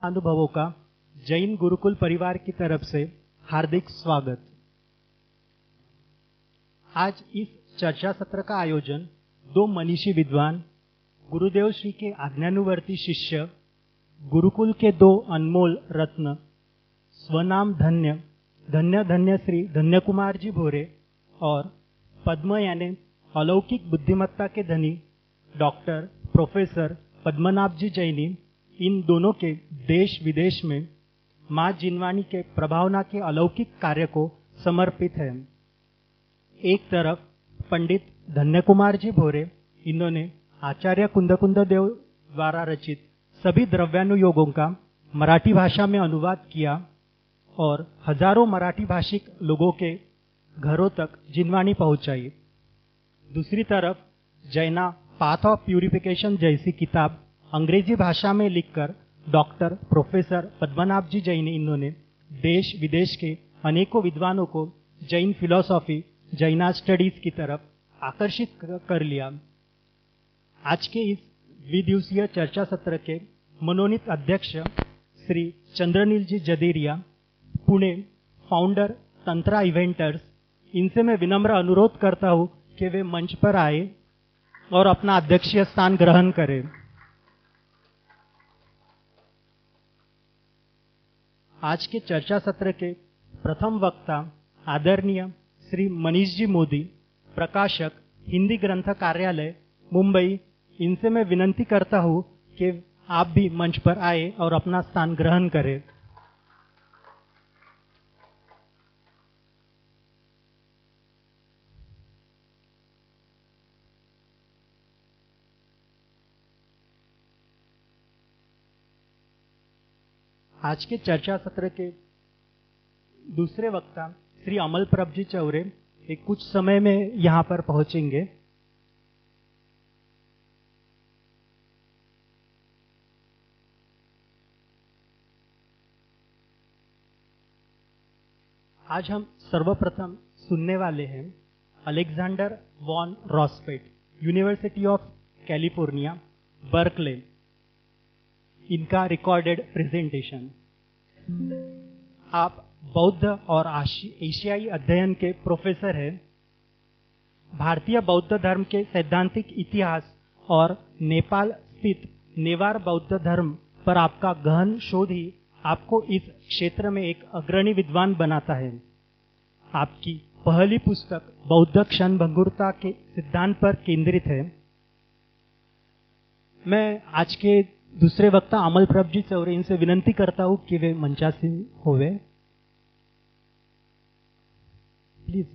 अनुभवों का जैन गुरुकुल परिवार की तरफ से हार्दिक स्वागत। आज इस चर्चा सत्र का आयोजन दो मनीषी विद्वान, गुरुदेव श्री के आज्ञानुवर्ती शिष्य, गुरुकुल के दो अनमोल रत्न, स्वनाम धन्य धन्य धन्य श्री धन्य कुमार जी भोरे और पद्म यानी अलौकिक बुद्धिमत्ता के धनी डॉक्टर प्रोफेसर पद्मनाभ जी जैनी, इन दोनों के देश विदेश में मां जिनवानी के प्रभावना के अलौकिक कार्य को समर्पित है। एक तरफ पंडित धन्य कुमार जी भोरे, इन्होंने आचार्य कुंद देव द्वारा रचित सभी द्रव्यानुयोगों का मराठी भाषा में अनुवाद किया और हजारों मराठी भाषिक लोगों के घरों तक जिनवानी पहुंचाई। दूसरी तरफ जैना पाथ ऑफ प्यूरिफिकेशन जैसी किताब अंग्रेजी भाषा में लिखकर डॉक्टर प्रोफेसर पद्मनाभ जी जैनी, इन्होंने देश विदेश के अनेकों विद्वानों को जैन फिलॉसफी, जैना स्टडीज की तरफ आकर्षित कर लिया। आज के इस द्विदिवसीय चर्चा सत्र के मनोनीत अध्यक्ष श्री चंद्रनील जी जदेरिया, पुणे, फाउंडर तंत्रा इवेंटर्स, इनसे मैं विनम्र अनुरोध करता हूं कि वे मंच पर आए और अपना अध्यक्षीय स्थान ग्रहण करें। आज के चर्चा सत्र के प्रथम वक्ता आदरणीय श्री मनीष जी मोदी, प्रकाशक, हिंदी ग्रंथ कार्यालय, मुंबई, इनसे मैं विनंती करता हूं कि आप भी मंच पर आए और अपना स्थान ग्रहण करें। आज के चर्चा सत्र के दूसरे वक्ता श्री अमल प्रभ जी चौरे एक कुछ समय में यहां पर पहुंचेंगे। आज हम सर्वप्रथम सुनने वाले हैं Alexander von Rospatt, University of California, Berkeley, इनका रिकॉर्डेड प्रेजेंटेशन। आप बौद्ध और एशियाई अध्ययन के प्रोफेसर हैं। भारतीय बौद्ध धर्म के सैद्धांतिक इतिहास और नेपाल स्थित नेवार बौद्ध धर्म पर आपका गहन शोध ही आपको इस क्षेत्र में एक अग्रणी विद्वान बनाता है। आपकी पहली पुस्तक बौद्ध क्षणभंगुरता के सिद्धांत पर केंद्रित है। मैं आज के दूसरे वक्ता अमल प्रभ जी चौरे, इनसे विनंती करता हूं कि वे मंचासीन होवे। Please.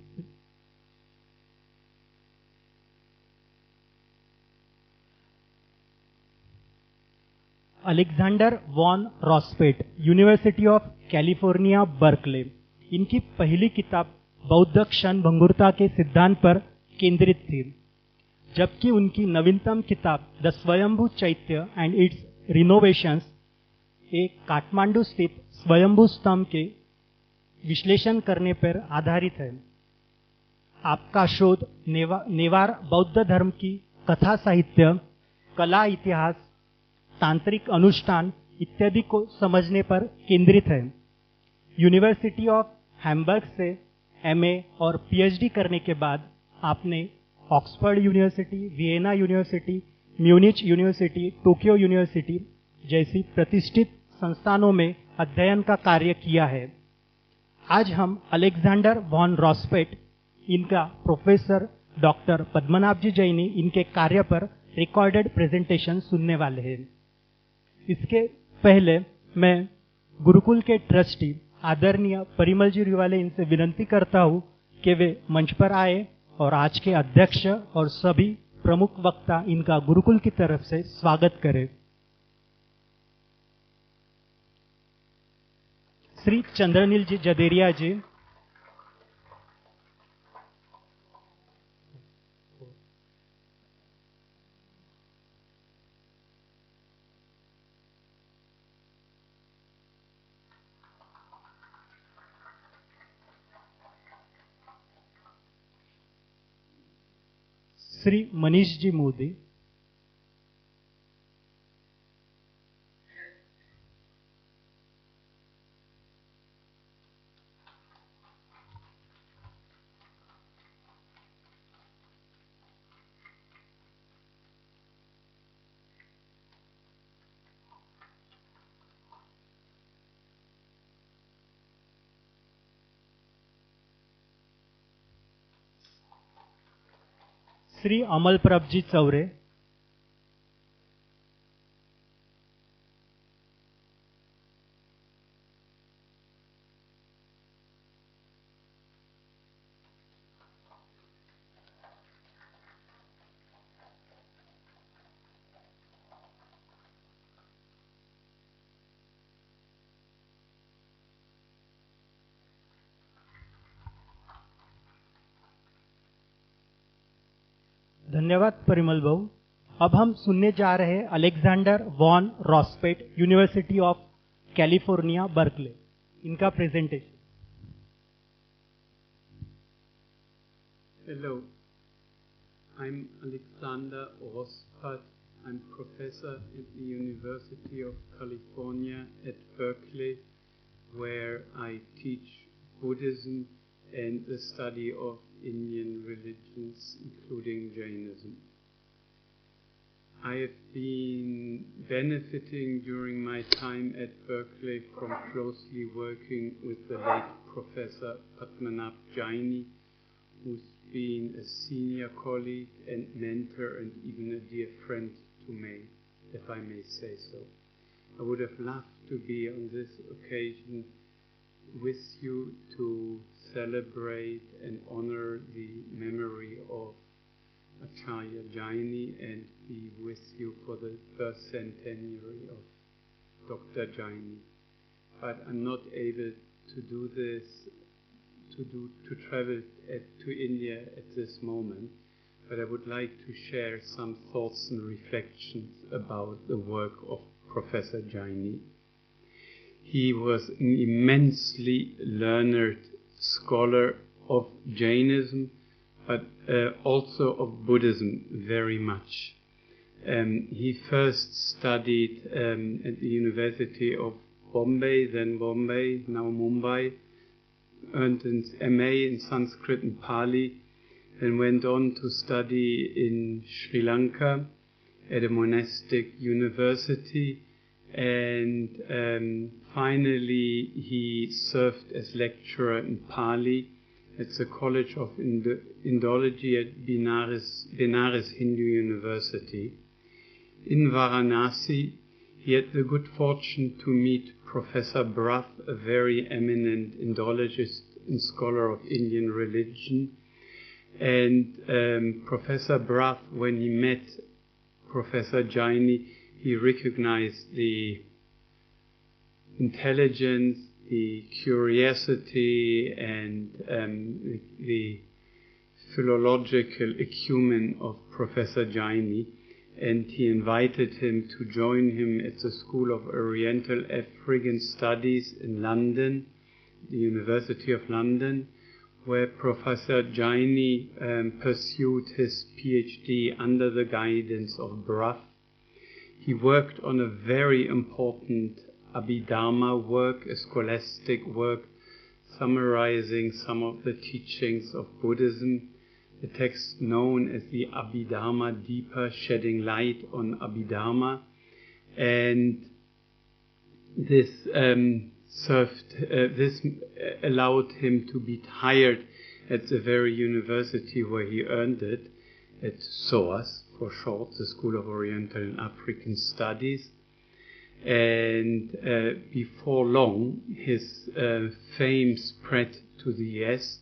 Alexander von Rospatt, University of California, Berkeley, इनकी पहली किताब बौद्ध क्षणभंगुरता के सिद्धांत पर केंद्रित थी, जबकि उनकी नवीनतम किताब द स्वयंभू चैत्य एंड इट्स रिनोवेशंस, एक काठमांडू स्थित स्वयंभू स्तंभ के विश्लेषण करने पर आधारित है। आपका शोध नेवार बौद्ध धर्म की कथा साहित्य, कला, इतिहास, तांत्रिक अनुष्ठान इत्यादि को समझने पर केंद्रित है। यूनिवर्सिटी ऑफ हैम्बर्ग से एमए और पीएचडी करने के बाद आपने Oxford university, Vienna university, Munich university, Tokyo university जैसी प्रतिष्ठित संस्थानों में अध्ययन का कार्य किया है। आज हम अलेक्जेंडर वॉन रॉसपेट, इनका प्रोफेसर डॉक्टर पद्मनाभ जी जैनी, इनके कार्य पर रिकॉर्डेड प्रेजेंटेशन सुनने वाले हैं। इसके पहले मैं गुरुकुल के ट्रस्टी आदरणीय परिमल जी रिवाले, इनसे विनंती करता हूं कि वे मंच पर आए और आज के अध्यक्ष और सभी प्रमुख वक्ता इनका गुरुकुल की तरफ से स्वागत करें। श्री चंद्रनील जी जदेरिया जी, श्री मनीष जी मोदी, श्री अमलप्रभजी चौरे, धन्यवाद परिमल भाऊ। अब हम सुनने जा रहे हैं Alexander von Rospatt, University of California Berkeley, इनका presentation. Hello, I'm Alexander Rospat. I'm professor at the University of California at Berkeley, where I teach Buddhism and the study of Indian religions, including Jainism. I have been benefiting during my time at Berkeley from closely working with the late Professor Padmanabh Jaini, who's been a senior colleague and mentor and even a dear friend to me, if I may say so. I would have loved to be on this occasion with you to celebrate and honor the memory of Acharya Jaini and be with you for the first centenary of Dr. Jaini. But I'm not able to do this, to travel to India at this moment, but I would like to share some thoughts and reflections about the work of Professor Jaini. He was an immensely learned scholar of Jainism, but also of Buddhism very much. He first studied at the University of Bombay, then Bombay, now Mumbai, earned an MA in Sanskrit and Pali, and went on to study in Sri Lanka at a monastic university, and finally he served as lecturer in Pali at the College of Indology at Benares Hindu University. In Varanasi, he had the good fortune to meet Professor Brath, a very eminent Indologist and scholar of Indian religion. And Professor Brath, when he met Professor Jaini, he recognized the intelligence, the curiosity, and the philological acumen of Professor Jaini, and he invited him to join him at the School of Oriental African Studies in London, the University of London, where Professor Jaini pursued his PhD under the guidance of Brath. He worked on a very important Abhidharma work, a scholastic work, summarizing some of the teachings of Buddhism, a text known as the Abhidharma Deepa, shedding light on Abhidharma, and this allowed him to be hired at the very university where he earned it, at SOAS for short, the School of Oriental and African Studies. And before long, his fame spread to the US,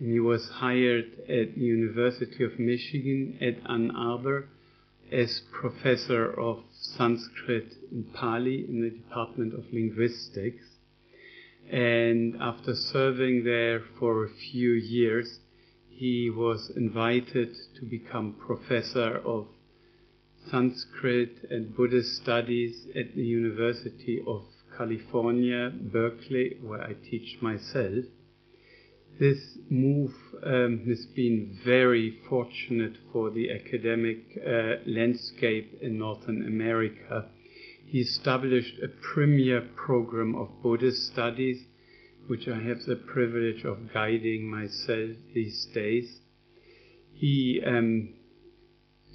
and he was hired at the University of Michigan at Ann Arbor as professor of Sanskrit and Pali in the Department of Linguistics. And after serving there for a few years, he was invited to become professor of Sanskrit and Buddhist studies at the University of California, Berkeley, where I teach myself. This move has been very fortunate for the academic landscape in Northern America. He established a premier program of Buddhist studies, which I have the privilege of guiding myself these days. He,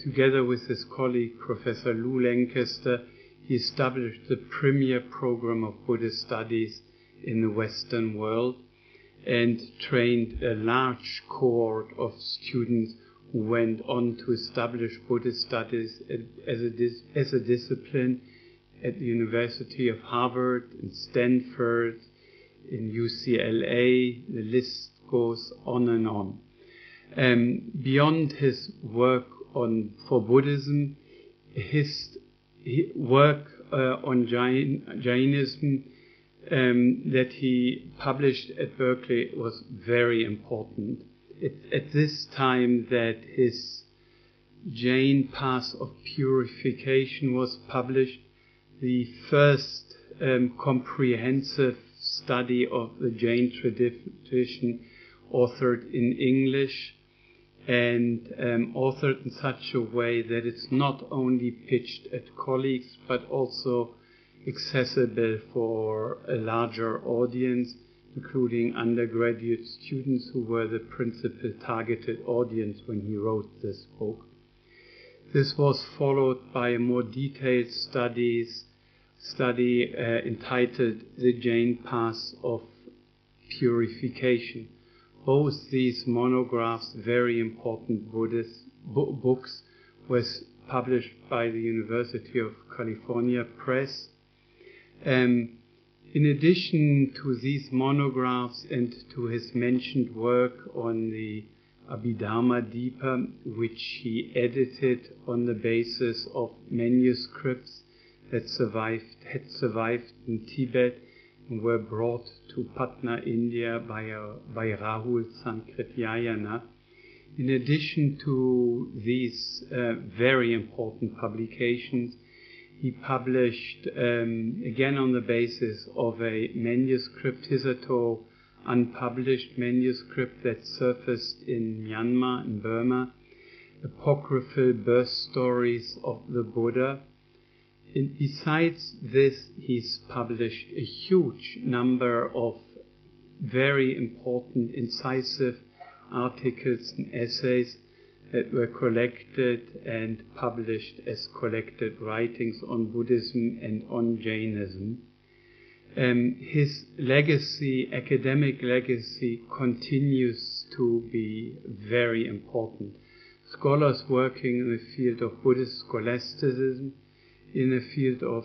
together with his colleague Professor Lou Lancaster, he established the premier program of Buddhist studies in the Western world and trained a large cohort of students who went on to establish Buddhist studies as a discipline at the University of Harvard, in Stanford, in UCLA. The list goes on and on. Beyond his work for Buddhism, his work on Jainism that he published at Berkeley was very important. At this time that his Jain Path of Purification was published, the first comprehensive study of the Jain tradition, authored in English, and authored in such a way that it's not only pitched at colleagues but also accessible for a larger audience, including undergraduate students who were the principal targeted audience when he wrote this book. This was followed by a more detailed study entitled The Jain Path of Purification. Both these monographs, very important Buddhist books, was published by the University of California Press. In addition to these monographs and to his mentioned work on the Abhidharma-Dipa, which he edited on the basis of manuscripts that had survived in Tibet and were brought to Patna, India by Rahul Sankrithyayana. In addition to these very important publications, he published, again on the basis of a manuscript, hitherto unpublished manuscript that surfaced in Myanmar and Burma, apocryphal birth stories of the Buddha. And besides this, he's published a huge number of very important, incisive articles and essays that were collected and published as collected writings on Buddhism and on Jainism. His legacy, academic legacy, continues to be very important. Scholars working in the field of Buddhist scholasticism, in the field of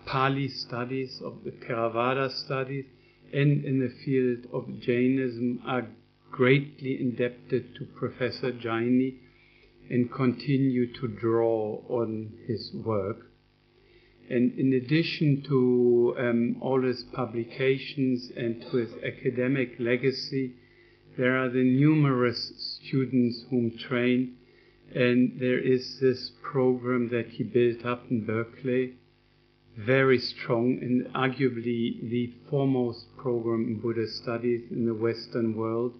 Pali studies, of the Theravada studies, and in the field of Jainism are greatly indebted to Professor Jaini and continue to draw on his work. And in addition to all his publications and to his academic legacy, there are the numerous students whom trained, and there is this program that he built up in Berkeley, very strong and arguably the foremost program in Buddhist studies in the Western world,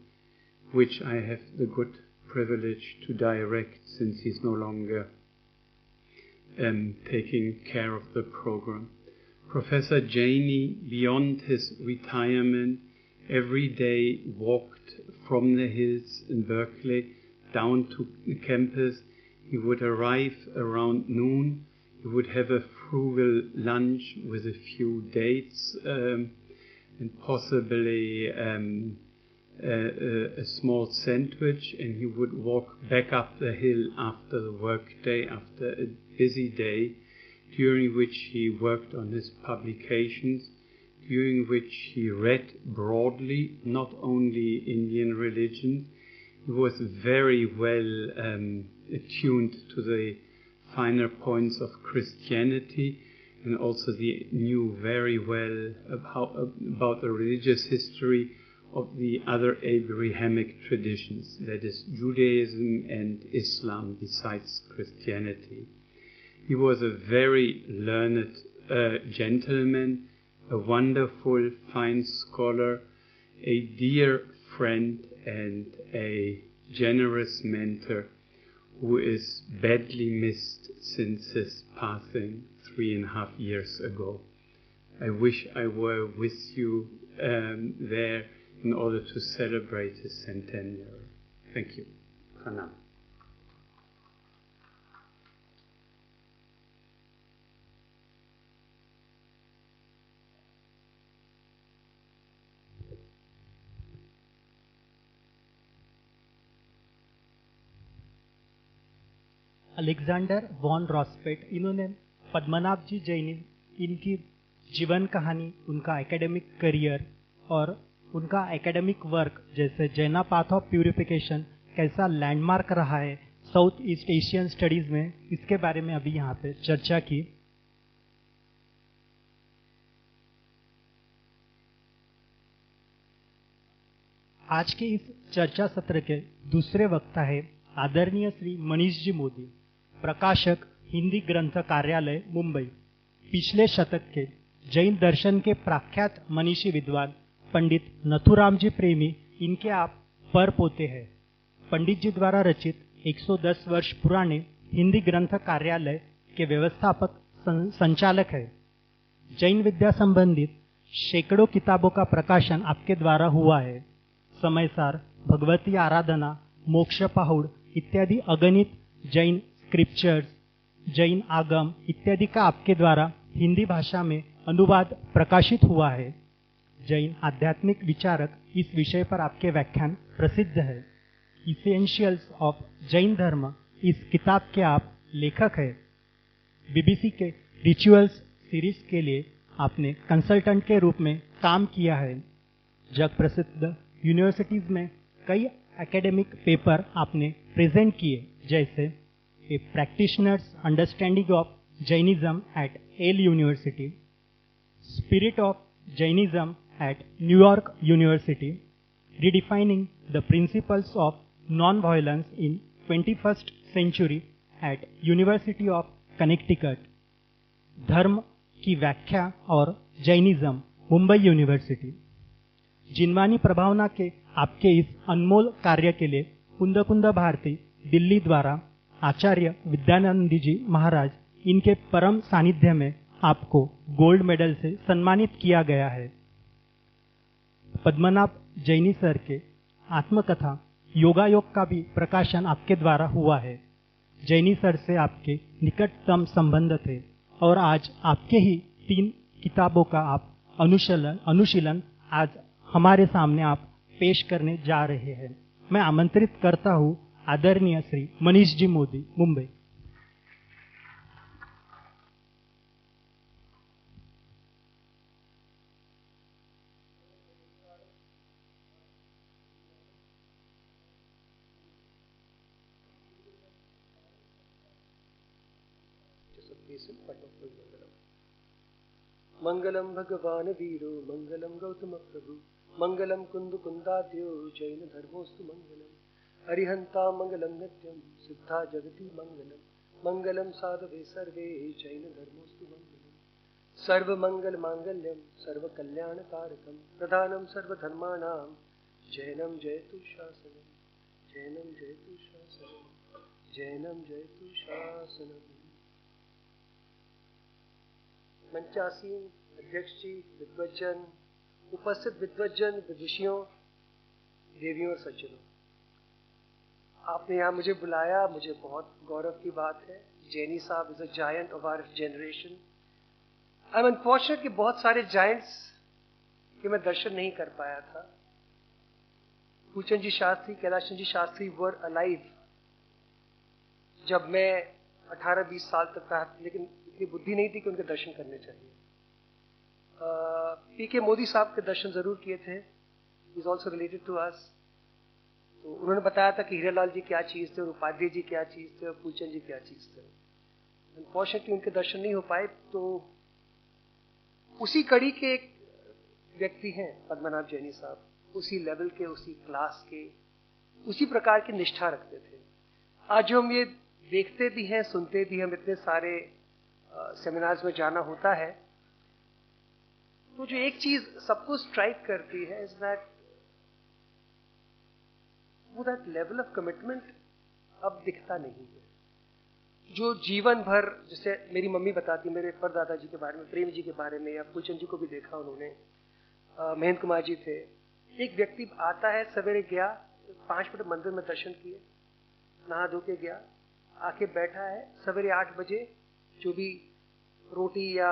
which I have the good privilege to direct since he's no longer taking care of the program. Professor Jaini, beyond his retirement, every day walked from the hills in Berkeley down to the campus. He would arrive around noon. He would have a frugal lunch with a few dates and possibly a small sandwich, and he would walk back up the hill after the workday, after a busy day, during which he worked on his publications, during which he read broadly, not only Indian religion. He was very well attuned to the finer points of Christianity, and also knew very well about the religious history of the other Abrahamic traditions, that is Judaism and Islam besides Christianity. He was a very learned gentleman, a wonderful, fine scholar, a dear friend and a generous mentor who is badly missed since his passing 3.5 years ago. I wish I were with you there in order to celebrate his centenary. Thank you. Pranam. Alexander von Rospatt, इन्होंने पद्मनाभ जी जैन, इनकी जीवन कहानी, उनका academic career और उनका academic work जैसे जैना path of purification कैसा लैंडमार्क रहा है साउथ ईस्ट एशियन स्टडीज में, इसके बारे में अभी यहाँ पे चर्चा की। आज के इस चर्चा सत्र के दूसरे वक्ता है आदरणीय श्री मनीष जी मोदी, प्रकाशक, हिंदी ग्रंथ कार्यालय, मुंबई। पिछले शतक के जैन दर्शन के प्रख्यात मनीषी विद्वान पंडित नथुराम जी प्रेमी इनके आप पर पोते हैं। पंडित जी द्वारा रचित 110 वर्ष पुराने हिंदी ग्रंथ कार्यालय के व्यवस्थापक संचालक है। जैन विद्या संबंधित सैकड़ों किताबों का प्रकाशन आपके द्वारा हुआ है। समयसार, भगवती आराधना, मोक्ष पहाड़ इत्यादि अगणित जैन स्क्रिप्चर्स, जैन आगम इत्यादि का आपके द्वारा हिंदी भाषा में अनुवाद प्रकाशित हुआ है। जैन आध्यात्मिक विचारक इस विषय पर आपके व्याख्यान प्रसिद्ध है। इसेंशियल्स ऑफ जैन धर्म इस किताब के आप लेखक हैं। बीबीसी के रिचुअल्स सीरीज के लिए आपने कंसल्टेंट के रूप में काम किया है। जग प्रसिद्ध यूनिवर्सिटीज में कई एकेडमिक पेपर आपने प्रेजेंट किए, जैसे a practitioners understanding of Jainism at Yale University, spirit of Jainism at New York University, redefining the principles of non-violence in 21st century at University of Connecticut, धर्म की व्याख्या और जैनिज्म, मुंबई यूनिवर्सिटी। जिनवानी प्रभावना के आपके इस अनमोल कार्य के लिए कुंद कुंद भारती, दिल्ली द्वारा आचार्य विद्यानंद जी महाराज इनके परम सानिध्य में आपको गोल्ड मेडल से सम्मानित किया गया है। पद्मनाभ जैनी सर के आत्मकथा योगायोग का भी प्रकाशन आपके द्वारा हुआ है। जैनी सर से आपके निकटतम संबंध थे और आज आपके ही 3 किताबों का आप अनुशीलन आज हमारे सामने आप पेश करने जा रहे हैं। मैं आमंत्रित करता हूँ आदरणीय श्री मनीष जी मोदी, मुंबई। मंगलम भगवान वीरो मंगलम गौतम प्रभु मंगलम कुंद कुंदाद्यो जैन धर्मोस्तु मंगलम हरिहंता मंगलम नित्यम सिद्धा जगति मंगलम मंगलम साधवे सर्वे जैन धर्मोस्तु मंगलम सर्व मंगल मांगल्यम सर्व कल्याण कारकम प्रधानम सर्व धर्माणां जैनम जयतु शासनम जैनम जयतु शासनम जैनम जयतु शासनम। मंचासीन अध्यक्ष जी, विद्वज्जन, उपस्थित विद्वज्जन, विदुषियों, देवियों और सज्जनों, आपने यहाँ मुझे बुलाया, मुझे बहुत गौरव की बात है। जैनी साहब is a giant of our generation. I am unfortunate कि बहुत सारे जायंट्स के मैं दर्शन नहीं कर पाया था। फूलचंद जी शास्त्री, कैलाश चंद जी शास्त्री वर अलाइव जब मैं 18-20 साल तक था, लेकिन इतनी बुद्धि नहीं थी कि उनके दर्शन करने चाहिए। पीके मोदी साहब के दर्शन जरूर किए थे, is also related to us. तो उन्होंने बताया था कि हीरालाल जी क्या चीज थे और उपाध्याय जी क्या चीज थे और फूलचंद जी क्या चीज थे। अनफॉर्चुनेटली उनके दर्शन नहीं हो पाए। तो उसी कड़ी के एक व्यक्ति हैं पद्मनाभ जैनी साहब, उसी लेवल के, उसी क्लास के, उसी प्रकार की निष्ठा रखते थे। आज जो हम ये देखते भी हैं, सुनते भी, हम इतने सारे सेमिनार्स में जाना होता है, तो जो एक चीज सबको स्ट्राइक करती है इज दैट वो दैट लेवल ऑफ कमिटमेंट अब दिखता नहीं है। जो जीवन भर, जैसे मेरी मम्मी बताती, मेरे परदादा जी के बारे में, प्रेम जी के बारे में, या फूलचंद जी को भी देखा उन्होंने, महेंद्र कुमार जी थे। एक व्यक्ति आता है, सवेरे गया, 5 मिनट मंदिर में दर्शन किए, नहा धो के गया, आके बैठा है, सवेरे 8 बजे जो भी रोटी या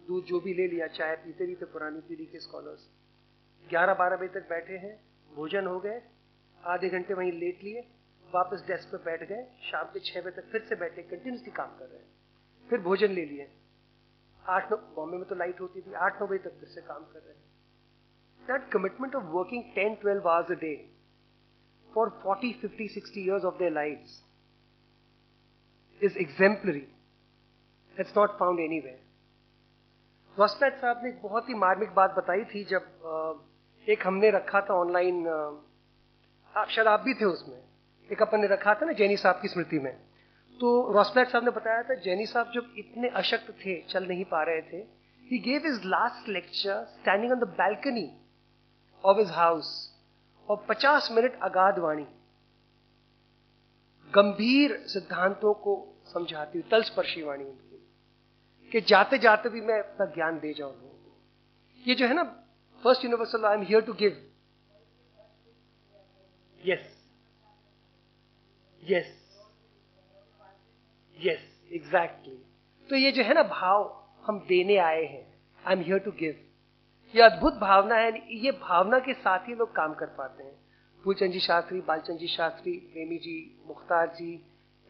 दूध जो भी ले लिया, चाय पीते रही थे पुरानी पीढ़ी के स्कॉलर्स, 11-12 बजे तक बैठे हैं, भोजन हो गए, आधे घंटे वहीं लेट लिए वापस डेस्क पे बैठ गए, शाम के 6 बजे तक फिर से बैठे, कंटिन्यूसली काम कर रहे हैं, फिर भोजन ले लिए, 8-9, बॉम्बे में तो लाइट होती थी, 8-9 बजे तक फिर से काम कर रहे हैं. That commitment of working 10-12 hours a day for 40, 50, 60 years of their lives is exemplary. It's not found anywhere. रॉसपैट साहब ने एक बहुत ही मार्मिक बात बताई थी जब एक हमने रखा था ऑनलाइन, शायद आप भी थे उसमें, एक अपन ने रखा था ना जैनी साहब की स्मृति में. तो रॉसपैट साहब ने बताया था जैनी साहब जब इतने अशक्त थे, चल नहीं पा रहे थे, he gave his last lecture standing on the balcony of his house, और 50 मिनट अगाध वाणी, गंभीर सिद्धांतों को समझाती हुई, तलस्पर्शी वाणी उनकी, कि जाते जाते भी मैं अपना ज्ञान दे जाऊं लोगों को. ये जो है ना first universal I am here to give. Yes yes yes exactly. तो ये जो है ना भाव, हम देने आए हैं, I am here to give, ये अद्भुत भावना है. ये भावना के साथ ही लोग काम कर पाते हैं. Phoolchand ji Shastri, Balchand ji Shastri, Premi ji, Mukhtar ji,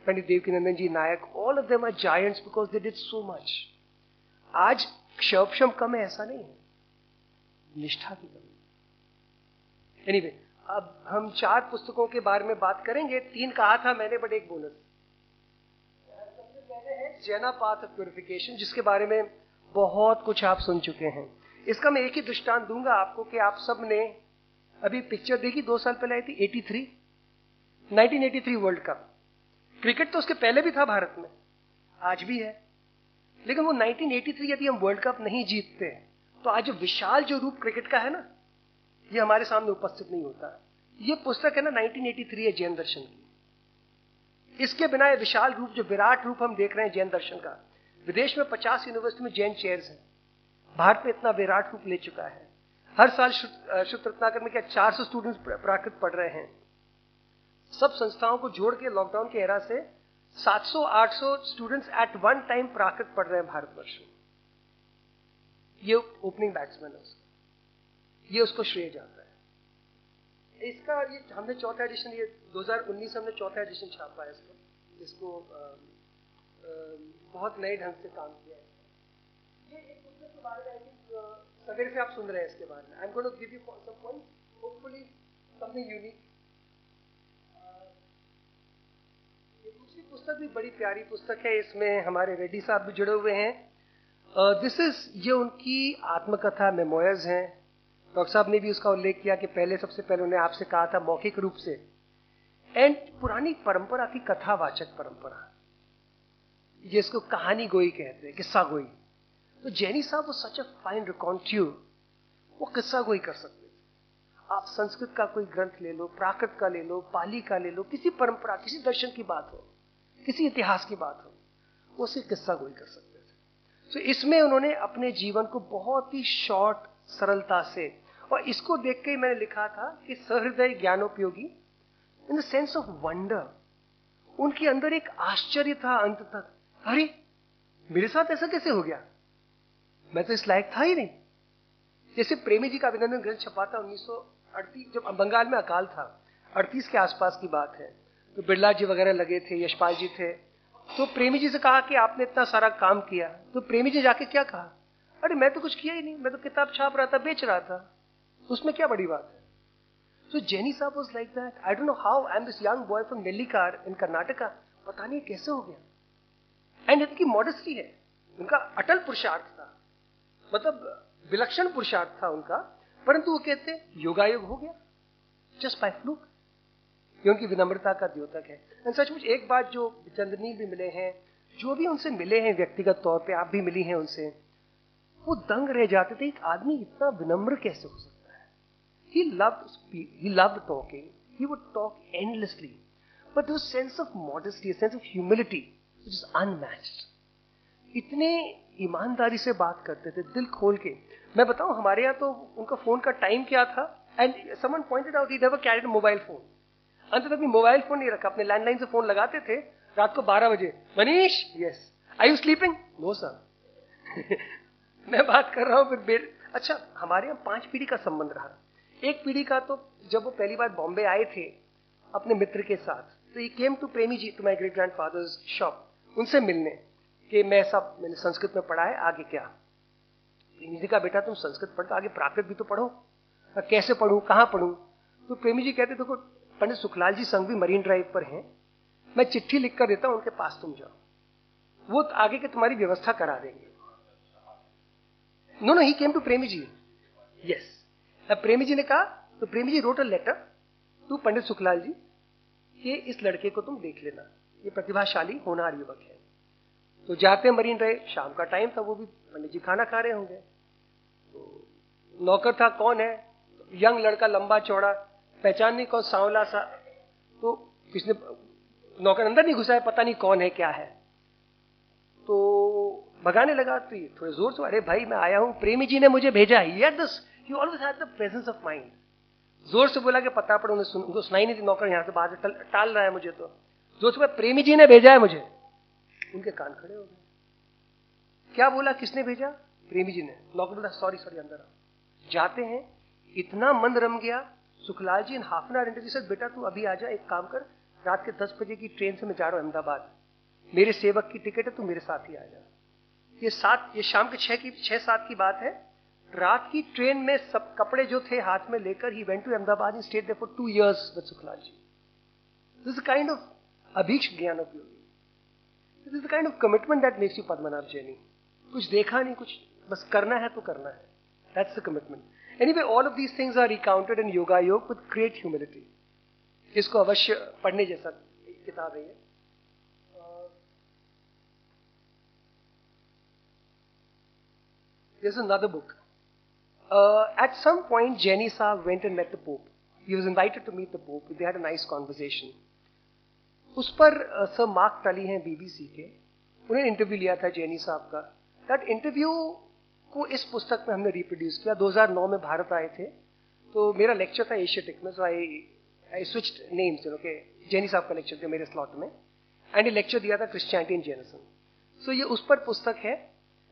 Pandit Devakinandan ji Nayak, all of them are giants because they did so much. आज क्षमक्षम कम है ऐसा नहीं है, निष्ठा की कमी. एनीवे, अब हम 4 पुस्तकों के बारे में बात करेंगे. 3 कहा था मैंने, बट एक बोनस. सबसे पहले है जैना पाथ ऑफ प्यूरिफिकेशन, जिसके बारे में बहुत कुछ आप सुन चुके हैं. इसका मैं एक ही दृष्टांत दूंगा आपको कि आप सब ने अभी पिक्चर देखी 2 साल पहले आई थी 1983 वर्ल्ड कप. क्रिकेट तो उसके पहले भी था भारत में, आज भी है, लेकिन वो 1983 यदि हम वर्ल्ड कप नहीं जीतते तो आज जो विशाल जो रूप क्रिकेट का है ना, ये हमारे सामने उपस्थित नहीं होता. ये पुस्तक है ना 1983 है जैन दर्शन की. इसके बिना ये विशाल रूप, जो विराट रूप हम देख रहे हैं जैन दर्शन का, विदेश में 50 यूनिवर्सिटी में जैन चेयर्स हैं, भारत में इतना विराट रूप ले चुका है. हर साल शुद्ध रत्नाकर में क्या 400 स्टूडेंट्स प्राकृत पढ़ रहे हैं. सब संस्थाओं को जोड़ के लॉकडाउन के एरा से 700-800 स्टूडेंट्स एट वन टाइम प्राकृत पढ़ रहे हैं भारतवर्ष में. ये ओपनिंग बैट्समैन है उसका, ये उसको श्रेय जाता है. इसका ये हमने 4था एडिशन, ये 2019 हमने 4था एडिशन छापा है इसका. इसको बहुत नए ढंग से काम किया है. ये एक पुस्तक के बारे में सवेरे से आप सुन रहे हैं इसके बारे में. I am going to give you some point, hopefully something unique. ये दूसरी पुस्तक भी बड़ी प्यारी पुस्तक है. इसमें हमारे रेड्डी साहब भी जुड़े हुए हैं. दिस इज, ये उनकी आत्मकथा मेमोयर्स हैं. डॉक्टर साहब ने भी उसका उल्लेख किया कि पहले, सबसे पहले उन्होंने आपसे कहा था मौखिक रूप से, एंड पुरानी परंपरा थी, कथावाचक परंपरा, जिसको कहानी गोई कहते हैं, किस्सा गोई. तो जैनी साहब वो सच अ फाइन रिकॉन्ट्यू, वो किस्सा गोई कर सकते थे. आप संस्कृत का कोई ग्रंथ ले लो, प्राकृत का ले लो, पाली का ले लो, किसी परंपरा, किसी दर्शन की बात हो, किसी इतिहास की बात हो, वो सिर्फ किस्सा गोई कर सकते थे. तो इसमें उन्होंने अपने जीवन को बहुत ही शॉर्ट, सरलता से, और इसको देख के ही मैंने लिखा था कि सहृदय ज्ञानोपयोगी, in the sense of wonder. उनके अंदर एक आश्चर्य था अंत तक, अरे मेरे साथ ऐसा कैसे हो गया, मैं तो इस लायक था ही नहीं. जैसे प्रेमी जी का अभिनंदन ग्रंथ छपा था 1938, जब बंगाल में अकाल था, 38 के आसपास की बात है. तो बिरला जी वगैरह लगे थे, यशपाल जी थे. तो प्रेमी जी से कहा कि आपने इतना सारा काम किया. तो प्रेमी जी जाके क्या कहा, अरे मैं तो कुछ किया ही नहीं, मैं तो किताब छाप रहा था, बेच रहा था, उसमें क्या बड़ी बात है. So Jenny Saab was like that. I don't know how. I'm this young boy from Nellikar in Karnataka. पता नहीं कैसे हो गया. एंड इनकी मॉडेस्टी है, उनका अटल पुरुषार्थ था, मतलब विलक्षण पुरुषार्थ था उनका, परंतु वो कहते योगायोग हो गया जस्ट बाय फ्लूक. ये उनकी विनम्रता का द्योतक है. एंड सचमुच एक बात जो चंदनी भी मिले हैं, जो भी उनसे मिले हैं व्यक्तिगत तौर पे, आप भी मिली हैं उनसे, वो दंग रह जाते थे, एक आदमी इतना विनम्र कैसे हो सकता है. He loved talking. He would talk endlessly. But there was a sense of modesty, a sense of humility, which is unmatched. इतने ईमानदारी से बात करते थे, दिल खोल के. मैं बताऊं, हमारे यहाँ तो उनका फोन का टाइम क्या था, and someone pointed out he never carried a mobile phone. अंत तक भी मोबाइल फोन नहीं रखा, अपने लैंडलाइन से फोन लगाते थे रात को 12 बजे. Manish, yes, are you sleeping? No sir. मैं बात कर रहा हूँ. फिर अच्छा, हमारे यहाँ 5 पीढ़ी का संबंध रहा. एक पीढ़ी का तो जब वो पहली बार बॉम्बे आए थे अपने मित्र के साथ, तो ही came to Premi ji to my great grandfather's shop, उनसे मिलने कि मैंने संस्कृत में पढ़ा है, आगे क्या? प्रेमी जी का बेटा तुम संस्कृत पढ़, आगे प्राकृत भी तो पढ़ो। कैसे पढ़ूं, कहाँ पढ़ूं? तो प्रेमी जी कहते देखो पंडित सुखलाल जी संघ भी मरीन ड्राइव पर हैं, मैं चिट्ठी लिख कर देता हूं, उनके पास तुम जाओ, वो आगे की तुम्हारी व्यवस्था करा देंगे। No he came to Premi ji, yes. अब प्रेमी जी ने कहा, तो प्रेमी जी रोट अ लेटर टू पंडित सुखलाल जी कि इस लड़के को तुम देख लेना, ये प्रतिभाशाली होनहार युवक है। तो जाते मरीन ड्राइव, शाम का टाइम था, वो भी पंडित जी खाना खा रहे होंगे। तो नौकर था, कौन है? यंग लड़का, लंबा चौड़ा, पहचान नहीं कौन, सांवला सा। तो किसने, नौकर अंदर नहीं घुसा है, पता नहीं कौन है क्या है। तो भगाने लगा, तो ये थोड़े जोर से, अरे भाई मैं आया हूं, प्रेमी जी ने मुझे भेजा है। ही always had the presence of mind. जोर से बोला कि पता पड़, उनको सुनाई नहीं थी, नौकर यहां से बाहर टाल रहा है मुझे। तो जोर से बोला प्रेमी जी ने भेजा है मुझे। उनके कान खड़े हो गए। क्या बोला, किसने भेजा? प्रेमी जी ने। नौकर बोला सॉरी अंदर आओ। जाते हैं, इतना मन रम गया। Sukhlal ji in half an hour interview से, बेटा तू अभी आ जा, एक काम कर, रात के 10 बजे की ट्रेन से मैं जा रहा हूं अहमदाबाद, मेरे सेवक की टिकट है, तू मेरे साथ ही आ जा। ये शाम के 6-7 की बात है। रात की ट्रेन में सब कपड़े जो थे हाथ में लेकर he went to Ahmedabad and stayed there for 2 years with Sukhlal ji. This is kind of अभीक्ष ज्ञान ऑफ योगी। This is the kind of commitment that makes you Padmanabh Jaini. कुछ देखा नहीं, कुछ बस करना है तो करना है। That's the commitment. Anyway, all of these things are recounted in yoga योग विद ग्रेट ह्यूमिलिटी। इसको अवश्य पढ़ने जैसा किताब है ये। There's another book. At some point, Jaini Saab went and met the Pope. He was invited to meet the Pope. They had a nice conversation. उस पर सर मार्क टली हैं BBC के, उन्होंने इंटरव्यू लिया था जैनी साहब का। दैट इंटरव्यू को इस पुस्तक में हमने रिप्रोड्यूस किया। 2009 में भारत आए थे, तो मेरा लेक्चर था एशियाटिक में, सो आई स्विच्ड नेम्स, के जैनी साहब का लेक्चर था मेरे स्लॉट में, एंड ये लेक्चर दिया था क्रिश्चियनिटी एंड जैनिज्म। सो ये उस पर पुस्तक है।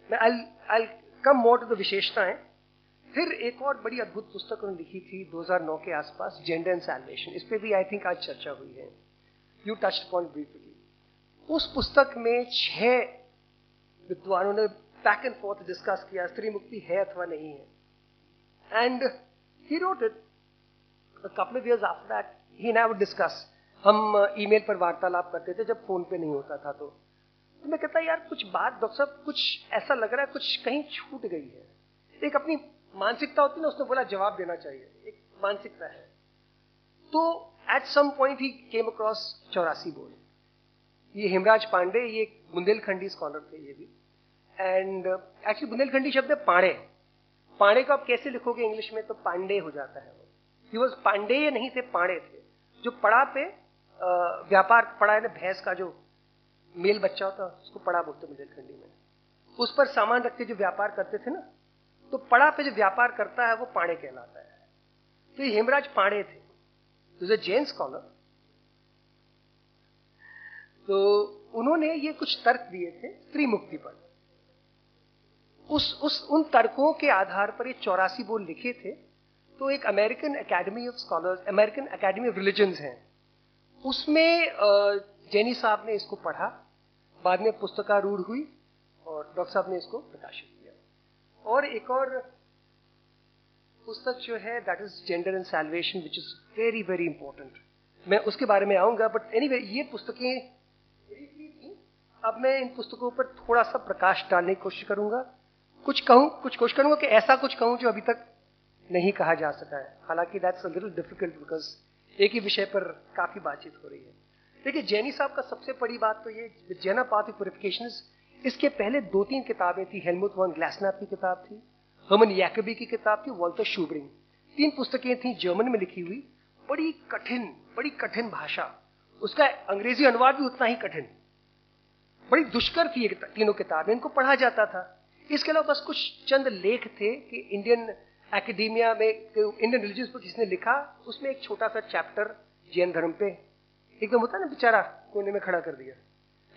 मैं आई कम मोर टू द विशेषताएं। फिर एक और बड़ी अद्भुत पुस्तक उन्होंने लिखी थी 2009 के आसपास, जेंडर एंड सैल्वेशन। इस पे भी आई थिंक आज चर्चा हुई है, यू टच्ड अपॉन ब्रीफली। उस पुस्तक में 6 विद्वानों ने बैक एंड फोर्थ डिस्कस किया, स्त्री मुक्ति है अथवा नहीं है। And he wrote it a couple of years after that, he and I would discuss. हम ईमेल पर वार्तालाप करते थे जब फोन पे नहीं होता था। तो मैं कहता यार कुछ बात डॉक्टर साहब, कुछ ऐसा लग रहा है कुछ कहीं छूट गई है। एक अपनी मानसिकता होती ना, उसने बोला जवाब देना चाहिए, एक मानसिकता है। तो at some point he came across 84 बोल। ये हेमराज पांडे, ये बुंदेलखंडी स्कॉलर थे ये भी। एंड एक्चुअली बुंदेलखंडी शब्द है पांडे। पांडे को आप कैसे लिखोगे इंग्लिश में, तो पांडे हो जाता है वो। ही वॉज पांडेय नहीं थे, पांडे थे। जो पड़ा पे व्यापार, पड़ा है ना भैंस का जो मेल बच्चा होता है, उसको पड़ा बोलते बुंदेलखंडी में। उस पर सामान रख के जो व्यापार करते थे ना, तो पड़ा पे जो व्यापार करता है वो पांडे कहलाता है। तो ये हेमराज पांडे थे, जैन स्कॉलर। तो उन्होंने ये कुछ तर्क दिए थे स्त्री मुक्ति पर। उन तर्कों के आधार पर ये 84 बोल लिखे थे। तो एक American academy of scholars, American academy of religions है, उसमें जैनी साहब ने इसको पढ़ा, बाद में पुस्तकारूढ़ हुई और डॉक्टर साहब ने इसको प्रकाशित किया। और एक और पुस्तक जो है that is gender and salvation, which is very very important. मैं उसके बारे में आऊंगा, बट एनीवे ये पुस्तकें थी। अब मैं इन पुस्तकों पर थोड़ा सा प्रकाश डालने की कोशिश करूंगा। कुछ कोशिश करूंगा कि ऐसा कुछ कहूं जो अभी तक नहीं कहा जा सका है। हालांकि that's a little difficult because एक ही विषय पर काफी बातचीत हो रही है। देखिए जैनी साहब का सबसे बड़ी बात तो ये जैना पाथ ऑफ प्यूरिफिकेशन। इसके पहले 2-3 किताबें थी। हेलमुट वॉन ग्लासनाथ की किताब थी, हर्मन याकबी की किताब थी, वॉल्टर शूब्रिंग। 3 पुस्तकें थी जर्मन में लिखी हुई, बड़ी कठिन भाषा। उसका अंग्रेजी अनुवाद भी उतना ही कठिन, बड़ी दुष्कर थी ये तीनों किताबें। इनको पढ़ा जाता था। इसके अलावा बस कुछ चंद लेख थे कि इंडियन एकेडेमिया में, इंडियन रिलीजियस पर किसने लिखा, उसमें एक छोटा सा चैप्टर जैन धर्म पे, एकदम होता है ना बेचारा कोने में खड़ा कर दिया,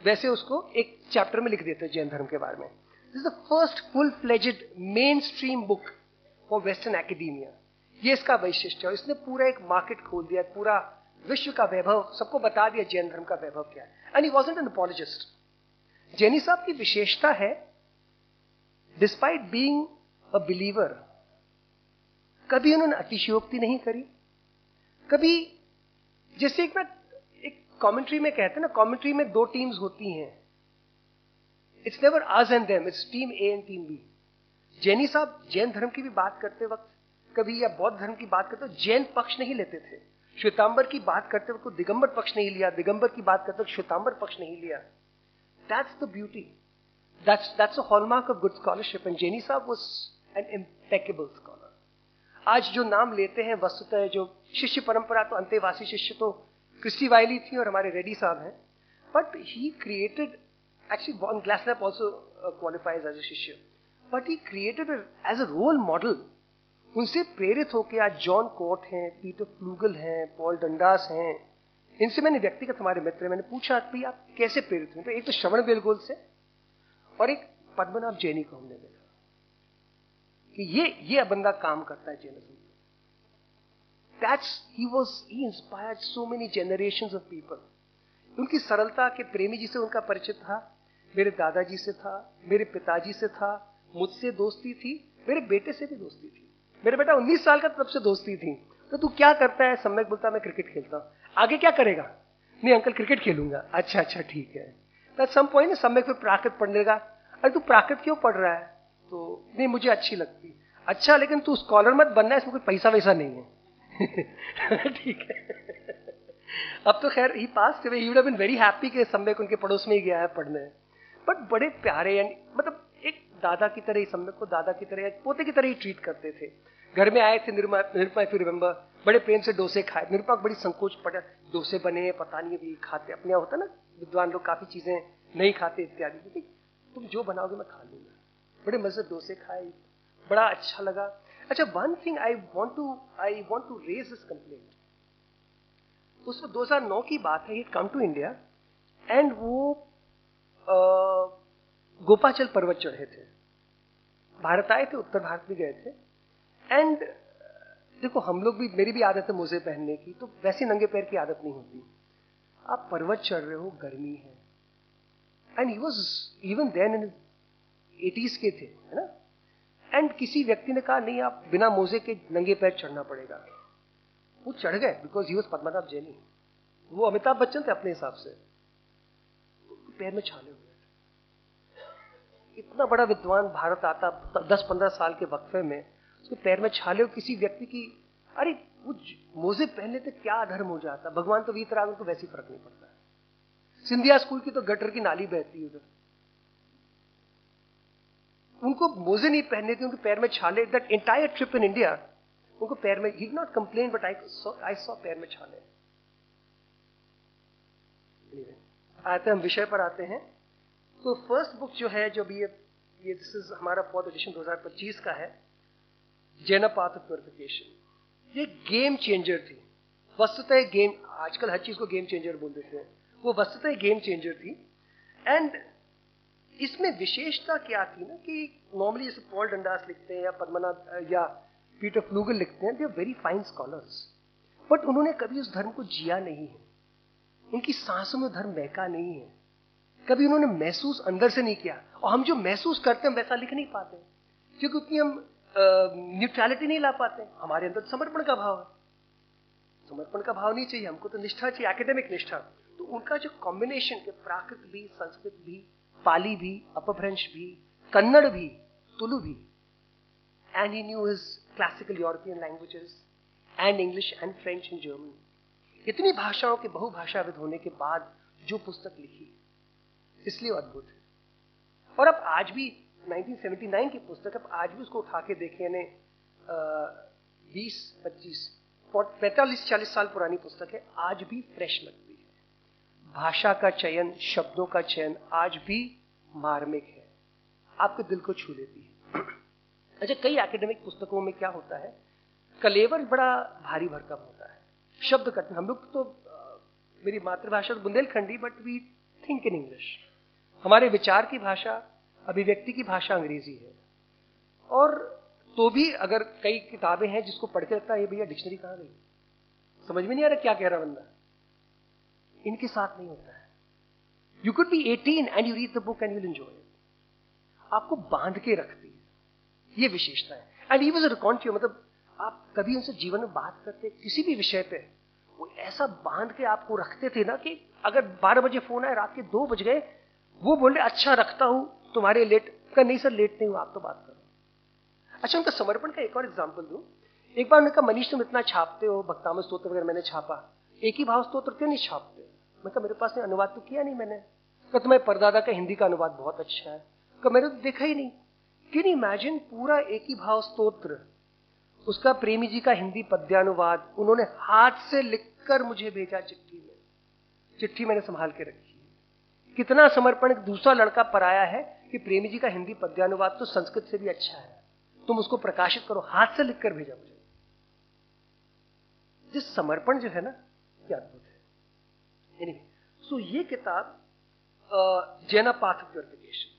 वैसे उसको एक चैप्टर में लिख देते हैं जैन धर्म के बारे में। This is the first full fledged main stream book for western academia. ये इसका वैशिष्ट्य है। इसने पूरा एक मार्केट खोल दिया, पूरा विश्व का वैभव सबको बता दिया जैन धर्म का वैभव क्या है. And he wasn't an apologist. Jaini साहब की विशेषता है, डिस्पाइट बीइंग अ बिलीवर, कभी उन्होंने अतिशयोक्ति नहीं करी. कभी जैसे एक कमेंट्री में कहते हैं ना, कमेंट्री में दो टीम्स होती हैं. It's never us and them, it's team A and team B. Jaini साहब जैन धर्म की भी बात करते वक्त कभी, या बौद्ध धर्म की बात करते वक्त जैन पक्ष नहीं लेते थे. श्वेतांबर की बात करते वक्त दिगंबर पक्ष नहीं लिया, दिगंबर की बात करते वक्त श्वेतांबर पक्ष नहीं लिया. That's the beauty. That's a hallmark of good scholarship, and Jaini Saab was an impeccable scholar. आज जो नाम लेते हैं वस्तुतः जो शिष्य परंपरा, तो अंतेवासी शिष्य तो क्रिस्टी वाइली थी और हमारे रेड्डी साहब हैं. But he created, actually von Glasenapp also qualifies as a शिष्य, but he created as a role model. उनसे प्रेरित होकर आज जॉन कोट हैं, पीटर फ्लूगल हैं, पॉल डंडास हैं. इनसे मैंने व्यक्तिगत, हमारे मित्र, मैंने पूछा कि आप कैसे प्रेरित हुए. तो एक तो श्रवण बेलगोल से, और एक पद्मनाभ जैनी को हमने देखा कि ये बंदा काम करता है Jainism. he inspired so many generations of people. उनकी सरलता के, प्रेमी जी से उनका परिचय था, मेरे दादाजी से था, मेरे पिताजी से था, मुझसे दोस्ती थी, मेरे बेटे से भी दोस्ती थी. मेरा बेटा 19 साल का तब से दोस्ती थी. तो तू क्या करता है? सम्यक बोलता मैं क्रिकेट खेलता हूं. आगे क्या करेगा? नहीं अंकल क्रिकेट खेलूंगा. अच्छा ठीक है. तो सम पॉइंट सम्यक फिर प्राकृत पढ़ने लगा. अरे तू प्राकृत क्यों पढ़ रहा है? तो नहीं मुझे अच्छी लगती. अच्छा लेकिन तू स्कॉलर मत बनना, इसमें कोई पैसा वैसा नहीं है. ठीक है. अब तो खैर he passed, he would have been very happy कि सम्यक उनके पड़ोस में ही गया है पढ़ने. बट बड़े प्यारे, एंड मतलब एक दादा की तरह ही, सम्यक को दादा की तरह, पोते की तरह ही ट्रीट करते थे. घर में आए थे निरुपमा, इफ यू रिमेंबर, बड़े प्रेम से डोसे खाए. निरुपमा को बड़ी संकोच पड़ा, डोसे बने पता नहीं अभी खाते. अपने यहाँ होता ना, विद्वान लोग काफी चीजें नहीं खाते इत्यादि. तुम जो बनाओगे मैं खा लूंगा. बड़े मजे डोसे खाए, बड़ा अच्छा लगा. अच्छा, one thing I want to raise this complaint. उस 2009 की बात है, ये कम टू इंडिया एंड वो गोपाचल पर्वत चढ़े थे. भारत आए थे, उत्तर भारत भी गए थे. एंड देखो हम लोग भी, मेरी भी आदत है मोजे पहनने की, तो वैसी नंगे पैर की आदत नहीं होती. आप पर्वत चढ़ रहे हो, गर्मी है, and he was even then in 80s के थे, है ना. एंड किसी व्यक्ति ने कहा नहीं आप बिना मोजे के नंगे पैर चढ़ना पड़ेगा. वो चढ़ गए बिकॉज ही वॉज पद्मनाभ जैनी. वो अमिताभ बच्चन थे अपने हिसाब से. पैर में छाले हुए. इतना बड़ा विद्वान भारत आता 10-15 साल के वक्फे में, उसके पैर में छाले हो किसी व्यक्ति की. अरे वो मोजे पहन लेते क्या अधर्म हो जाता. भगवान तो वीतराग, उनको वैसे फर्क नहीं पड़ता है. सिंधिया स्कूल की तो गटर की नाली बहती उधर. उनको मोजे नहीं पहनने थे, उनके पैर में छाले. That entire trip in India उनको पैर में, he did not complain but I saw पैर में छाले. आते हम विषय पर आते हैं. तो फर्स्ट बुक जो है, जो भी ये दिस इज हमारा 4th एडिशन 2025 का है, जैन पाथ ऑफ प्योरिफिकेशन. ये गेम चेंजर थी. वस्तुतः गेम, आजकल हर चीज को गेम चेंजर बोल देते हैं, वो वस्तुतः गेम चेंजर थी. एंड इसमें विशेषता क्या थी ना, कि नॉर्मली जैसे पॉल डंडास लिखते हैं या पद्मनाभ या पीटर फ्लूगल लिखते हैं, they are very fine scholars, but उन्होंने कभी उस धर्म को जिया नहीं है. उनकी सांसों में धर्म महका नहीं है. कभी उन्होंने महसूस अंदर से नहीं किया. और हम जो महसूस करते हैं वैसा लिख नहीं पाते, क्योंकि उतनी हम न्यूट्रलिटी नहीं ला पाते. हमारे अंदर समर्पण का भाव है. समर्पण का भाव नहीं चाहिए हमको, तो निष्ठा चाहिए, एकेडमिक निष्ठा. तो उनका जो कॉम्बिनेशन के प्राकृत भी, संस्कृत भी, पाली भी, अपभ्रंश भी, कन्नड़ भी, तुलु भी, and he new his classical European languages and English and French and German. इतनी भाषाओं के बहुभाषाविद होने के बाद जो पुस्तक लिखी, इसलिए अद्भुत है. और अब आज भी 1979 की पुस्तक, अब आज भी उसको उठा के देखें, यानी 45-40 साल पुरानी पुस्तक है, आज भी फ्रेश लगती है. भाषा का चयन, शब्दों का चयन आज भी मार्मिक है, आपके दिल को छू लेती है. अच्छा, कई एकेडमिक पुस्तकों में क्या होता है, कलेवर बड़ा भारी भरकम होता है, शब्द कठिन. हम लोग तो मेरी मातृभाषा तो Bundelkhandi, but we think in English. हमारे विचार की भाषा, अभिव्यक्ति की भाषा अंग्रेजी है. और तो भी अगर कई किताबें हैं जिसको पढ़ के लगता है ये भैया डिक्शनरी कहाँ गई, समझ में नहीं आ रहा क्या कह रहा बंदा. इनके साथ नहीं होता है. You could be 18 and you read the book and you will enjoy it. आपको बांध के रखती है, ये विशेषता है. And he was a continue, मतलब आप कभी उनसे जीवन में बात करते किसी भी विषय पे, वो ऐसा बांध के आपको रखते थे ना कि अगर 12 बजे फोन आए, रात के 2 बज गए, वो बोले अच्छा रखता हूं तुम्हारे लेट का. नहीं सर लेट नहीं हूं, आप तो बात करो. अच्छा, उनका समर्पण का एक और एग्जाम्पल दूं. एक बार उन्होंने कहा मनीष तुम इतना छापते हो, भक्तामृत स्तोत्र वगैरह मैंने छापा, एक ही भाव स्तोत्र क्यों नहीं छापते? मैं कहा मेरे पास ने अनुवाद तो किया नहीं मैंने. कहा तुम्हारे परदादा का हिंदी का अनुवाद बहुत अच्छा है. कहा मैंने तो देखा ही नहीं. कैन यू इमेजिन, पूरा एक ही भाव स्तोत्र, उसका प्रेमी जी का हिंदी पद्यानुवाद उन्होंने हाथ से लिखकर मुझे भेजा चिट्ठी में. चिट्ठी मैंने संभाल के रखी है. कितना समर्पण. एक दूसरा लड़का पराया है कि प्रेमी जी का हिंदी पद्यानुवाद तो संस्कृत से भी अच्छा है, तुम उसको प्रकाशित करो. हाथ से लिखकर भेजा मुझे. जिस समर्पण जो है ना, क्या अद्भुत है. एनीवे, सो ये किताब Jaina path of purification,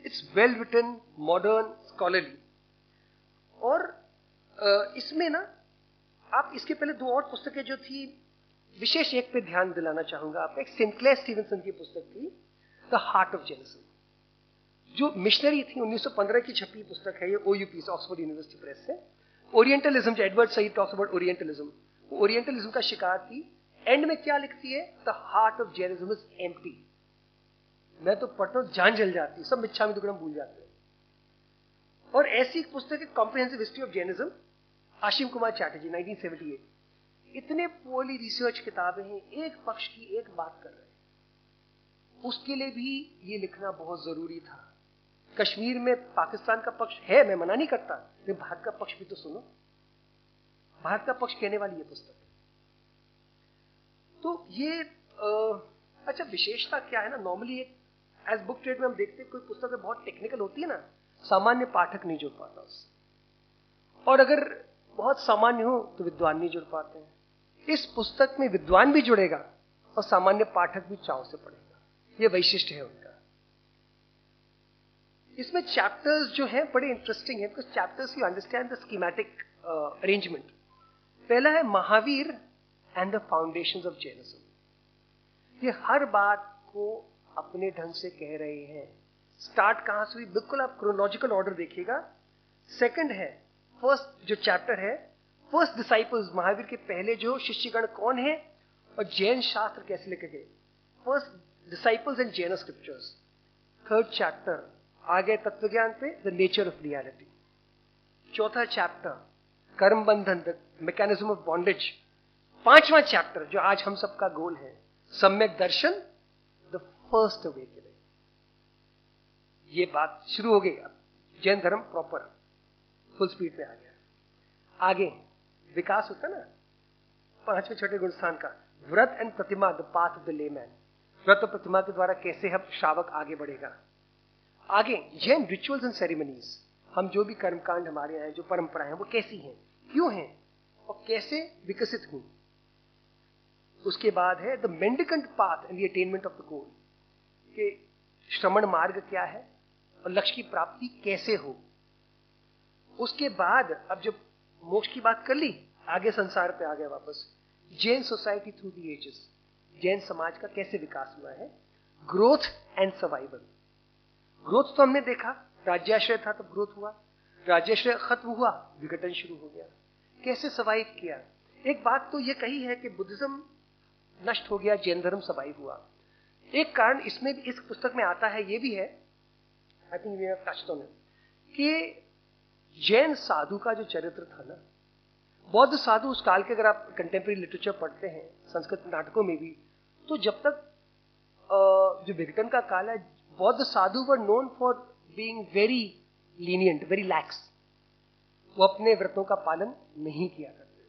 it's well written, modern, scholarly. और इसमें ना आप इसके पहले 2 और पुस्तकें जो थी, विशेष एक पे ध्यान दिलाना चाहूंगा आपको. एक सिंक्लेयर स्टीवेंसन की पुस्तक थी, द हार्ट ऑफ जैनिज्म, जो मिशनरी थी. 1915 की छपी पुस्तक है ये, OUP से, ऑक्सफोर्ड यूनिवर्सिटी प्रेस से. ओरिएंटलिज्म, जो Edward Said talks about orientalism, वो ओरिएंटलिज्म का शिकार थी. एंड में क्या लिखती है? The heart of Jainism is empty. मैं तो पढ़ता हूं जान जल जाती, सब मिच्छामि दुक्कडम भूल जाते हैं. और ऐसी एक पुस्तक है, comprehensive history of Jainism, Asim Kumar Chatterjee, 1978. इतने पोली रिसर्च किताबें हैं, एक पक्ष की एक बात कर रहे हैं. उसके लिए भी ये लिखना बहुत जरूरी था. कश्मीर में पाकिस्तान का पक्ष है, मैं मना नहीं करता, लेकिन भारत का पक्ष भी तो सुनो. भारत का पक्ष कहने वाली ये पुस्तक है. तो ये अच्छा, विशेषता क्या है ना, नॉर्मली एज बुक ट्रेड में हम देखते हैं कोई पुस्तक बहुत टेक्निकल होती है ना, सामान्य पाठक नहीं जुड़ पाता उससे. और अगर बहुत सामान्य हो तो विद्वान नहीं जुड़ पाते हैं. इस पुस्तक में विद्वान भी जुड़ेगा और सामान्य पाठक भी चाव से पढ़ेगा. ये वैशिष्ट्य है उनका. इसमें चैप्टर्स जो हैं बड़े इंटरेस्टिंग हैं, because chapters you understand the schematic arrangement. पहला है Mahavir and the foundations of Jainism. ये हर बात को अपने ढंग से कह रहे हैं. स्टार्ट कहां से हुई, बिल्कुल आप क्रोनोलॉजिकल ऑर्डर देखिएगा. सेकंड है, फर्स्ट जो चैप्टर है, फर्स्ट डिसाइपल्स, महावीर के पहले जो शिष्यगण कौन है और जैन शास्त्र कैसे लिखे गए. First disciples and Jain scriptures. Third chapter आ गए तत्वज्ञान पे, द नेचर ऑफ रियलिटी. चौथा चैप्टर कर्म बंधन, द मैकेनिज्म ऑफ बॉन्डेज. पांचवा चैप्टर जो आज हम सबका गोल है, सम्यक दर्शन, द फर्स्ट अवेकनिंग. ये बात शुरू हो गई. अब जैन धर्म प्रॉपर फुल स्पीड पे आ गया. आगे विकास होता ना 5वें छठे गुणस्थान का, व्रत and Pratima, the path of the layman. व्रत और प्रतिमा के द्वारा कैसे हम श्रावक आगे बढ़ेगा. आगे जैन रिचुअल्स एंड सेरेमनीज, हम जो भी कर्मकांड हमारे हैं, जो परंपराएं हैं, वो कैसी हैं, क्यों हैं और कैसे विकसित हुई. उसके बाद है the mendicant path and the attainment of the goal, कि श्रमण मार्ग क्या है और लक्ष्य की प्राप्ति कैसे हो. उसके बाद अब जब मोक्ष की बात कर ली, आगे संसार पे आ गए वापस. Jain society through the ages, Jain समाज का कैसे विकास हुआ है. Growth and survival. ग्रोथ तो हमने देखा, राज्याश्रय था तब ग्रोथ हुआ, राज्याश्रय खत्म हुआ, विघटन शुरू हो गया. कैसे सर्वाइव किया. एक बात तो ये कही है कि बुद्धिज्म नष्ट हो गया, जैन धर्म सर्वाइव हुआ. एक कारण इसमें भी इस पुस्तक में आता है, ये भी है, I think we have touched on it, कि जैन साधु का जो चरित्र था ना, बौद्ध साधु उस काल के, अगर आप कंटेम्प्रेरी लिटरेचर पढ़ते हैं संस्कृत नाटकों में भी, तो जब तक जो विघटन का काल है, बौद्ध साधु were known for being very lenient, very lax. वो अपने व्रतों का पालन नहीं किया करते थे.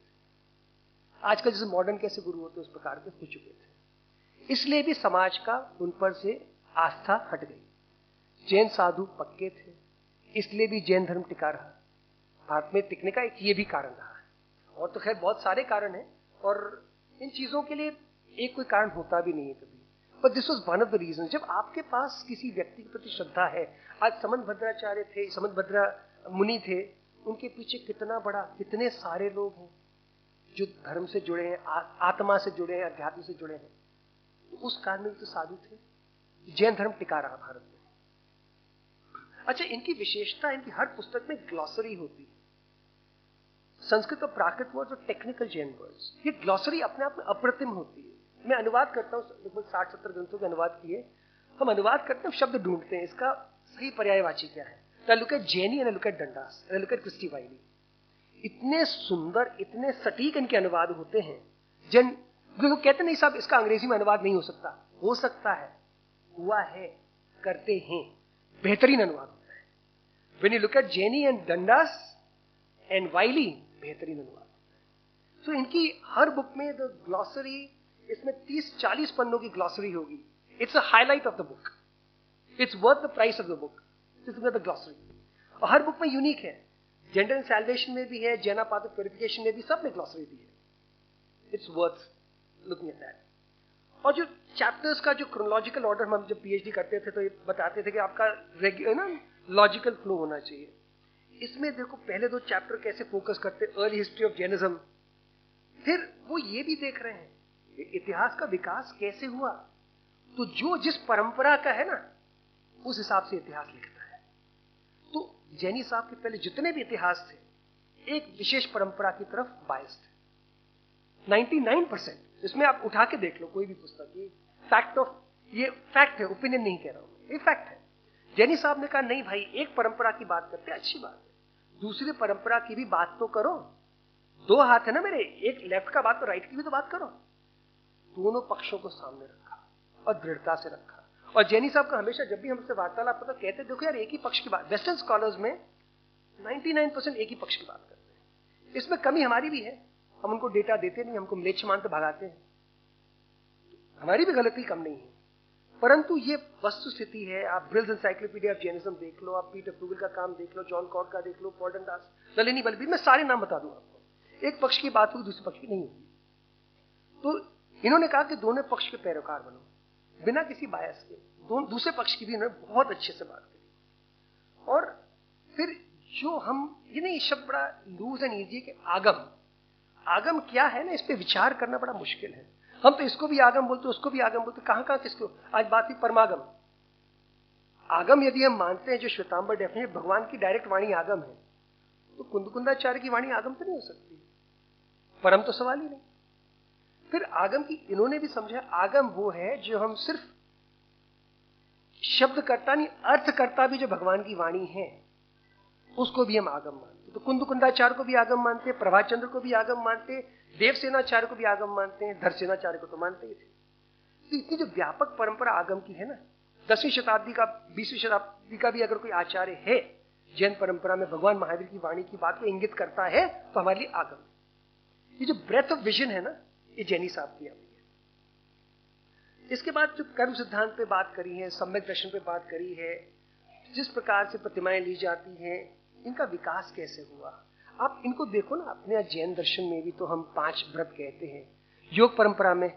आजकल जैसे मॉडर्न कैसे गुरु होते उस प्रकार के हो चुके थे. इसलिए भी समाज का उन पर से आस्था हट गई. जैन साधु पक्के थे, इसलिए भी जैन धर्म टिका रहा. भारत में टिकने का एक ये भी कारण रहा है. और तो खैर बहुत सारे कारण हैं, और इन चीजों के लिए एक कोई कारण होता भी नहीं है कभी. But this was one of the reason. जब आपके पास किसी व्यक्ति के प्रति श्रद्धा है, आज समंतभद्राचार्य थे, समंतभद्रा मुनि थे, उनके पीछे कितना बड़ा, कितने सारे लोग हैं जो धर्म से जुड़े हैं, आत्मा से जुड़े हैं, अध्यात्म से जुड़े हैं. उस काल में तो साधु थे, जैन धर्म टिका रहा भारत में। अच्छा, इनकी विशेषता, इनकी हर पुस्तक में ग्लॉसरी होती है, संस्कृत और प्राकृत वर्ड्स और टेक्निकल जैन वर्ड्स। ये ग्लॉसरी अपने आप में अप्रतिम होती है। मैं अनुवाद करता हूँ, लगभग 60-70 ग्रंथों के अनुवाद किए। हम अनुवाद करते हैं, शब्द ढूंढते हैं इसका सही पर्यायवाची क्या है। I look at Jaini and I look at Dundas, I look at Kristi Wiley. इतने सुंदर, इतने सटीक इनके अनुवाद होते हैं। जन लोग कहते नहीं साहब इसका अंग्रेजी में अनुवाद नहीं हो सकता। हो सकता है, हुआ है, करते हैं, बेहतरीन अनुवाद होता है। When you look at Jaini and Dundas and Wiley, बेहतरीन अनुवाद होता है। सो इनकी हर बुक में द ग्लॉसरी, इसमें 30-40 पन्नों की ग्लॉसरी होगी। It's a highlight of the book, it's worth the price of the book, the glossary. और हर बुक में यूनिक है, जेंडर एंड सैल्वेशन में भी है, जैना पाथ ऑफ प्यूरिफिकेशन में भी, सब में ग्लॉसरी दी है। It's worth looking at that. और जो चैप्टर्स का जो क्रोनोलॉजिकल ऑर्डर, हम जब पीएचडी करते थे तो ये बताते थे कि आपका ना लॉजिकल फ्लो होना चाहिए। इसमें देखो पहले 2 चैप्टर कैसे फोकस करते, अर्ली हिस्ट्री ऑफ जैनिज्म। फिर वो ये भी देख रहे हैं इतिहास का विकास कैसे हुआ, तो जो जिस परंपरा का है ना उस हिसाब से इतिहास लिखता है। तो जैनी साहब के पहले जितने भी इतिहास थे एक विशेष परंपरा की तरफ बायस्ड थे। 99%, इसमें आप उठा के देख लो कोई भी पुस्तक, ये फैक्ट है, ओपिनियन नहीं कह रहा हूं, ये फैक्ट है। जैनी साहब ने कहा नहीं भाई, एक परंपरा की बात करते हैं, अच्छी बात है, दूसरी परंपरा की भी बात तो करो। 2 हाथ है ना मेरे, एक लेफ्ट का बात तो राइट की भी तो बात करो। दोनों पक्षों को सामने रखा और दृढ़ता से रखा। और जैनी साहब का हमेशा जब भी हमसे वार्तालाप होता कहते देखो यार एक ही पक्ष की बात, वेस्टर्न स्कॉलर्स में 99% एक ही पक्ष की बात करते हैं। इसमें कमी हमारी भी है, हम उनको डेटा देते नहीं, हमको म्लेच्छ मानते भगाते हैं, हमारी भी गलती कम नहीं है। परंतु ये वस्तु स्थिति है। आप ब्रिल्स एनसाइक्लोपीडिया ऑफ जैनिज्म देख लो, आप पीटर फ्रूगल का काम देख लो, जॉन कॉर्ड का देख लो, पॉल डंडास, नलिनी बलबीर, मैं सारे नाम बता दूं आपको। एक पक्ष की बात होगी, दूसरे पक्ष की नहीं होगी। तो इन्होंने कहा कि दोनों पक्ष के पैरोकार बनो बिना किसी बायस के। दूसरे पक्ष की भी इन्होंने बहुत अच्छे से बात करी। और फिर जो हम, ये नहीं शब्द बड़ा लूज एंड ईजी कि आगम क्या है ना, इस पे विचार करना बड़ा मुश्किल है। हम तो इसको भी आगम बोलते, उसको भी आगम बोलते, कहां किसको। आज बात हुई परमागम। आगम यदि हम मानते हैं, जो श्वेतांबर डेफिनेशन भगवान की डायरेक्ट वाणी आगम है, तो कुंदकुंदाचार्य की वाणी आगम तो नहीं हो सकती, परम तो सवाल ही नहीं। फिर आगम की इन्होंने भी समझा, आगम वो है जो हम सिर्फ शब्द करता नहीं, अर्थ करता भी जो भगवान की वाणी है, उसको भी हम आगम मानते। तो कुंदकुंदाचार्य को भी आगम मानते, प्रभाचंद्र को भी आगम मानते, देवसेनाचार्य को भी आगम मानते हैं, धरसेनाचार्य को तो मानते ही थे। तो इतनी जो व्यापक परंपरा आगम की है ना, 10वीं शताब्दी का, 20वीं शताब्दी का भी अगर कोई आचार्य है जैन परंपरा में भगवान महावीर की वाणी की बात को इंगित करता है, तो हमारे लिए आगम है। ये जो ब्रेथ ऑफ विजन है ना, ये जैनी साहब की है। इसके बाद जो कर्म सिद्धांत पे बात करी है, सम्यक दर्शन पे बात करी है, जिस प्रकार से प्रतिमाएं ली जाती हैं, इनका विकास कैसे हुआ। आप इनको देखो ना, अपने जैन दर्शन में भी तो हम 5 व्रत कहते हैं। योग परंपरा में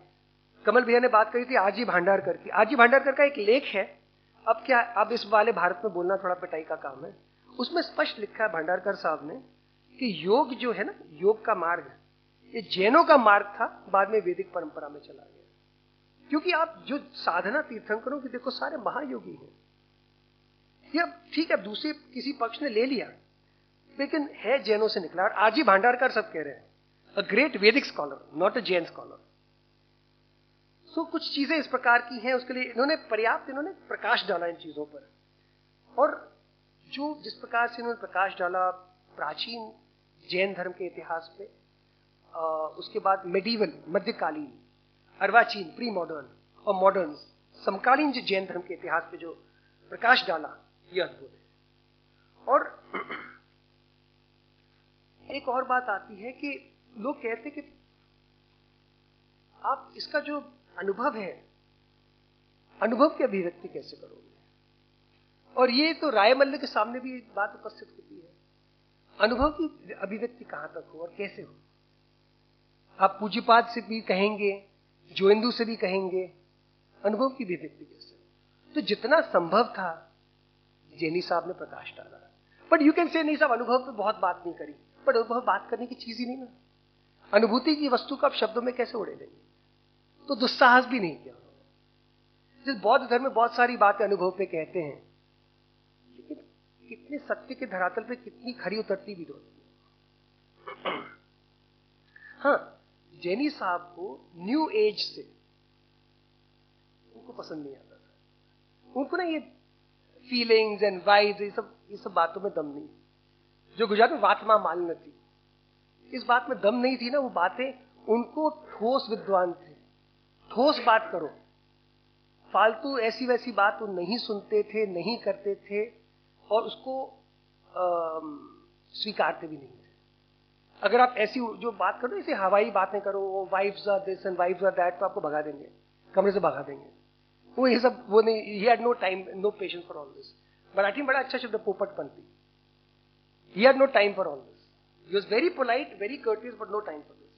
कमल भैया ने बात करी थी आजी भांडारकर की। आजी भांडारकर का एक लेख है, अब क्या, अब इस वाले भारत में बोलना थोड़ा पिटाई का काम है। उसमें स्पष्ट लिखा है भांडारकर साहब ने कि योग जो है ना, योग का मार्ग, ये जैनों का मार्ग था, बाद में वैदिक परंपरा में चला गया। क्योंकि आप जो साधना तीर्थंकरों की देखो, सारे महायोगी हैं। ये ठीक है, दूसरे किसी पक्ष ने ले लिया, लेकिन है जैनों से निकला। और आज ही भांडारकर सब कह रहे हैं, a great Vedic scholar, not a Jain scholar. So कुछ चीजें इस प्रकार की हैं, उसके लिए इन्होंने पर्याप्त प्रकाश डाला इन चीजों पर। और जो जिस प्रकार से इन्होंने प्रकाश डाला प्राचीन जैन धर्म के इतिहास पे, उसके बाद मेडिवल मध्यकालीन, अर्वाचीन प्री मॉडर्न, और मॉडर्न समकालीन जो जैन धर्म के इतिहास पे जो प्रकाश डाला, यह अद्भुत है। और एक और बात आती है कि लोग कहते कि आप इसका जो अनुभव है, अनुभव की अभिव्यक्ति कैसे करोगे। और ये तो रायमल्ल के सामने भी बात उपस्थित होती है, अनुभव की अभिव्यक्ति कहां तक हो और कैसे हो। आप पूज्यपाद से भी कहेंगे, जोइंदू से भी कहेंगे, अनुभव की अभिव्यक्ति कैसे हो। तो जितना संभव था जैनी साहब ने प्रकाश डाला। बट यू कैन से नहीं साहब अनुभव पे बहुत बात नहीं करी, बट अनुभव बात करने की चीज ही नहीं ना। अनुभूति की वस्तु को आप शब्दों में कैसे उड़े लेंगे। तो दुस्साहस भी नहीं किया उन्होंने। जिस बौद्ध धर्म में बहुत सारी बातें अनुभव पे कहते हैं, लेकिन कितने सत्य के धरातल पे कितनी खरी उतरती भी होती है। हाँ, जैनी साहब को न्यू एज से उनको पसंद नहीं आता था। उनको ना ये फीलिंग्स एंड वाइब्स, ये सब बातों में दम नहीं। जो गुजरात में वात्मा मालिन्य थी, इस बात में दम नहीं थी ना। वो बातें, उनको ठोस विद्वान थे, ठोस बात करो। फालतू ऐसी वैसी बात वो नहीं सुनते थे, नहीं करते थे, और उसको स्वीकारते भी नहीं थे। अगर आप ऐसी जो बात करो, ऐसे हवाई बातें करो, वो vibes are this and vibes are that, तो आपको भगा देंगे, कमरे से भगा देंगे। वो ये सब वो नहीं, he had no time, no patience for all this. Marathi में बड़ा अच्छा शब्द पोपटपंती। He had no time for all this. He was very polite, very courteous, but no time for this.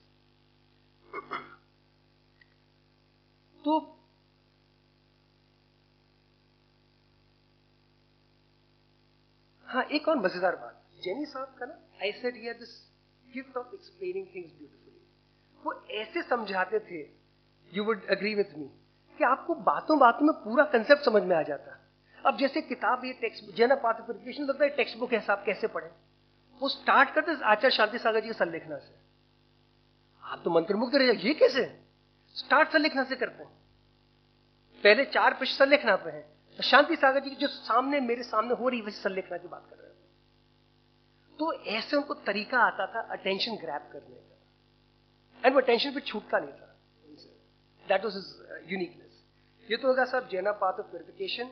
तो हाँ, एक और मजेदार बात, जैनी साहब का ना, I said he had this gift of explaining things beautifully. वो ऐसे समझाते थे, you would agree with me, कि आपको बातों बातों में पूरा कंसेप्ट समझ में आ जाता। अब जैसे किताब, ये टेक्स्ट जैना पाथ प्यूरिफिकेशन लगता है टेक्स्ट बुक है, साहब कैसे पढ़े। वो स्टार्ट करते आचार्य शांति सागर जी के संलेखना से। आप तो मंत्रमुग्ध रह जाए, ये कैसे स्टार्ट संलेखना से करते हैं। पहले 4 पृष्ठ संलेखना पे हैं, शांति सागर जी की जो सामने मेरे सामने हो रही वैसे संलेखना की बात कर रहे हैं। तो ऐसे उनको तरीका आता था अटेंशन ग्रैब करने का, एंड वो अटेंशन पे छूटता नहीं था। That was his uniqueness. ये तो होगा साहब जैना पाथ ऑफ प्यूरिफिकेशन।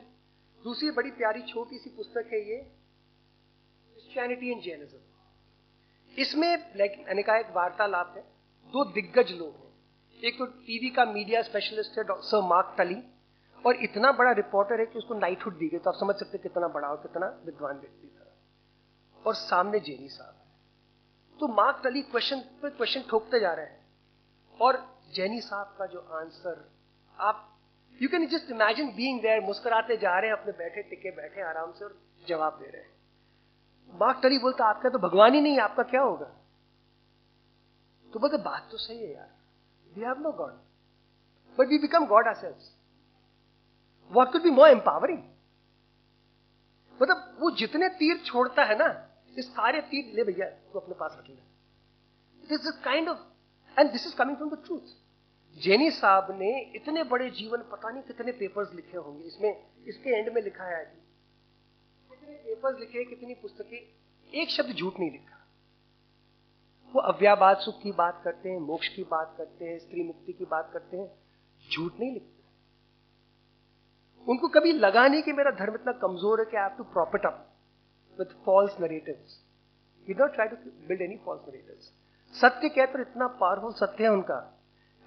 दूसरी बड़ी प्यारी छोटी सी पुस्तक है ये, क्रिश्चियनिटी एंड जैनिज्म। इसमें मैंने कहा एक वार्तालाप है, 2 दिग्गज लोग हैं। एक तो टीवी का मीडिया स्पेशलिस्ट है सर मार्क टली, और इतना बड़ा रिपोर्टर है कि उसको नाइटहुड दी गई। तो आप समझ सकते हैं कितना बड़ा और कितना विद्वान व्यक्ति था। और सामने जैनी साहब है। तो मार्क टली क्वेश्चन पे क्वेश्चन ठोकते जा रहे हैं, और जैनी साहब का जो आंसर, आप you can just imagine being there, मुस्कुराते जा रहे हैं, अपने बैठे टिके बैठे आराम से, और जवाब दे रहे हैं। मार्क टली बोलता, आपका तो भगवान ही नहीं है, आपका क्या होगा। तो बोलते, बात तो सही है यार, we have no God, but we become God ourselves. What could be more empowering? मतलब वो जितने तीर छोड़ता है ना, ये सारे तीर ले भैया तो अपने पास रख ले। This is kind of, and this is coming from the truth. Jaini साहब ने इतने बड़े जीवन, पता नहीं कितने पेपर्स लिखे होंगे। इसमें इसके एंड में लिखा है कितने पेपर्स लिखे, कितनी पुस्तकें, एक शब्द झूठ नहीं लिखा। वो अव्याबाद सुख की बात करते हैं, मोक्ष की बात करते हैं, स्त्री मुक्ति की बात करते हैं, झूठ नहीं लिखते। उनको कभी लगा नहीं कि मेरा धर्म इतना कमजोर है कि I have to prop it up with false narratives. He don't try to build any false narratives. सत्य कहते हैं, इतना पावरफुल सत्य है उनका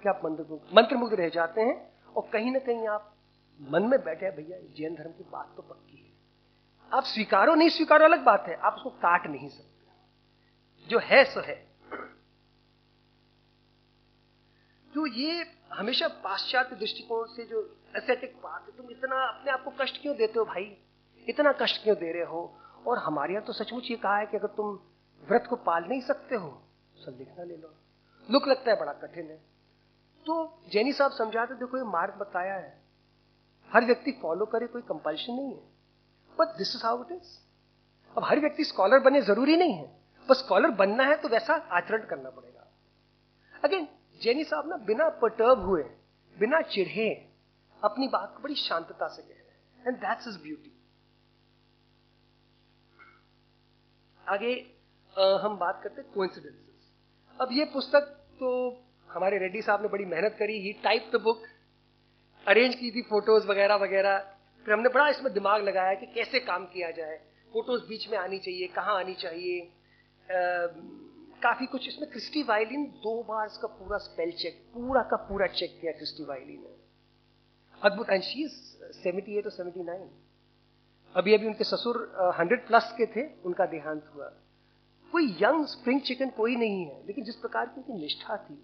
कि आप मंत्रमुग्ध रह जाते हैं, और कहीं ना कहीं आप मन में बैठे हैं, भैया जैन धर्म की बात तो पक्की है। आप स्वीकारो नहीं स्वीकारो अलग बात है, आप उसको काट नहीं सकते, जो है सो है। तो ये हमेशा पाश्चात्य दृष्टिकोण से जो एस्थेटिक बात है, तुम इतना अपने आप को कष्ट क्यों देते हो भाई, इतना कष्ट क्यों दे रहे हो। और हमारे यहाँ तो सचमुच ये कहा है कि अगर तुम व्रत को पाल नहीं सकते हो, संलेखना ले लो। लुक लगता है बड़ा कठिन है। तो जैनी साहब समझाते, देखो ये मार्ग बताया है, हर व्यक्ति फॉलो करे, कोई कंपल्शन नहीं है, but this is how it is. अब हर व्यक्ति स्कॉलर बने जरूरी नहीं है, बस स्कॉलर बनना है तो वैसा आचरण करना पड़ेगा। अगेन जैनी साहब ना बिना पर्टर्ब हुए, बिना चिढ़े, अपनी बात को बड़ी शांतता से कह रहे हैं, एंड दैट्स हिज ब्यूटी। आगे हम बात करते हैं कोइंसिडेंसेस। अब ये पुस्तक तो हमारे रेड्डी साहब ने बड़ी मेहनत करी, ही टाइप द बुक, अरेंज की थी फोटोज वगैरह वगैरह, फिर हमने बड़ा इसमें दिमाग लगाया कि कैसे काम किया जाए, फोटोज बीच में आनी चाहिए, कहाँ आनी चाहिए, काफी कुछ इसमें। क्रिस्टी वाइली ने 2 बार इसका पूरा स्पेल चेक, पूरा का पूरा चेक किया क्रिस्टी वाइली ने, अद्भुत। एंड शी इज 78 और 79। अभी उनके ससुर 100+ के थे, उनका देहांत हुआ। कोई यंग स्प्रिंग चिकन कोई नहीं है, लेकिन जिस प्रकार की उनकी निष्ठा थी,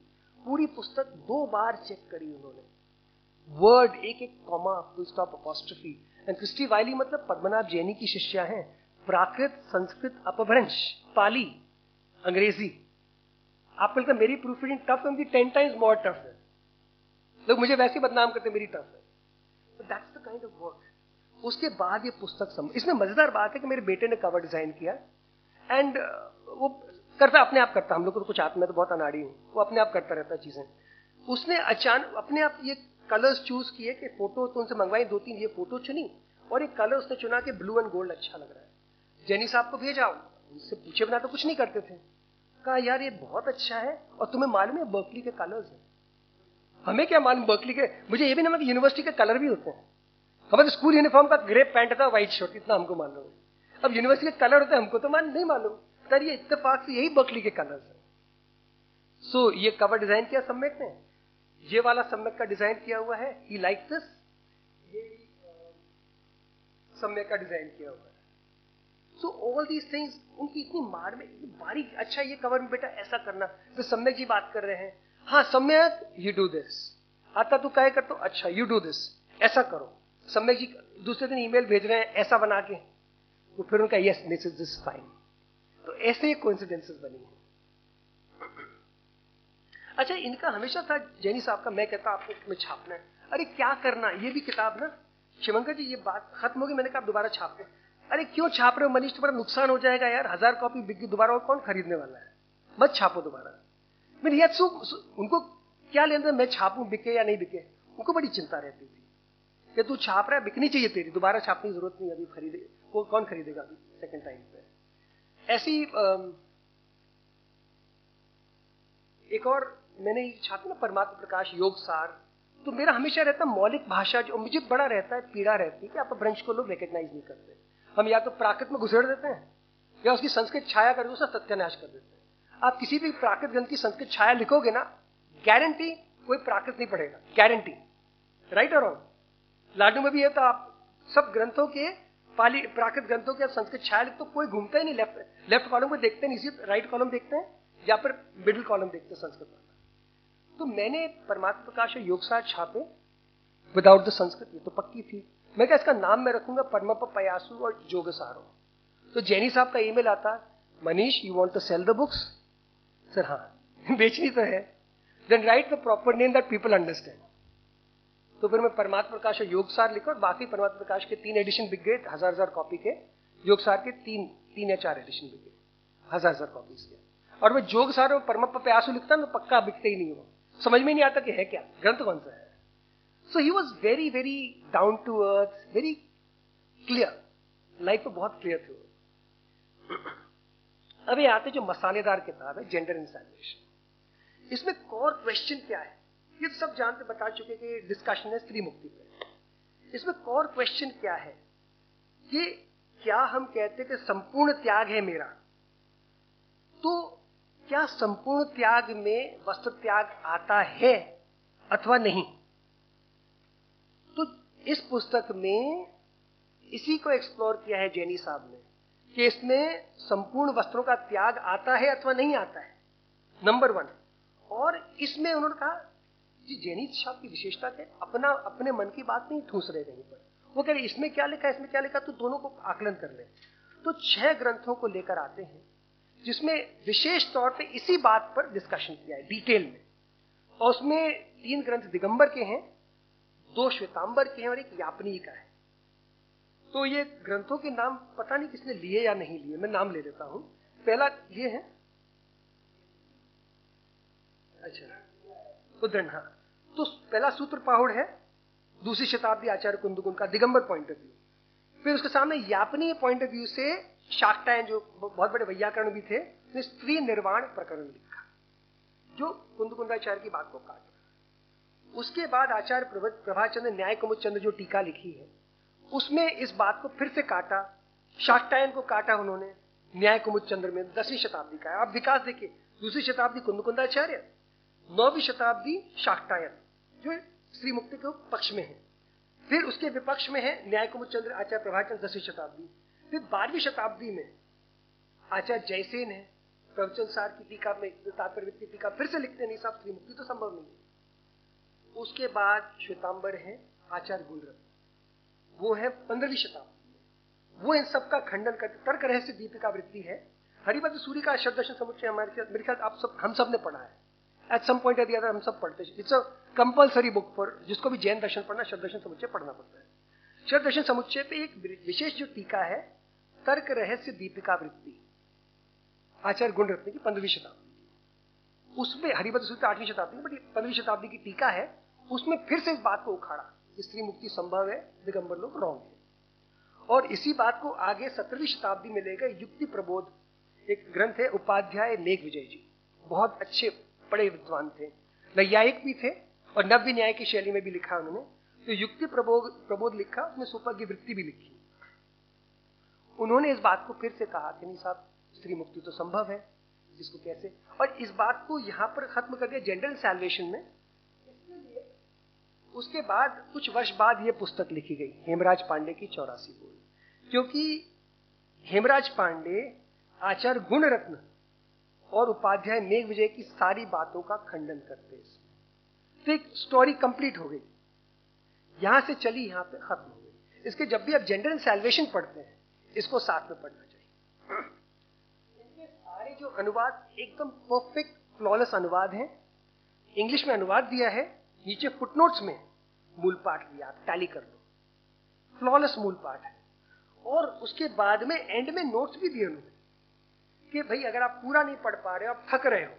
पूरी पुस्तक 2 बार चेक करी उन्होंने, वर्ड एक एक comma, full stop, apostrophe. And Kristi Wiley मतलब पद्मनाभ जैनी की शिष्या हैं। प्राकृत, संस्कृत, अपभ्रंश, पाली, अंग्रेजी। आपको लगता है मेरी प्रूफ रीडिंग टफ है, उनकी 10 टाइम्स मोर टफ है। लोग मुझे वैसे बदनाम करते मेरी टफ है। That's the kind of work. उसके बाद ये पुस्तक इसमें मजेदार बात है कि मेरे बेटे ने कवर डिजाइन किया एंड वो करता अपने आप करता, हम लोग को तो कुछ आता, मैं तो बहुत अनाड़ी हूँ, वो अपने आप करता रहता है चीजें। उसने अचानक अपने आप ये कलर्स चूज किए कि फोटो तो उनसे मंगवाई, 2-3 ये फोटो चुनी और एक कलर उसने चुना कि ब्लू एंड गोल्ड अच्छा लग रहा है। जेनी साहब को भेजा, उनसे पूछे बिना तो कुछ नहीं करते थे। कहा यार ये बहुत अच्छा है और तुम्हें मालूम है बर्कली के कलर्स हैं। हमें क्या मालूम बर्कली के, मुझे ये भी ना कि यूनिवर्सिटी के कलर भी होते हैं। हमारे स्कूल यूनिफॉर्म का ग्रे पैंट था, व्हाइट शर्ट, इतना हमको मालूम है। अब यूनिवर्सिटी के कलर होते हैं हमको तो नहीं मालूम, सर ये इत्तेफाक से यही बर्कली के कलर्स है। सो ये कवर डिजाइन किया सम्यक ने, ये वाला सम्यक का डिजाइन किया हुआ है, ही लाइक दिस, ये सम्यक का डिजाइन किया हुआ है। सो ऑल दीज थिंग्स उनकी इतनी मार में इतनी बारीक, अच्छा ये कवर में बेटा ऐसा करना, तो सम्यक जी बात कर रहे हैं, हाँ सम्यक यू डू दिस, आता तू क्या कर, तो अच्छा यू डू दिस, ऐसा करो। सम्यक जी दूसरे दिन ईमेल भेज रहे हैं ऐसा बना के, तो फिर उनका yes this is this fine. तो ऐसे कोइंसिडेंसेस बनी है। अच्छा इनका हमेशा था जैनी साहब का, मैं कहता आपको में छापना है, अरे क्या करना, ये भी किताब ना शिवंकर जी, ये बात खत्म होगी, मैंने कहा दोबारा छापते। अरे क्यों छाप रहे हो मनीष, तुम्हारा नुकसान हो जाएगा यार, 1000 कॉपी बिक गई, दोबारा और कौन खरीदने वाला है, मत छापो दोबारा। मैंने यार उनको क्या लेना, मैं छापूं बिके या नहीं बिके, उनको बड़ी चिंता रहती थी कि तू छाप रहा है, बिकनी चाहिए तेरी, दोबारा छापने की जरूरत नहीं, अभी खरीदे वो कौन खरीदेगा अभी सेकेंड टाइम पे। ऐसी एक और मैंने छापी ना परमात्मा प्रकाश योग सार, तो मेरा हमेशा रहता मौलिक भाषा, जो मुझे बड़ा रहता है, पीड़ा रहती है कि आप ब्रंश को लोग रिकॉग्नाइज नहीं करते। हम या तो प्राकृत में घुसेड़ देते हैं या उसकी संस्कृत छाया कर उसका सत्यानाश कर देते हैं। आप किसी भी प्राकृत ग्रंथ की संस्कृत छाया लिखोगे ना, गारंटी कोई प्राकृत नहीं पढ़ेगा, गारंटी, राइट और रॉन्ग। लाडू में भी है, तो आप सब ग्रंथों के पाली प्राकृत ग्रंथों के संस्कृत छाया लिख, तो कोई घूमता ही नहीं, लेफ्ट कॉलम को देखते नहीं, इसी राइट कॉलम देखते हैं या फिर मिडिल कॉलम देखते हैं संस्कृत वाला। तो मैंने परमात्मा प्रकाश और योग सार छापे विदाउट द संस्कृत, ये तो पक्की थी। मैं क्या इसका नाम मैं रखूंगा परमप पयासु और जोगसारो। तो जैनी साहब का ईमेल आता, Manish you want to sell the books, sir हाँ बेचनी तो है, then write the proper name that people understand. तो फिर मैं परमात्मा प्रकाश और योग सार लिखा और बाकी परमात्मा प्रकाश के 3 एडिशन बिक गए, 1000 कॉपी के, योग सार के 3 या 4 एडिशन बिक गए 1000 कॉपीज के। और मैं जोग सार और परमप पयासु लिखता ना, पक्का बिकते ही नहीं, हो समझ में नहीं आता कि है क्या, ग्रंथ कौन सा है। So he was very very down to earth, very clear, life में बहुत क्लियर थे। अब ये आते जो मसालेदार किताब है जेंडर इंसाइलेशन, इसमें कोर क्वेश्चन क्या है, ये सब जानते बता चुके कि डिस्कशन है स्त्री मुक्ति पे। इसमें कोर क्वेश्चन क्या है कि क्या हम कहते कि संपूर्ण त्याग है मेरा, तो क्या संपूर्ण त्याग में वस्त्र त्याग आता है अथवा नहीं। तो इस पुस्तक में इसी को एक्सप्लोर किया है जैनी साहब ने कि इसमें संपूर्ण वस्त्रों का त्याग आता है अथवा नहीं आता है, नंबर 1। और इसमें उन्होंने कहा जी जैनी साहब की विशेषता है अपने मन की बात नहीं ठूस रहे कहीं पर, वो कह रहे इसमें क्या लिखा है इसमें क्या लिखा, तो दोनों को आकलन कर ले। तो 6 ग्रंथों को लेकर आते हैं जिसमें विशेष तौर पे इसी बात पर डिस्कशन किया है डिटेल में, और उसमें 3 ग्रंथ दिगंबर के हैं, 2 श्वेतांबर के हैं और एक यापनी का है। तो ये ग्रंथों के नाम पता नहीं किसने लिए या नहीं लिए, मैं नाम ले लेता हूं। पहला ये है, अच्छा उद्दंड, हाँ, तो पहला सूत्र पाहुड़ है, 2वीं शताब्दी आचार्य कुंदकुंद का दिगंबर पॉइंट ऑफ व्यू। फिर उसके सामने यापनी पॉइंट ऑफ व्यू से शाक्टायन जो बहुत बड़े वैयाकरण भी थे, ने स्त्री निर्वाण प्रकरण लिखा जो कुंदकुंदाचार्य की बात को काटा। उसके बाद आचार्य प्रभाचंद्र न्याय कुमुदचंद्र जो टीका लिखी है उसमें इस बात को फिर से काटा, शाक्टायन को काटा उन्होंने न्याय कुमुदचंद्र में, 10वीं शताब्दी का है। आप विकास देखिए, 2वीं शताब्दी कुंदकुंदाचार्य, 9वीं शताब्दी शाक्टायन जो स्त्री मुक्ति के पक्ष में है। फिर उसके विपक्ष में है न्याय कुमुदचंद्र आचार्य प्रभाचंद्र 10वीं शताब्दी। फिर 12वीं शताब्दी में आचार्य जयसेन है, प्रवचन सार की टीका में तात्पर्य की टीका फिर से लिखते नहीं साहब स्त्री मुक्ति तो संभव नहीं है। उसके बाद श्वेतांबर है आचार्य गुणरत्न, वो है 15वीं शताब्दी में, वो इन सबका खंडन करते, तर्क रहस्य दीपिका वृत्ति है, हरिभद्र सूरी का शब्द दर्शन समुच्चय हमारे मेरे ख्याल आप सब हम सब ने पढ़ा है, एट सम पॉइंट या हम सब पढ़ते हैं. It's a compulsory book for जिसको भी जैन दर्शन पढ़ना, शब्द दर्शन समुच्चय पढ़ना पड़ता है. शब्द दर्शन समुच्चय पे एक विशेष जो टीका है, तर्क रहस्य दीपिका वृत्ति, आचार्य गुणरत्न की 15वीं शताब्दी, उसमें हरिभद्र सूत्र 8वीं शताब्दी में, बट 15वीं शताब्दी की टीका है, उसमें फिर से इस बात को उखाड़ा कि स्त्री मुक्ति संभव है, दिगंबर लोग रॉन्ग है. और इसी बात को आगे 17वीं शताब्दी में ले गए. युक्ति प्रबोध एक ग्रंथ है, उपाध्याय मेघ विजय जी, बहुत अच्छे बड़े विद्वान थे, नैयायिक भी थे और नव्य न्याय की शैली में भी लिखा उन्होंने. तो युक्ति प्रबोध लिखा, उसमें सुपज्ञ वृत्ति भी लिखी. उन्होंने इस बात को फिर से कहा कि नहीं साहब, स्त्री मुक्ति तो संभव है, इसको कैसे, और इस बात को यहां पर खत्म कर दिया जेंडर सैल्वेशन में. उसके बाद कुछ वर्ष बाद यह पुस्तक लिखी गई, हेमराज पांडे की 84 बोल, क्योंकि हेमराज पांडे आचार्य गुणरत्न और उपाध्याय मेघ विजय की सारी बातों का खंडन करते हैं. तो एक स्टोरी कंप्लीट हो गई, यहां से चली यहां पे खत्म हो गई. इसके जब भी आप जेंडर एंड सैल्वेशन पढ़ते हैं, इसको साथ में पढ़ना चाहिए. इनके सारे जो अनुवाद एकदम परफेक्ट फ्लॉलेस अनुवाद हैं. इंग्लिश में अनुवाद दिया है, नीचे फुटनोट्स में मूल पाठ दिया, आप टैली कर लो, फ्लॉलेस मूल पाठ है. और उसके बाद में एंड में नोट्स भी दिए उन्होंने कि भाई अगर आप पूरा नहीं पढ़ पा रहे हो, आप थक रहे हो,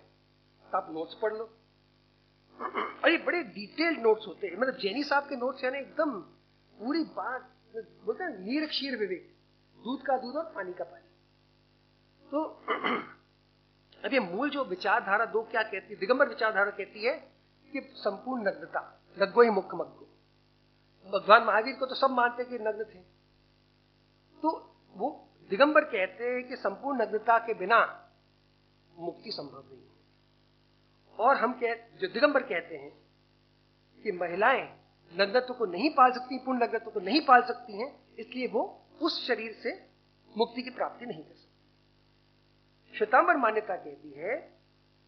तो आप नोट्स पढ़ लो. और ये बड़े डिटेल्ड नोट्स होते हैं, मतलब जैनी साहब के नोट्स है ना, एकदम पूरी बात बोलते हैं, नीर क्षीर विवेक, दूध का दूध और पानी का पानी. तो अब ये मूल जो विचारधारा दो क्या कहती है, दिगंबर विचारधारा कहती है कि संपूर्ण नग्नता, नग्गो ही मुख्य मग्गो. भगवान महावीर को तो सब मानते कि नग्न थे, तो वो दिगंबर कहते हैं कि संपूर्ण नग्नता के बिना मुक्ति संभव नहीं है. और हम जो दिगंबर कहते हैं कि महिलाएं नग्नत्व को नहीं पाल सकती, पूर्ण नग्नत्व को नहीं पाल सकती हैं, इसलिए वो उस शरीर से मुक्ति की प्राप्ति नहीं कर सकती. श्वेतांबर मान्यता कहती है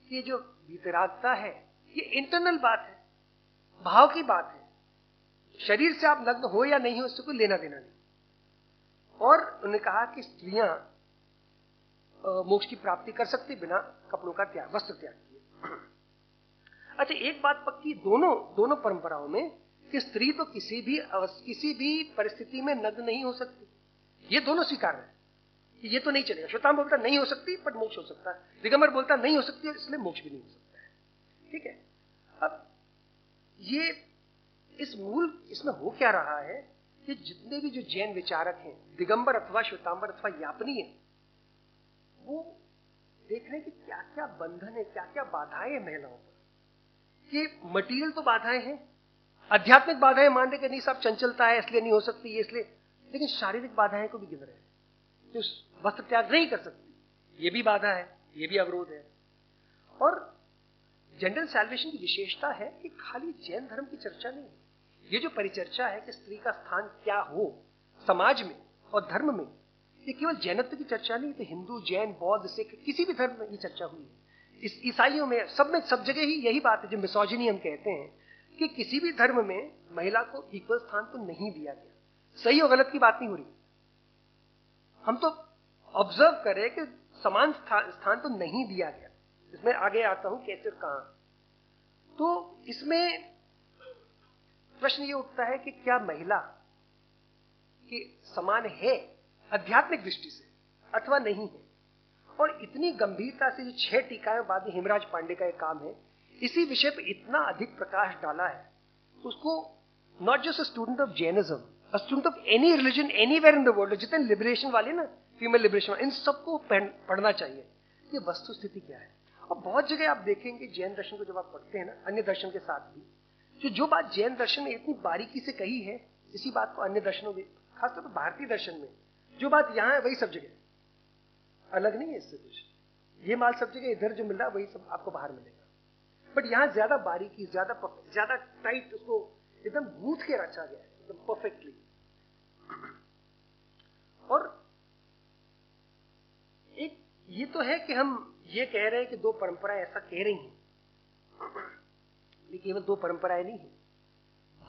कि जो वितरागता है ये इंटरनल बात है, भाव की बात है. शरीर से आप नग्न हो या नहीं हो, इससे कोई लेना देना नहीं. और उन्होंने कहा कि स्त्रियां मोक्ष की प्राप्ति कर सकती बिना कपड़ों का त्याग, वस्त्र त्याग किए. अच्छा, एक बात पक्की दोनों परंपराओं में कि स्त्री तो किसी भी परिस्थिति में नग्न नहीं हो सकती, ये दोनों स्वीकार है कि ये तो नहीं चलेगा. श्वेतांबर बोलता नहीं हो सकती पर मोक्ष हो सकता है, दिगंबर बोलता नहीं हो सकती है इसलिए मोक्ष भी नहीं हो सकता है. ठीक है. अब ये इसमें हो क्या रहा है कि जितने भी जो जैन विचारक हैं, दिगंबर अथवा श्वेतांबर अथवा यापनीय, वो देख रहे हैं कि क्या क्या बंधन है, क्या क्या बाधाएं हैं महिलाओं पर. कि मटीरियल तो बाधाएं हैं, आध्यात्मिक बाधाएं मान रहे कि नहीं साहब चंचलता है इसलिए नहीं हो सकती, ये इसलिए, लेकिन शारीरिक बाधाएं को भी गिन रहे हैं. जो वस्त्र त्याग नहीं कर सकती, ये भी बाधा है, ये भी अवरोध है. और जेंडर सैल्वेशन की विशेषता है कि खाली जैन धर्म की चर्चा नहीं है. ये जो परिचर्चा है कि स्त्री का स्थान क्या हो समाज में और धर्म में, ये केवल जैनत्व की चर्चा नहीं, तो हिंदू, जैन, बौद्ध, सिख, किसी भी धर्म में ये चर्चा हुई है. इस ईसाइयों में, सब जगह ही यही बात है, जो मिसोजिनी हम कहते हैं कि किसी भी धर्म में महिला को इक्वल स्थान तो नहीं दिया गया. सही और गलत की बात नहीं हो रही, हम तो ऑब्जर्व करें कि समान स्थान तो नहीं दिया गया. इसमें आगे आता हूं कैसे और कहां. तो इसमें प्रश्न ये उठता है कि क्या महिला की समान है आध्यात्मिक दृष्टि से अथवा नहीं है. और इतनी गंभीरता से जो 6 टीकाएं बाद में हेमराज पांडे का एक काम है, इसी विषय पर इतना अधिक प्रकाश डाला है. उसको not just a student of Jainism, a student of any religion anywhere in the world, जितने लिबरेशन वाले ना, फीमेल लिबरेशन, इन सबको पढ़ना चाहिए कि वस्तु स्थिति क्या है. और बहुत जगह आप देखेंगे जैन दर्शन को जब आप पढ़ते हैं ना, अन्य दर्शन के साथ भी, जो बात जैन दर्शन में इतनी बारीकी से कही है, इसी बात को अन्य दर्शनों में, खासतौर पर भारतीय दर्शन में जो बात यहां है वही सब जगह अलग नहीं है. इससे कुछ ये माल सब जगह इधर जो मिल रहा है वही सब आपको बाहर मिलेगा, बट यहां ज्यादा बारीकी, ज्यादा टाइट उसको एकदम गूंथ के रचा गया है, एकदम परफेक्टली. और एक ये तो है कि हम ये कह रहे हैं कि 2 परंपराएं ऐसा कह रही हैं, ये केवल 2 परंपराएं नहीं है.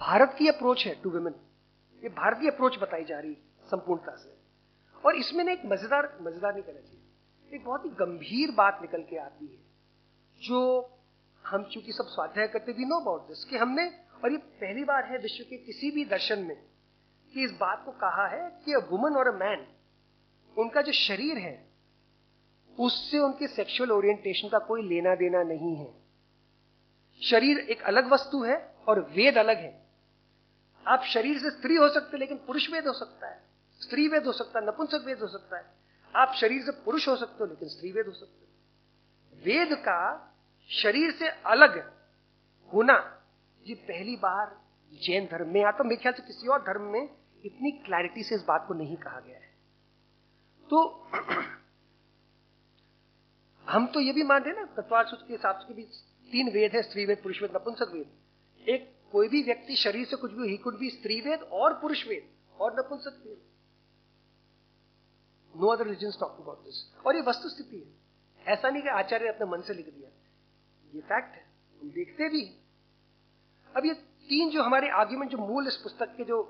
भारत की अप्रोच है टू विमेन, ये भारतीय अप्रोच बताई जा रही संपूर्णता से. और इसमें ना एक मजेदार नहीं कहना चाहिए, एक बहुत ही गंभीर बात निकल के आती है, जो हम चूंकि सब स्वाध्याय करते भी नो अबाउट दिस कि हमने, और ये पहली बार है विश्व के किसी भी दर्शन में कि इस बात को कहा है कि अ वुमन और अ मैन, उनका जो शरीर है उससे उनके सेक्सुअल ओरिएंटेशन का कोई लेना देना नहीं है। शरीर एक अलग वस्तु है और वेद अलग है। आप शरीर से स्त्री हो सकते लेकिन पुरुष वेद हो सकता है, स्त्री वेद हो सकता है, नपुंसक वेद हो सकता है। आप शरीर से पुरुष हो सकते हो लेकिन स्त्री वेद हो सकते हो। वेद का शरीर से अलग होना ये पहली बार जैन धर्म में, या तो मेरे ख्याल से किसी और धर्म में इतनी क्लैरिटी से इस बात को नहीं कहा गया है। तो हम तो ये भी मानते हैं ना, तत्वार्थ सूत्र के हिसाब से भी 3 वेद है, स्त्री वेद, पुरुष वेद, नपुंसक वेद। एक कोई भी व्यक्ति शरीर से कुछ भी, ही कुड बी स्त्री वेद और पुरुष वेद और नपुंसक वेद। No other religions talk about this. और ये वस्तु स्थिति है, ऐसा नहीं कि आचार्य ने अपने मन से लिख दिया, ये फैक्ट है, हम देखते भी। अब ये 3 जो हमारे आर्ग्यूमेंट, जो मूल इस पुस्तक के जो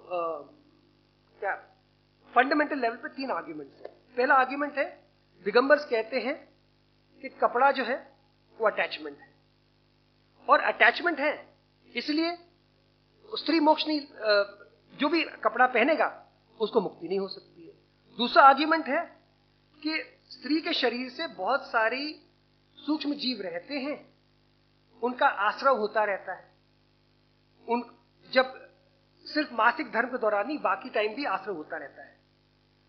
क्या फंडामेंटल लेवल पे 3 आर्ग्यूमेंट्स है। पहला आर्ग्यूमेंट है, दिगंबर्स कहते हैं कि कपड़ा जो है वो अटैचमेंट है, और अटैचमेंट है इसलिए स्त्री मोक्ष नहीं, जो भी कपड़ा पहनेगा उसको मुक्ति नहीं हो सकती है। दूसरा आर्ग्यूमेंट है कि स्त्री के शरीर से बहुत सारी सूक्ष्म जीव रहते हैं, उनका आश्रय होता रहता है। जब सिर्फ मासिक धर्म के दौरान ही, बाकी टाइम भी आश्रय होता रहता है,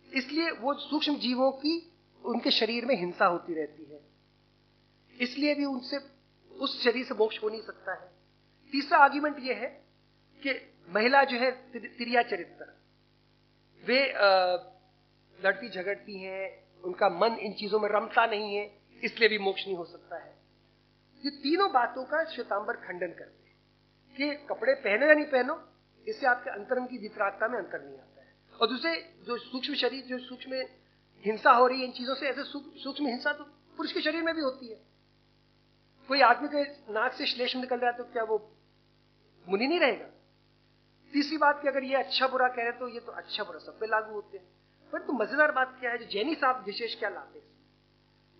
इसलिए वो सूक्ष्म जीवों की उनके शरीर में हिंसा होती रहती है, इसलिए भी उनसे उस शरीर से मोक्ष हो नहीं सकता है। तीसरा आर्ग्यूमेंट ये है कि महिला जो है तिरिया चरित्र, वे लड़ती झगड़ती हैं, उनका मन इन चीजों में रमता नहीं है, इसलिए भी मोक्ष नहीं हो सकता है। ये तीनों बातों का श्वेतांबर खंडन करते हैं कि कपड़े पहनो या नहीं पहनो, इससे आपके अंतरंग की वितरागता में अंतर नहीं आता है। और दूसरे जो सूक्ष्म शरीर, जो सूक्ष्म हिंसा हो रही है इन चीजों से, ऐसे सूक्ष्म हिंसा तो पुरुष के शरीर में भी होती है। कोई आदमी के नाक से श्लेष्म निकल रहा है तो क्या वो मुनि नहीं रहेगा? तीसरी बात कि अगर ये अच्छा बुरा कह रहे तो ये तो अच्छा बुरा सब पे लागू होते हैं। पर तो मजेदार बात क्या है, जो जैनी साहब विशेष क्या लाते हैं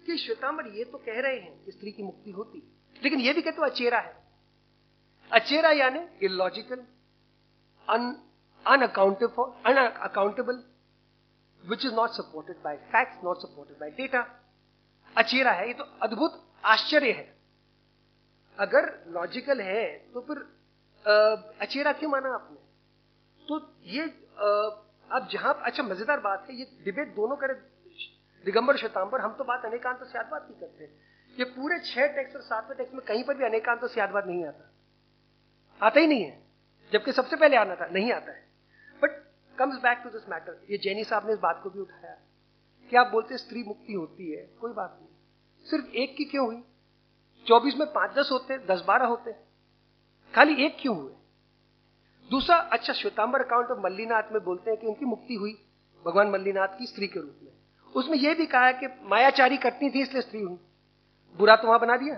कि श्वेतांबर ये तो कह रहे हैं कि स्त्री की मुक्ति होती, लेकिन ये भी कहते हो अचेरा है। अचेरा यानी illogical, unaccountable, which is not supported by facts, not supported by data. अचेरा है, ये तो अद्भुत आश्चर्य है। अगर लॉजिकल है तो फिर अचेरा क्यों माना आपने? तो ये अब जहां, अच्छा मजेदार बात है, ये डिबेट दोनों करे, दिगंबर श्वेतांबर। हम तो बात अनेकांत और स्यादवाद की करते हैं। ये पूरे 6 टेक्स्ट और 7वें टेक्स्ट में कहीं पर भी अनेकांत और स्यादवाद नहीं आता, आता ही नहीं है, जबकि सबसे पहले आना था, नहीं आता है। But comes back to this matter. ये जैनी साहब ने इस बात को भी उठाया कि आप बोलते स्त्री मुक्ति होती है, कोई बात नहीं, सिर्फ एक की क्यों हुई? 24 में 5-10 होते, 10-12 होते, खाली एक क्यों हुए? दूसरा, अच्छा श्वेतांबर अकाउंट ऑफ मल्लीनाथ में बोलते हैं कि उनकी मुक्ति हुई भगवान मल्लीनाथ की स्त्री के रूप में। उसमें यह भी कहा है कि मायाचारी करती थी इसलिए स्त्री हुई, बुरा तो वहां बना दिया।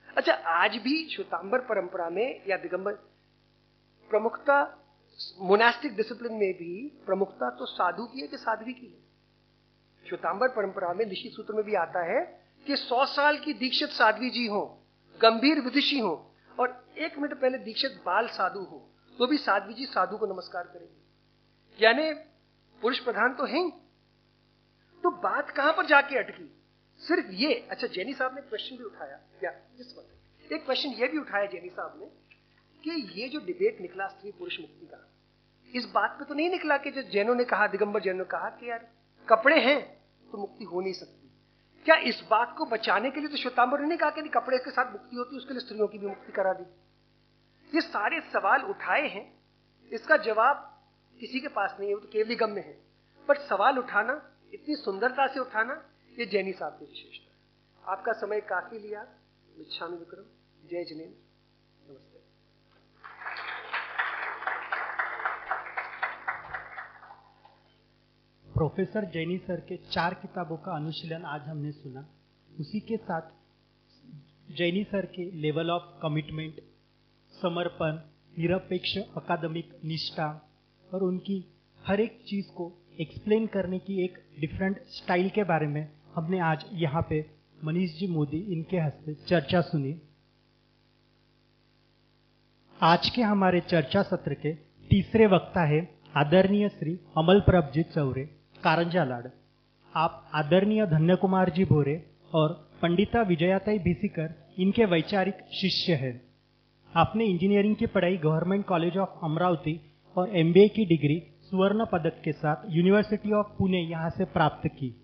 अच्छा, आज भी श्वेतांबर परंपरा में या दिगंबर प्रमुखता, मोनास्टिक डिसिप्लिन में भी प्रमुखता तो साधु की है कि साध्वी की है। श्वेतांबर परंपरा में ऋषि सूत्र में भी आता है कि 100 साल की दीक्षित साध्वी जी हो, गंभीर विदुषी हो, और 1 मिनट पहले दीक्षित बाल साधु हो, तो भी साध्वी जी साधु को नमस्कार करेंगे। यानी पुरुष प्रधान तो है ही। तो बात कहां पर जाके अटकी? सिर्फ ये। अच्छा, जैनी साहब ने क्वेश्चन भी उठाया, या इस वक्त एक क्वेश्चन ये भी उठाया जैनी साहब ने कि ये जो डिबेट निकला स्त्री पुरुष मुक्ति का, इस बात पे तो नहीं निकला कि जो जैनों ने कहा, दिगंबर जैनों ने कहा कि यार कपड़े हैं तो मुक्ति हो नहीं सकती। क्या इस बात को बचाने के लिए तो श्वेतांबर ने नहीं कहा कि कपड़े के साथ मुक्ति होती, उसके लिए स्त्रियों की भी मुक्ति करा दी? ये सारे सवाल उठाए हैं, इसका जवाब किसी के पास नहीं है, वो तो केवल गम में है। बट सवाल उठाना, इतनी सुंदरता से उठाना, ये जैनी साहब की विशेषता है। आपका समय काफी लिया। मिच्छामि विक्रम। जय जिनेन्द्र। नमस्ते। प्रोफेसर जैनी सर के 4 किताबों का अनुशीलन आज हमने सुना। उसी के साथ जैनी सर के लेवल ऑफ कमिटमेंट, समर्पण, निरपेक्ष अकादमिक निष्ठा और उनकी हर एक चीज को एक्सप्लेन करने की एक डिफरेंट स्टाइल के बारे में हमने आज यहाँ पे मनीष जी मोदी इनके हस्ते चर्चा सुनी। आज के हमारे चर्चा सत्र के तीसरे वक्ता है आदरणीय श्री अमल प्रभजीत चौरे, कारंजा लाड। आप आदरणीय धन्य कुमार जी भोरे और पंडिता विजयाताई भिसीकर इनके वैचारिक शिष्य हैं। आपने इंजीनियरिंग की पढ़ाई गवर्नमेंट कॉलेज ऑफ अमरावती और एमबीए की डिग्री स्वर्ण पदक के साथ यूनिवर्सिटी ऑफ पुणे यहाँ से प्राप्त की।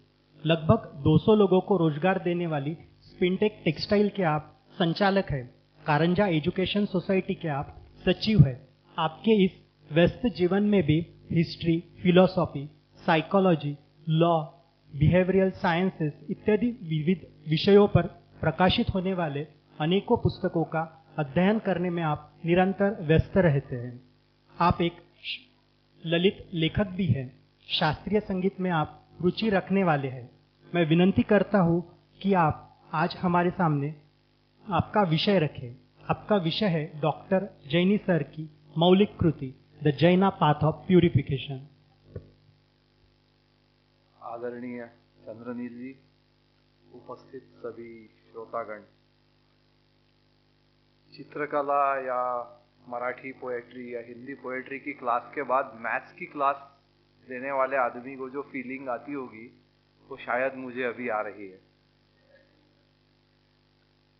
लगभग 200 लोगों को रोजगार देने वाली स्पिनटेक टेक्सटाइल के आप संचालक हैं। कारंजा एजुकेशन सोसाइटी के आप सचिव हैं। आपके इस व्यस्त जीवन में भी history, philosophy, psychology, law, behavioural sciences इत्यादि विविध विषयों पर प्रकाशित होने वाले अनेकों पुस्तकों का अध्ययन करने में आप निरंतर व्यस्त रहते हैं। आप एक ललित लेखक भी हैं। शास्त्रीय संगीत में आप रुचि रखने वाले हैं। मैं विनंती करता हूं कि आप आज हमारे सामने आपका विषय रखें। आपका विषय है डॉक्टर जैनी सर की मौलिक कृति द जैना पाथ ऑफ प्यूरिफिकेशन। आदरणीय चंद्रनील जी, उपस्थित सभी श्रोतागण, चित्रकला या मराठी पोएट्री या हिंदी पोएट्री की क्लास के बाद मैथ्स की क्लास देने वाले आदमी को जो फीलिंग आती होगी वो शायद मुझे अभी आ रही है,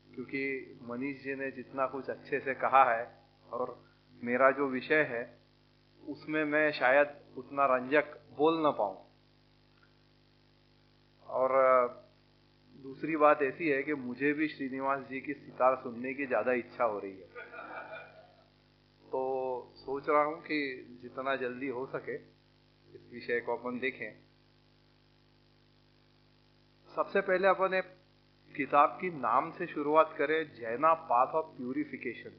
क्योंकि मनीष जी ने जितना कुछ अच्छे से कहा है और मेरा जो विषय है उसमें मैं शायद उतना रंजक बोल ना पाऊं। और दूसरी बात ऐसी है कि मुझे भी श्रीनिवास जी की सितार सुनने की ज्यादा इच्छा हो रही है, तो सोच रहा हूं कि जितना जल्दी हो सके इस विषय को अपन देखें। सबसे पहले अपन एक किताब की नाम से शुरुआत करें, जैना पाथ ऑफ प्यूरिफिकेशन।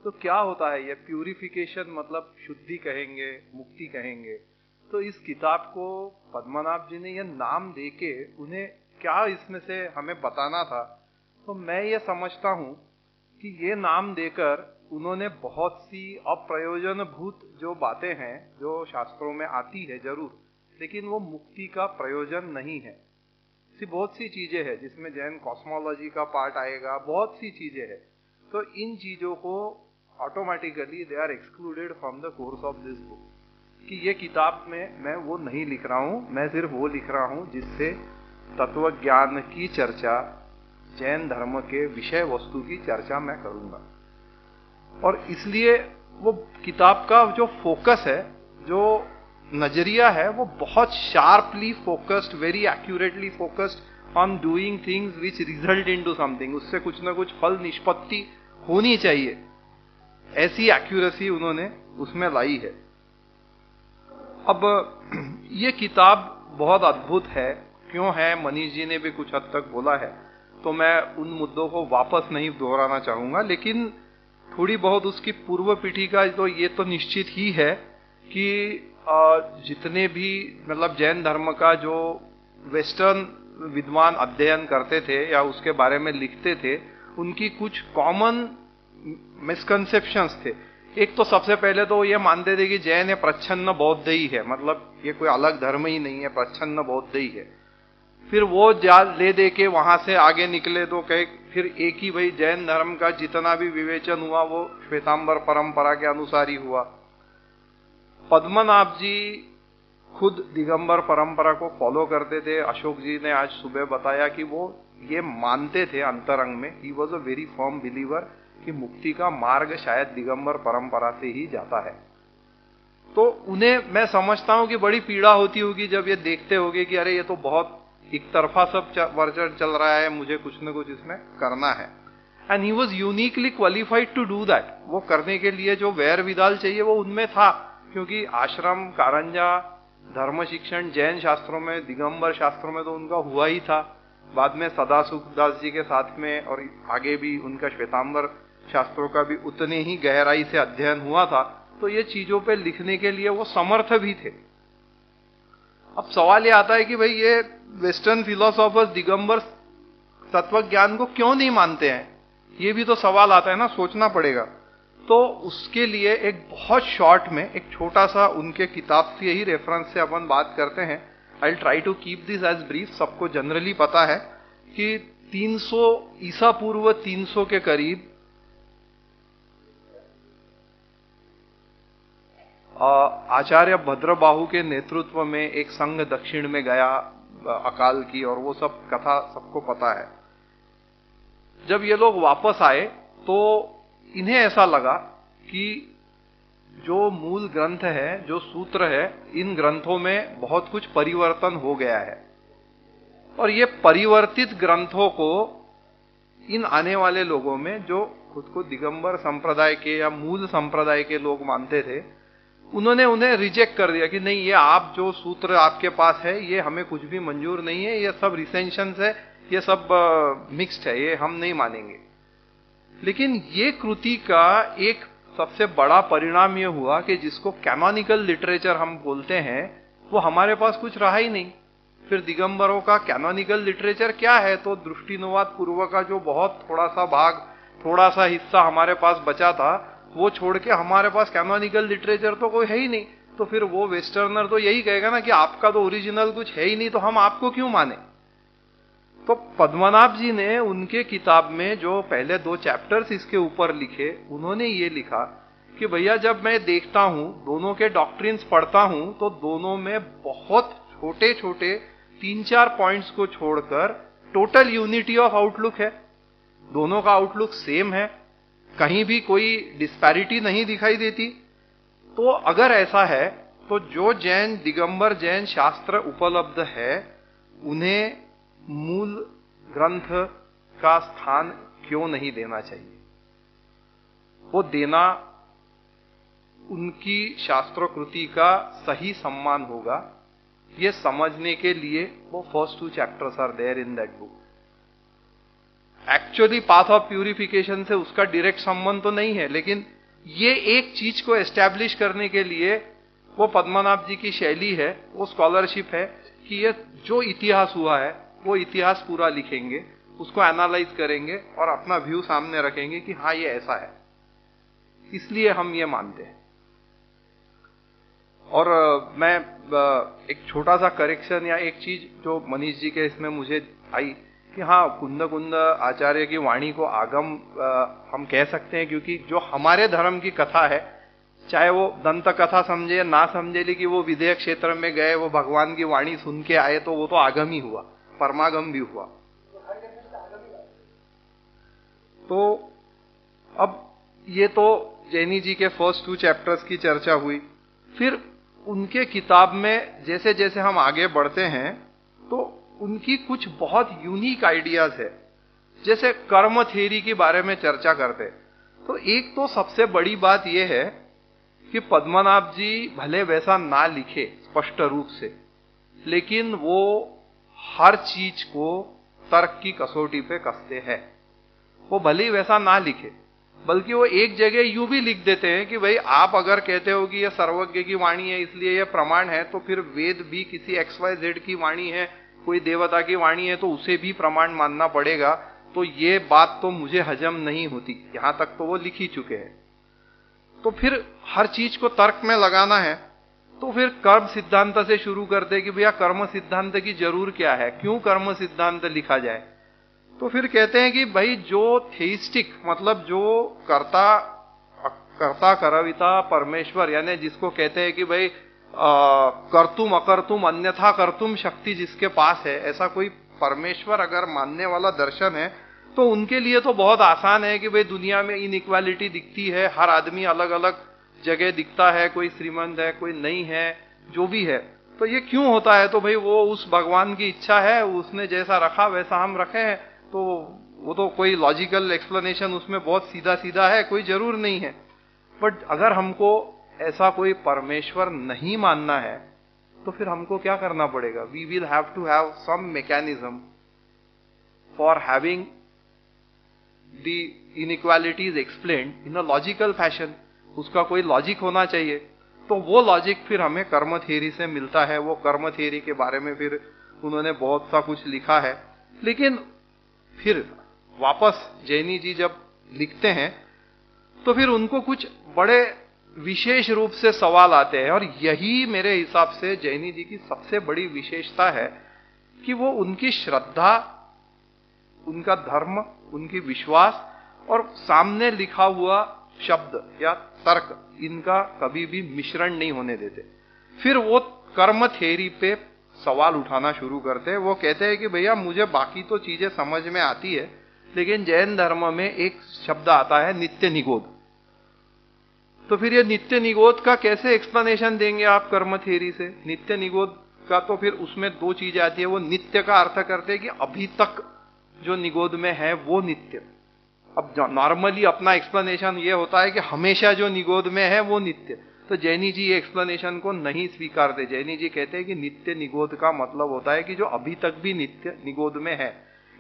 तो क्या होता है ये प्यूरिफिकेशन? मतलब शुद्धि कहेंगे, मुक्ति कहेंगे। तो इस किताब को पद्मनाभ जी ने यह नाम देके उन्हें क्या इसमें से हमें बताना था, तो मैं ये समझता हूं कि ये नाम देकर उन्होंने बहुत सी अप्रयोजनभूत जो बातें हैं जो शास्त्रों में आती है जरूर, लेकिन वो मुक्ति का प्रयोजन नहीं है। ऐसी बहुत सी चीजें हैं जिसमें जैन कॉस्मोलॉजी का पार्ट आएगा, बहुत सी चीजें हैं। तो इन चीजों को automatically they are excluded from the course of this book, कि ये किताब में मैं वो नहीं लिख रहा हूं, मैं सिर्फ वो लिख रहा हूं जिससे तत्व ज्ञान की चर्चा, जैन धर्म के विषय वस्तु की चर्चा मैं करूंगा। और इसलिए वो किताब का जो फोकस है, जो नजरिया है, वो बहुत sharply focused, very accurately focused on doing things which result into something. उससे कुछ ना कुछ फल निष्पत्ति होनी चाहिए, ऐसी एक्यूरेसी उन्होंने उसमें लाई है। अब ये किताब बहुत अद्भुत है। क्यों है? मनीष जी ने भी कुछ हद तक बोला है, तो मैं उन मुद्दों को वापस नहीं दोहराना चाहूंगा, लेकिन थोड़ी बहुत उसकी पूर्व पीठिका तो ये तो निश्चित ही है कि जितने भी मतलब जैन धर्म का जो वेस्टर्न विद्वान अध्ययन करते थे या उसके बारे में लिखते थे, उनकी कुछ कॉमन मिसकंसेप्शंस थे। एक तो सबसे पहले तो ये मानते थे कि जैन है प्रच्छन्न बौद्ध ही है, मतलब ये कोई अलग धर्म ही नहीं है, प्रच्छन्न बौद्ध ही है। फिर वो ले दे के वहां से आगे निकले तो कहे फिर एक ही भाई जैन धर्म का जितना भी विवेचन हुआ वो श्वेतांबर परंपरा के अनुसार ही हुआ। पद्मनाभ जी खुद दिगंबर परंपरा को फॉलो करते थे। अशोक जी ने आज सुबह बताया कि वो ये मानते थे अंतरंग में, he was a very firm believer कि मुक्ति का मार्ग शायद दिगंबर परंपरा से ही जाता है। तो उन्हें मैं समझता हूं कि बड़ी पीड़ा होती होगी जब ये देखते होंगे कि अरे ये तो बहुत एक तरफा सब वर्जन चल रहा है, मुझे कुछ न कुछ इसमें करना है। And he was uniquely qualified to do that. वो करने के लिए जो वैर विदाल चाहिए वो उनमें था, क्योंकि आश्रम, कारंजा, धर्म शिक्षण जैन शास्त्रों में, दिगंबर शास्त्रों में तो उनका हुआ ही था। बाद में सदासुखदास जी के साथ में और आगे भी उनका श्वेतांबर शास्त्रों का भी उतने ही गहराई से अध्ययन हुआ था। तो ये चीजों पे लिखने के लिए वो समर्थ भी थे। अब सवाल ये आता है कि भाई ये वेस्टर्न फिलोसोफर्स दिगंबर तत्व ज्ञान को क्यों नहीं मानते हैं? ये भी तो सवाल आता है ना, सोचना पड़ेगा। तो उसके लिए एक बहुत शॉर्ट में एक छोटा सा उनके किताब से ही रेफरेंस से अपन बात करते हैं। I try to keep this as brief. सबको जनरली पता है कि 300 ईसा पूर्व 300 के करीब आचार्य भद्रबाहु के नेतृत्व में एक संघ दक्षिण में गया अकाल की, और वो सब कथा सबको पता है। जब ये लोग वापस आए तो इन्हें ऐसा लगा कि जो मूल ग्रंथ है, जो सूत्र है, इन ग्रंथों में बहुत कुछ परिवर्तन हो गया है, और ये परिवर्तित ग्रंथों को इन आने वाले लोगों में, जो खुद को दिगंबर संप्रदाय के या मूल संप्रदाय के लोग मानते थे, उन्होंने उन्हें रिजेक्ट कर दिया कि नहीं, ये आप जो सूत्र आपके पास है ये हमें कुछ भी मंजूर नहीं है, ये सब रिसेंशंस है, ये सब मिक्स्ड है, ये हम नहीं मानेंगे। लेकिन ये कृति का एक सबसे बड़ा परिणाम ये हुआ कि जिसको कैनोनिकल लिटरेचर हम बोलते हैं, वो हमारे पास कुछ रहा ही नहीं। फिर दिगंबरों का कैनोनिकल लिटरेचर क्या है? तो दृष्टिनुवाद पूर्व का जो बहुत थोड़ा सा भाग, थोड़ा सा हिस्सा हमारे पास बचा था, वो छोड़ के हमारे पास कैनोनिकल लिटरेचर तो कोई है ही नहीं। तो फिर वो वेस्टर्नर तो यही कहेगा ना कि आपका तो ओरिजिनल कुछ है ही नहीं, तो हम आपको क्यों माने। तो पद्मनाभ जी ने उनके किताब में जो पहले 2 चैप्टर्स इसके ऊपर लिखे, उन्होंने ये लिखा कि भैया जब मैं देखता हूं, दोनों के डॉक्ट्रिन्स पढ़ता हूं, तो दोनों में बहुत छोटे छोटे 3-4 पॉइंट्स को छोड़कर टोटल यूनिटी ऑफ आउटलुक है। दोनों का आउटलुक सेम है, कहीं भी कोई डिस्पैरिटी नहीं दिखाई देती। तो अगर ऐसा है तो जो जैन, दिगंबर जैन शास्त्र उपलब्ध है, उन्हें मूल ग्रंथ का स्थान क्यों नहीं देना चाहिए? वो देना उनकी शास्त्रोकृति का सही सम्मान होगा। ये समझने के लिए वो first 2 chapters are there in that book. Actually path of purification से उसका डायरेक्ट संबंध तो नहीं है, लेकिन ये एक चीज को एस्टैब्लिश करने के लिए वो पद्मनाभ जी की शैली है, वो स्कॉलरशिप है कि ये जो इतिहास हुआ है वो इतिहास पूरा लिखेंगे, उसको एनालाइज करेंगे और अपना व्यू सामने रखेंगे कि हाँ ये ऐसा है, इसलिए हम ये मानते हैं। और मैं एक छोटा सा करेक्शन या एक चीज जो मनीष जी के इसमें मुझे आई कि हाँ, कुंद कुंद आचार्य की वाणी को आगम हम कह सकते हैं, क्योंकि जो हमारे धर्म की कथा है, चाहे वो दंत कथा समझे या ना समझे, लेकिन वो विधेय क्षेत्र में गए, वो भगवान की वाणी सुन के आए, तो वो तो आगम ही हुआ, परमागम भी हुआ। तो अब ये तो जैनी जी के फर्स्ट 2 चैप्टर्स की चर्चा हुई। फिर उनके किताब में जैसे जैसे हम आगे बढ़ते हैं तो उनकी कुछ बहुत यूनिक आइडियाज है। जैसे कर्म थ्योरी के बारे में चर्चा करते, तो एक तो सबसे बड़ी बात यह है कि पद्मनाभ जी भले वैसा ना लिखे स्पष्ट रूप से, लेकिन वो हर चीज को तर्क की कसौटी पे कसते हैं। वो भले ही वैसा ना लिखे, बल्कि वो एक जगह यूं भी लिख देते हैं कि भाई आप अगर कहते हो कि यह सर्वज्ञ की वाणी है इसलिए यह प्रमाण है, तो फिर वेद भी किसी XYZ की वाणी है, कोई देवता की वाणी है, तो उसे भी प्रमाण मानना पड़ेगा। तो ये बात तो मुझे हजम नहीं होती, यहां तक तो वो लिख ही चुके हैं। तो फिर हर चीज को तर्क में लगाना है, तो फिर कर्म सिद्धांत से शुरू करते कि भैया कर्म सिद्धांत की जरूर क्या है, क्यों कर्म सिद्धांत लिखा जाए। तो फिर कहते हैं कि भाई जो थेइस्टिक, मतलब जो कर्ता करविता परमेश्वर, यानी जिसको कहते हैं कि भाई कर्तुम अकर्तुम अन्यथा कर्तुम शक्ति जिसके पास है, ऐसा कोई परमेश्वर अगर मानने वाला दर्शन है, तो उनके लिए तो बहुत आसान है कि भाई दुनिया में इनइक्वालिटी दिखती है, हर आदमी अलग अलग जगह दिखता है, कोई श्रीमंत है, कोई नहीं है, जो भी है। तो ये क्यों होता है? तो भाई वो उस भगवान की इच्छा है, उसने जैसा रखा वैसा हम रखे हैं। तो वो तो कोई लॉजिकल एक्सप्लेनेशन उसमें बहुत सीधा सीधा है, कोई जरूर नहीं है। बट अगर हमको ऐसा कोई परमेश्वर नहीं मानना है, तो फिर हमको क्या करना पड़ेगा? We will have to have some mechanism for having the inequalities explained in a logical fashion. उसका कोई लॉजिक होना चाहिए। तो वो लॉजिक फिर हमें कर्म थ्योरी से मिलता है। वो कर्म थ्योरी के बारे में फिर उन्होंने बहुत सा कुछ लिखा है। लेकिन फिर वापस जैनी जी जब लिखते हैं तो फिर उनको कुछ बड़े विशेष रूप से सवाल आते हैं, और यही मेरे हिसाब से जैनी जी की सबसे बड़ी विशेषता है कि वो उनकी श्रद्धा, उनका धर्म, उनकी विश्वास और सामने लिखा हुआ शब्द या तर्क, इनका कभी भी मिश्रण नहीं होने देते। फिर वो कर्म थ्योरी पे सवाल उठाना शुरू करते हैं। वो कहते हैं कि भैया मुझे बाकी तो चीजें समझ में आती है, लेकिन जैन धर्म में एक शब्द आता है नित्य निगोध। तो फिर ये नित्य निगोध का कैसे एक्सप्लेनेशन देंगे आप कर्म थ्योरी से? नित्य निगोध का तो फिर उसमें दो चीजें आती है। वो नित्य का अर्थ करते हैं कि अभी तक जो निगोध में है वो नित्य। अब नॉर्मली अपना एक्सप्लेनेशन ये होता है कि हमेशा जो निगोध में है वो नित्य। तो जैनी जी ये एक्सप्लेनेशन को नहीं स्वीकारते। जैनी जी कहते हैं कि नित्य निगोध का मतलब होता है कि जो अभी तक भी नित्य निगोध में है।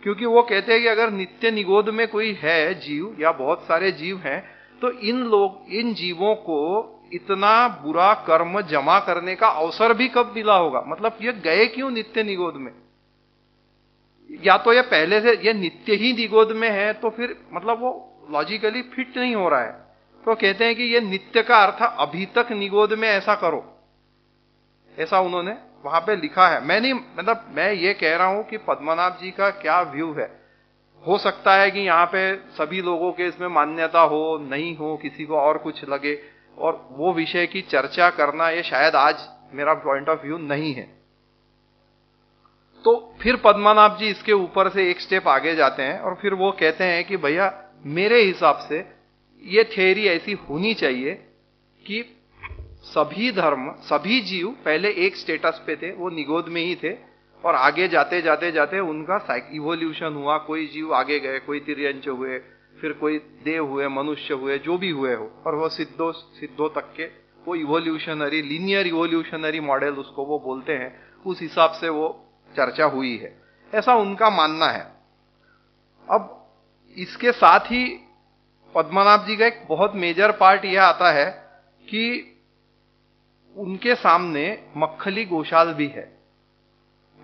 क्योंकि वो कहते हैं कि अगर नित्य निगोध में कोई है जीव या बहुत सारे जीव हैं, तो इन जीवों को इतना बुरा कर्म जमा करने का अवसर भी कब मिला होगा? मतलब ये गए क्यों नित्य निगोध में? या तो ये पहले से ये नित्य ही निगोध में है, तो फिर मतलब वो लॉजिकली फिट नहीं हो रहा है। तो कहते हैं कि ये नित्य का अर्थ अभी तक निगोध में ऐसा करो, ऐसा उन्होंने वहां पे लिखा है। मैं नहीं, मतलब मैं ये कह रहा हूं कि पद्मनाभ जी का क्या व्यू है। हो सकता है कि यहाँ पे सभी लोगों के इसमें मान्यता हो, नहीं हो, किसी को और कुछ लगे, और वो विषय की चर्चा करना ये शायद आज मेरा पॉइंट ऑफ व्यू नहीं है। तो फिर पद्मनाभ जी इसके ऊपर से एक स्टेप आगे जाते हैं और फिर वो कहते हैं कि भैया मेरे हिसाब से ये थ्योरी ऐसी होनी चाहिए कि सभी धर्म, सभी जीव पहले एक स्टेटस पे थे, वो निगोध में ही थे, और आगे जाते जाते जाते उनका इवोल्यूशन हुआ। कोई जीव आगे गए, कोई तिर्यंच हुए, फिर कोई देव हुए, मनुष्य हुए, जो भी हुए हो, और वो सिद्धों तक के वो इवोल्यूशनरी, लीनियर इवोल्यूशनरी मॉडल उसको वो बोलते हैं, उस हिसाब से वो चर्चा हुई है, ऐसा उनका मानना है। अब इसके साथ ही पद्मनाभ जी का एक बहुत मेजर पार्ट यह आता है कि उनके सामने मक्खली गोशाल भी है।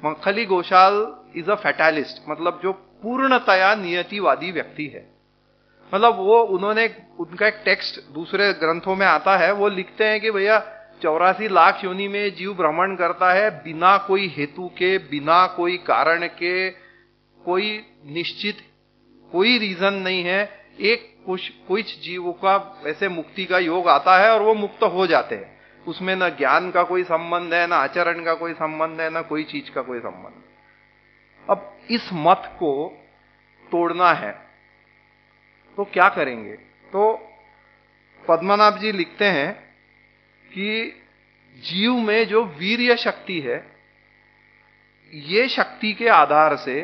मक्खली गोशाल इज अ फैटालिस्ट, मतलब जो पूर्णतया नियतिवादी व्यक्ति है। मतलब वो उनका एक टेक्स्ट दूसरे ग्रंथों में आता है, वो लिखते हैं कि भैया 84 लाख योनि में जीव भ्रमण करता है बिना कोई हेतु के, बिना कोई कारण के, कोई निश्चित कोई रीजन नहीं है। एक कुछ जीवों का वैसे मुक्ति का योग आता है और वो मुक्त हो जाते हैं। उसमें न ज्ञान का कोई संबंध है, न आचरण का कोई संबंध है, न कोई चीज का कोई संबंध। अब इस मत को तोड़ना है तो क्या करेंगे? तो पद्मनाभ जी लिखते हैं कि जीव में जो वीर्य शक्ति है, ये शक्ति के आधार से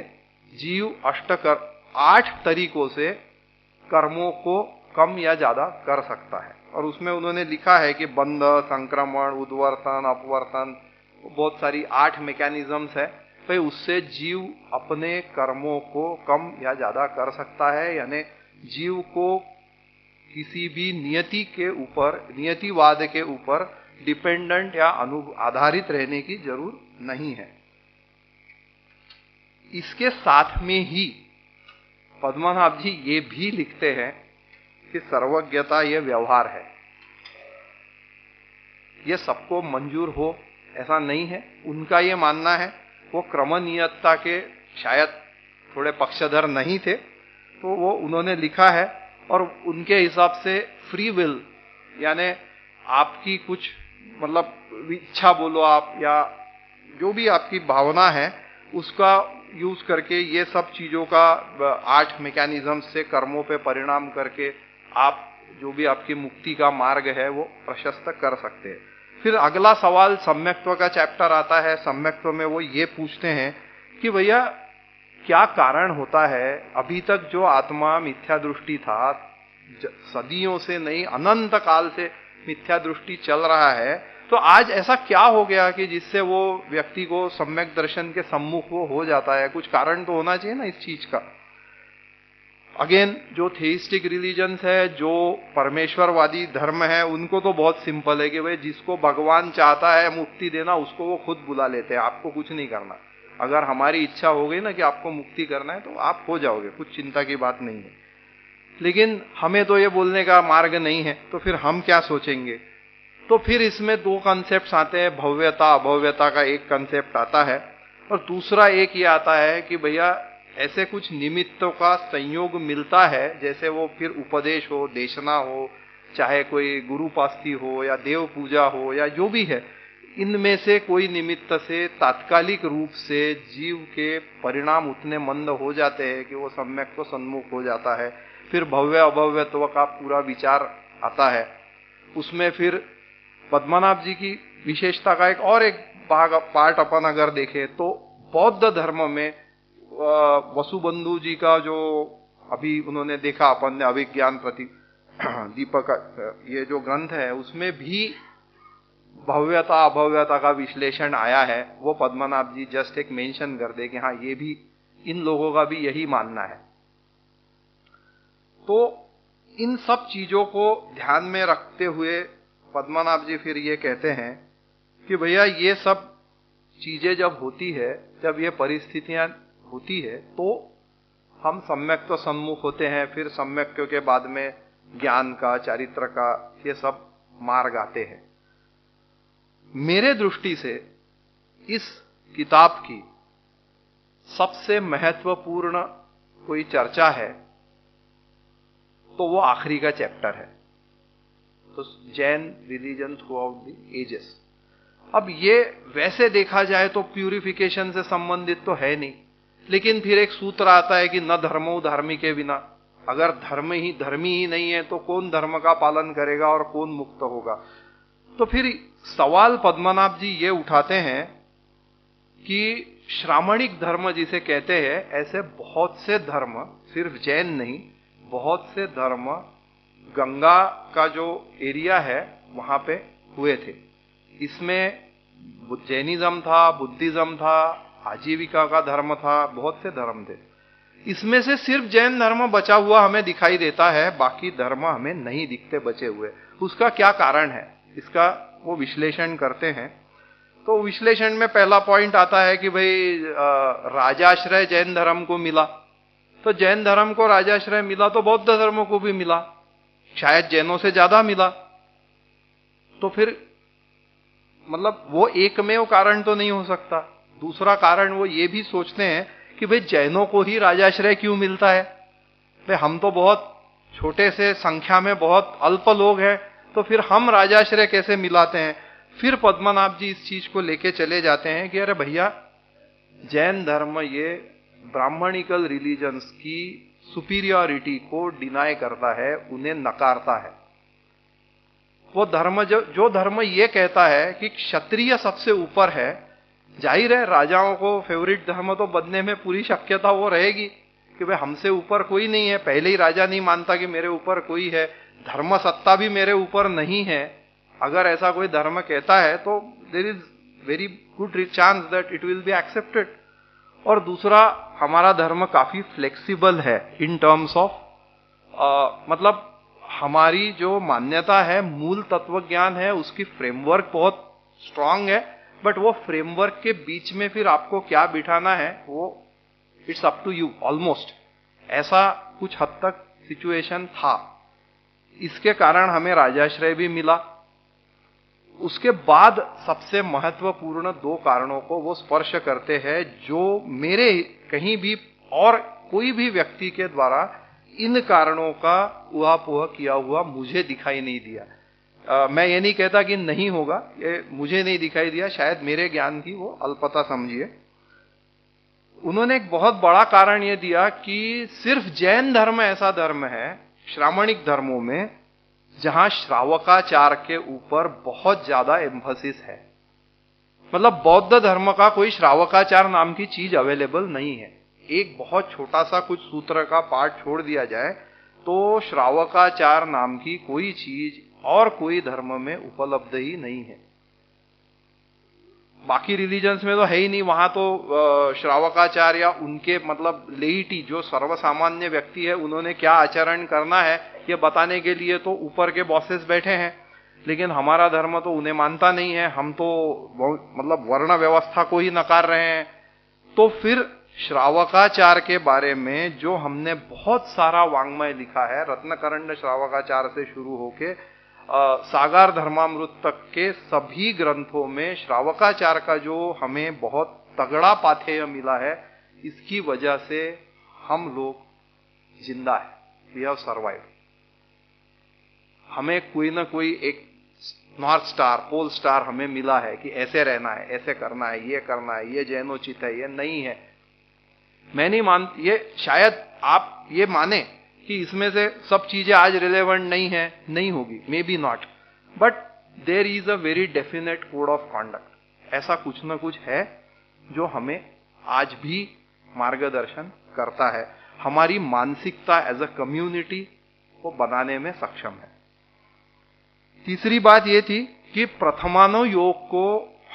जीव 8 तरीकों से कर्मों को कम या ज्यादा कर सकता है। और उसमें उन्होंने लिखा है कि बंध, संक्रमण, उद्वर्तन, अपवर्तन, बहुत सारी 8 मैकेनिज्म्स है। तो उससे जीव अपने कर्मों को कम या ज्यादा कर सकता है। यानी जीव को किसी भी नियति के ऊपर, नियतिवाद के ऊपर डिपेंडेंट या आधारित रहने की जरूरत नहीं है। इसके साथ में ही पद्मनाभ जी ये भी लिखते हैं कि सर्वज्ञता ये व्यवहार है, ये सबको मंजूर हो ऐसा नहीं है। उनका ये मानना है, वो क्रमनियतता के शायद थोड़े पक्षधर नहीं थे, तो वो उन्होंने लिखा है। और उनके हिसाब से फ्री विल, यानी आपकी कुछ मतलब इच्छा बोलो आप, या जो भी आपकी भावना है, उसका यूज करके ये सब चीजों का 8 मैकेनिज्म से कर्मों पे परिणाम करके आप जो भी आपकी मुक्ति का मार्ग है वो प्रशस्त कर सकते हैं। फिर अगला सवाल सम्यक्त्व का चैप्टर आता है। सम्यक्त्व में वो ये पूछते हैं कि भैया क्या कारण होता है, अभी तक जो आत्मा मिथ्या दृष्टि था, सदियों से नहीं अनंत काल से मिथ्या दृष्टि चल रहा है, तो आज ऐसा क्या हो गया कि जिससे वो व्यक्ति को सम्यक दर्शन के सम्मुख वो हो जाता है? कुछ कारण तो होना चाहिए ना इस चीज का। अगेन जो थेइस्टिक रिलीजन्स है, जो परमेश्वरवादी धर्म है, उनको तो बहुत सिंपल है कि भाई जिसको भगवान चाहता है मुक्ति देना, उसको वो खुद बुला लेते हैं, आपको कुछ नहीं करना। अगर हमारी इच्छा हो गई ना कि आपको मुक्ति करना है तो आप हो जाओगे, कुछ चिंता की बात नहीं है। लेकिन हमें तो ये बोलने का मार्ग नहीं है, तो फिर हम क्या सोचेंगे? तो फिर इसमें 2 कॉन्सेप्ट्स आते हैं, भव्यता अभव्यता का एक कॉन्सेप्ट आता है, और दूसरा एक ये आता है कि भैया ऐसे कुछ निमित्तों का संयोग मिलता है, जैसे वो फिर उपदेश हो, देशना हो, चाहे कोई गुरुपास्ती हो या देव पूजा हो या जो भी है, इनमें से कोई निमित्त से तात्कालिक रूप से जीव के परिणाम उतने मंद हो जाते हैं कि वो सम्यक तो सन्मुख हो जाता है। फिर भव्य अभव्यत्व का पूरा विचार आता है। उसमें फिर पद्मनाभ जी की विशेषता का एक पार्ट अपन अगर देखें तो बौद्ध धर्म में वसुबंधु जी का जो अभी उन्होंने देखा अपन ने अभिज्ञान प्रति दीपक ये जो ग्रंथ है, उसमें भी भव्यता अभव्यता का विश्लेषण आया है। वो पद्मनाभ जी जस्ट एक मेंशन कर दे कि हाँ ये भी इन लोगों का भी यही मानना है। तो इन सब चीजों को ध्यान में रखते हुए पद्मनाभ जी फिर ये कहते हैं कि भैया ये सब चीजें जब होती है, जब ये परिस्थितियां होती है, तो हम सम्यक तो सम्मुख होते हैं, फिर सम्यक्यों के बाद में ज्ञान का, चारित्र का ये सब मार्ग आते हैं। मेरे दृष्टि से इस किताब की सबसे महत्वपूर्ण कोई चर्चा है तो वो आखिरी का चैप्टर है, तो Jain religion throughout the ages. अब ये वैसे देखा जाए तो प्यूरिफिकेशन से संबंधित तो है नहीं, लेकिन फिर एक सूत्र आता है कि न धर्मो धार्मिके बिना। अगर धर्मी ही नहीं है तो कौन धर्म का पालन करेगा और कौन मुक्त होगा। तो फिर सवाल पद्मनाभ जी ये उठाते हैं कि श्रामणिक धर्म जिसे कहते हैं, ऐसे बहुत से धर्म, सिर्फ जैन नहीं, बहुत से धर्म गंगा का जो एरिया है वहां पे हुए थे। इसमें जैनिज्म था, बुद्धिज्म था, आजीविका का धर्म था, बहुत से धर्म थे। इसमें से सिर्फ जैन धर्म बचा हुआ हमें दिखाई देता है, बाकी धर्म हमें नहीं दिखते बचे हुए। उसका क्या कारण है, इसका वो विश्लेषण करते हैं। तो विश्लेषण में पहला पॉइंट आता है कि भाई राजाश्रय जैन धर्म को मिला, तो जैन धर्म को राजाश्रय मिला तो बौद्ध धर्म को भी मिला, शायद जैनों से ज्यादा मिला। तो फिर मतलब वो एकमेव कारण तो नहीं हो सकता। दूसरा कारण वो ये भी सोचते हैं कि भाई जैनों को ही राजाश्रय क्यों मिलता है, भाई हम तो बहुत छोटे से संख्या में बहुत अल्प लोग हैं, तो फिर हम राजाश्रय कैसे मिलाते हैं। फिर पद्मनाभ जी इस चीज को लेके चले जाते हैं कि अरे भैया जैन धर्म ये ब्राह्मणिकल रिलीजन्स की सुपीरियरिटी को डिनाई करता है, उन्हें नकारता है। वो धर्म जो धर्म ये कहता है कि क्षत्रिय सबसे ऊपर है, जाहिर है राजाओं को फेवरेट धर्म तो बनने में पूरी शक्यता वो रहेगी कि भाई हमसे ऊपर कोई नहीं है। पहले ही राजा नहीं मानता कि मेरे ऊपर कोई है, धर्म सत्ता भी मेरे ऊपर नहीं है। अगर ऐसा कोई धर्म कहता है तो there is very good chance that it will be accepted. और दूसरा, हमारा धर्म काफी फ्लेक्सिबल है इन टर्म्स ऑफ मतलब हमारी जो मान्यता है, मूल तत्व ज्ञान है, उसकी फ्रेमवर्क बहुत स्ट्रांग है, बट वो फ्रेमवर्क के बीच में फिर आपको क्या बिठाना है वो it's up to you almost. ऐसा कुछ हद तक सिचुएशन था। इसके कारण हमें राजाश्रय भी मिला। उसके बाद सबसे महत्वपूर्ण दो कारणों को वो स्पर्श करते हैं, जो मेरे कहीं भी और कोई भी व्यक्ति के द्वारा इन कारणों का उहापोह किया हुआ मुझे दिखाई नहीं दिया। मैं ये नहीं कहता कि नहीं होगा, ये मुझे नहीं दिखाई दिया, शायद मेरे ज्ञान की वो अल्पता समझिए। उन्होंने एक बहुत बड़ा कारण ये दिया कि सिर्फ जैन धर्म ऐसा धर्म है श्रामणिक धर्मों में जहां श्रावकाचार के ऊपर बहुत ज्यादा एम्फसिस है। मतलब बौद्ध धर्म का कोई श्रावकाचार नाम की चीज अवेलेबल नहीं है। एक बहुत छोटा सा कुछ सूत्र का पार्ट छोड़ दिया जाए तो श्रावकाचार नाम की कोई चीज और कोई धर्म में उपलब्ध ही नहीं है। बाकी रिलीजन्स में तो है ही नहीं। वहां तो श्रावकाचार या उनके मतलब लेइटी जो सर्वसामान्य व्यक्ति है, उन्होंने क्या आचरण करना है ये बताने के लिए तो ऊपर के बॉसेस बैठे हैं, लेकिन हमारा धर्म तो उन्हें मानता नहीं है। हम तो मतलब वर्ण व्यवस्था को ही नकार रहे हैं। तो फिर श्रावकाचार के बारे में जो हमने बहुत सारा वाङ्मय लिखा है, रत्नकरंड श्रावकाचार से शुरू होके सागार धर्मामृत तक के सभी ग्रंथों में श्रावकाचार का जो हमें बहुत तगड़ा पाथेय मिला है, इसकी वजह से हम लोग जिंदा है, वी हैव सर्वाइव। हमें कोई ना कोई एक नॉर्थ स्टार, पोल स्टार हमें मिला है कि ऐसे रहना है, ऐसे करना है, ये करना है, ये जैनोचित है, ये नहीं है। मैं नहीं मान, ये शायद आप ये माने कि इसमें से सब चीजें आज रिलेवेंट नहीं है, नहीं होगी, maybe not, but there is a very definite code of conduct. ऐसा कुछ ना कुछ है जो हमें आज भी मार्गदर्शन करता है, हमारी मानसिकता एज अ कम्युनिटी को बनाने में सक्षम है। तीसरी बात यह थी कि प्रथमानुयोग योग को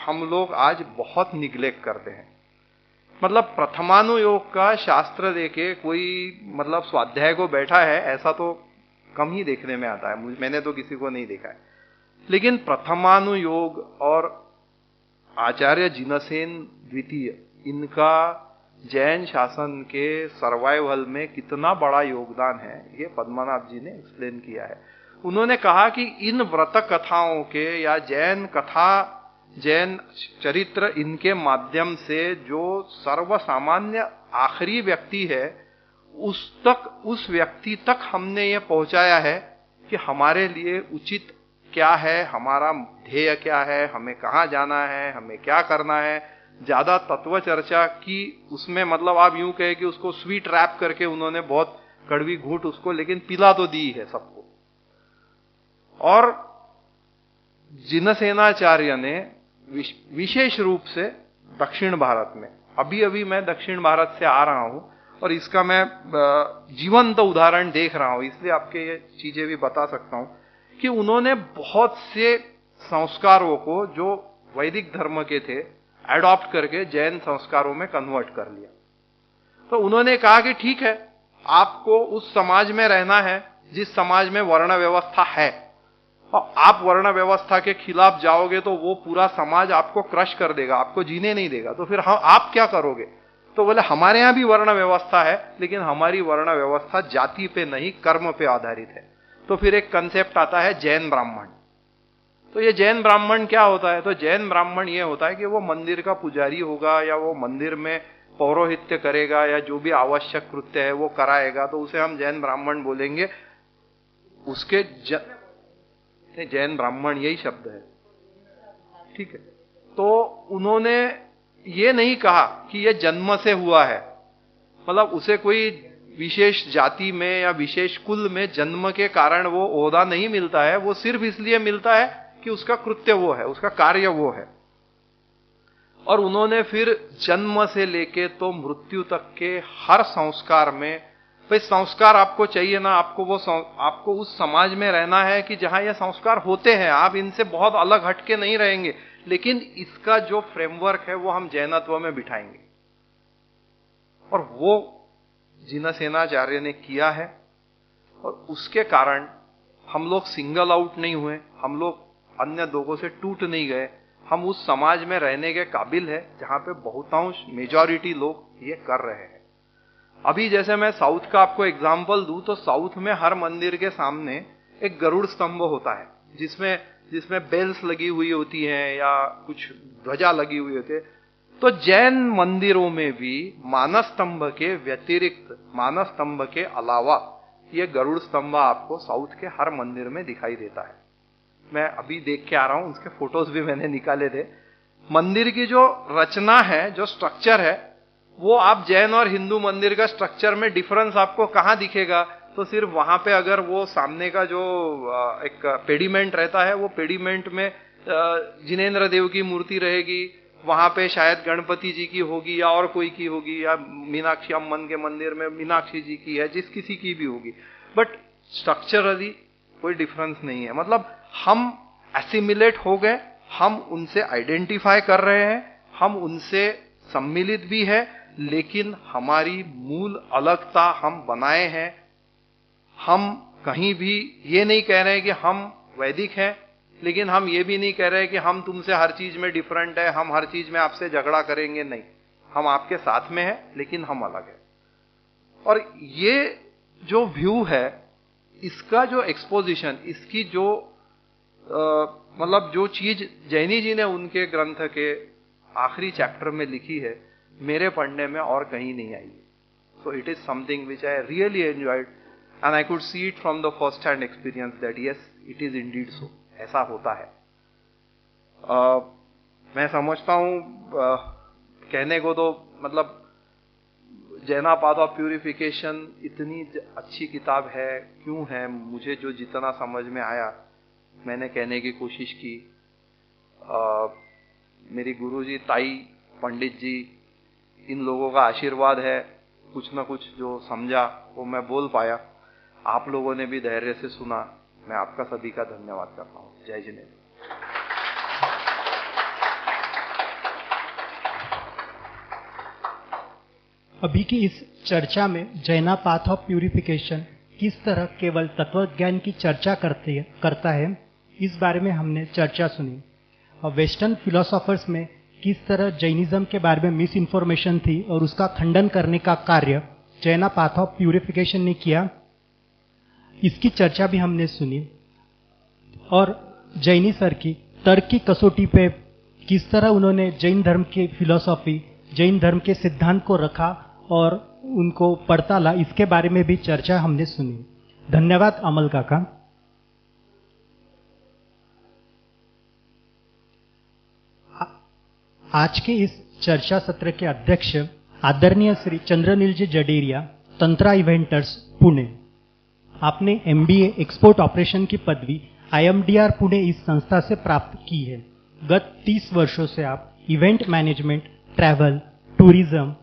हम लोग आज बहुत निग्लेक्ट करते हैं। मतलब प्रथमानुयोग का शास्त्र देके कोई मतलब स्वाध्याय को बैठा है, ऐसा तो कम ही देखने में आता है, मैंने तो किसी को नहीं देखा है। लेकिन प्रथमानुयोग और आचार्य जिनसेन द्वितीय, इनका जैन शासन के सर्वाइवल में कितना बड़ा योगदान है, ये पद्मनाभ जी ने एक्सप्लेन किया है। उन्होंने कहा कि इन व्रत कथाओं के या जैन कथा, जैन चरित्र, इनके माध्यम से जो सर्वसामान्य आखिरी व्यक्ति है उस व्यक्ति तक हमने ये पहुंचाया है कि हमारे लिए उचित क्या है, हमारा ध्येय क्या है, हमें कहाँ जाना है, हमें क्या करना है। ज्यादा तत्व चर्चा की उसमें, मतलब आप यूं कहे कि उसको स्वीट रैप करके उन्होंने बहुत कड़वी घूंट उसको लेकिन पिला तो दी है सबको। और जिनसेनाचार्य ने विशेष रूप से दक्षिण भारत में, अभी अभी मैं दक्षिण भारत से आ रहा हूं और इसका मैं जीवंत उदाहरण देख रहा हूं, इसलिए आपके ये चीजें भी बता सकता हूं कि उन्होंने बहुत से संस्कारों को जो वैदिक धर्म के थे एडॉप्ट करके जैन संस्कारों में कन्वर्ट कर लिया। तो उन्होंने कहा कि ठीक है, आपको उस समाज में रहना है जिस समाज में वर्ण व्यवस्था है, और आप वर्ण व्यवस्था के खिलाफ जाओगे तो वो पूरा समाज आपको क्रश कर देगा, आपको जीने नहीं देगा। तो फिर आप क्या करोगे? तो बोले हमारे यहां भी वर्ण व्यवस्था है, लेकिन हमारी वर्ण व्यवस्था जाति पे नहीं, कर्म पे आधारित है। तो फिर एक कंसेप्ट आता है जैन ब्राह्मण। तो ये जैन ब्राह्मण क्या होता है? तो जैन ब्राह्मण ये होता है कि वो मंदिर का पुजारी होगा, या वो मंदिर में पौरोहित्य करेगा, या जो भी आवश्यक कृत्य है वो कराएगा, तो उसे हम जैन ब्राह्मण बोलेंगे। उसके जैन ब्राह्मण यही शब्द है, ठीक है। तो उन्होंने ये नहीं कहा कि ये जन्म से हुआ है, मतलब उसे कोई विशेष जाति में या विशेष कुल में जन्म के कारण वो ओहदा नहीं मिलता है, वो सिर्फ इसलिए मिलता है कि उसका कृत्य वो है, उसका कार्य वो है। और उन्होंने फिर जन्म से लेके तो मृत्यु तक के हर संस्कार में, भाई संस्कार आपको चाहिए ना, आपको उस समाज में रहना है कि जहां ये संस्कार होते हैं, आप इनसे बहुत अलग हटके नहीं रहेंगे, लेकिन इसका जो फ्रेमवर्क है वो हम जैनत्व में बिठाएंगे। और वो जिनसेनाचार्य ने किया है, और उसके कारण हम लोग सिंगल आउट नहीं हुए, हम लोग अन्य लोगों से टूट नहीं गए, हम उस समाज में रहने के काबिल है जहां पे बहुतांश मेजॉरिटी लोग ये कर रहे हैं। अभी जैसे मैं साउथ का आपको एग्जाम्पल दूं, तो साउथ में हर मंदिर के सामने एक गरुड़ स्तंभ होता है, जिसमें बेल्स लगी हुई होती हैं या कुछ ध्वजा लगी हुई होती है। तो जैन मंदिरों में भी मानस स्तंभ के व्यतिरिक्त, मानस स्तंभ के अलावा ये गरुड़ स्तंभ आपको साउथ के हर मंदिर में दिखाई देता है। मैं अभी देख के आ रहा हूं, उसके फोटोज भी मैंने निकाले थे। मंदिर की जो रचना है, जो स्ट्रक्चर है, वो आप जैन और हिंदू मंदिर का स्ट्रक्चर में डिफरेंस आपको कहां दिखेगा? तो सिर्फ वहां पे अगर वो सामने का जो एक पेडिमेंट रहता है, वो पेडिमेंट में जिनेंद्र देव की मूर्ति रहेगी, वहां पे शायद गणपति जी की होगी या और कोई की होगी, या मीनाक्षी अम्मन के मंदिर में मीनाक्षी जी की है, जिस किसी की भी होगी, बट स्ट्रक्चरली कोई डिफरेंस नहीं है। मतलब हम एसिमिलेट हो गए, हम उनसे आइडेंटिफाई कर रहे हैं, हम उनसे सम्मिलित भी है, लेकिन हमारी मूल अलगता हम बनाए हैं। हम कहीं भी ये नहीं कह रहे हैं कि हम वैदिक हैं, लेकिन हम ये भी नहीं कह रहे कि हम तुमसे हर चीज में डिफरेंट है, हम हर चीज में आपसे झगड़ा करेंगे, नहीं। हम आपके साथ में हैं, लेकिन हम अलग हैं। और ये जो व्यू है, इसका जो एक्सपोजिशन, इसकी जो मतलब जो चीज जैनी जी ने उनके ग्रंथ के आखिरी चैप्टर में लिखी है, मेरे पढ़ने में और कहीं नहीं आई। So it is something which I really enjoyed, and I could see it from the first hand experience that yes, it is indeed so. ऐसा होता है. मैं समझता हूँ कहने को तो मतलब जैना पाथ ऑफ प्यूरिफिकेशन इतनी अच्छी किताब है, क्यों है, मुझे जो जितना समझ में आया मैंने कहने की कोशिश की. मेरी गुरुजी, ताई, पंडित जी, इन लोगों का आशीर्वाद है, कुछ ना कुछ जो समझा वो मैं बोल पाया. आप लोगों ने भी धैर्य से सुना. मैं आपका सभी का धन्यवाद करता हूँ. जय जिनेन्द्र. अभी की इस चर्चा में जैना पाथ ऑफ प्यूरिफिकेशन किस तरह केवल तत्वज्ञान की चर्चा करता है, इस बारे में हमने चर्चा सुनी. और वेस्टर्न फिलोसोफर्स में किस तरह जैनिज्म के बारे में मिस इन्फॉर्मेशन थी और उसका खंडन करने का कार्य जैना पाथ ऑफ प्यूरिफिकेशन ने किया, इसकी चर्चा भी हमने सुनी. और जैनी सर की तर्क की कसौटी पे किस तरह उन्होंने जैन धर्म की फिलॉसफी, जैन धर्म के सिद्धांत को रखा और उनको पड़ताला, इसके बारे में भी चर्चा हमने सुनी. धन्यवाद अमल काका. आज के इस चर्चा सत्र के अध्यक्ष आदरणीय श्री चंद्रनील जी जडेरिया, तंत्रा इवेंटर्स, पुणे. आपने MBA एक्सपोर्ट ऑपरेशन की पदवी IMDR पुणे इस संस्था से प्राप्त की है. गत 30 वर्षों से आप इवेंट मैनेजमेंट, ट्रैवल, टूरिज्म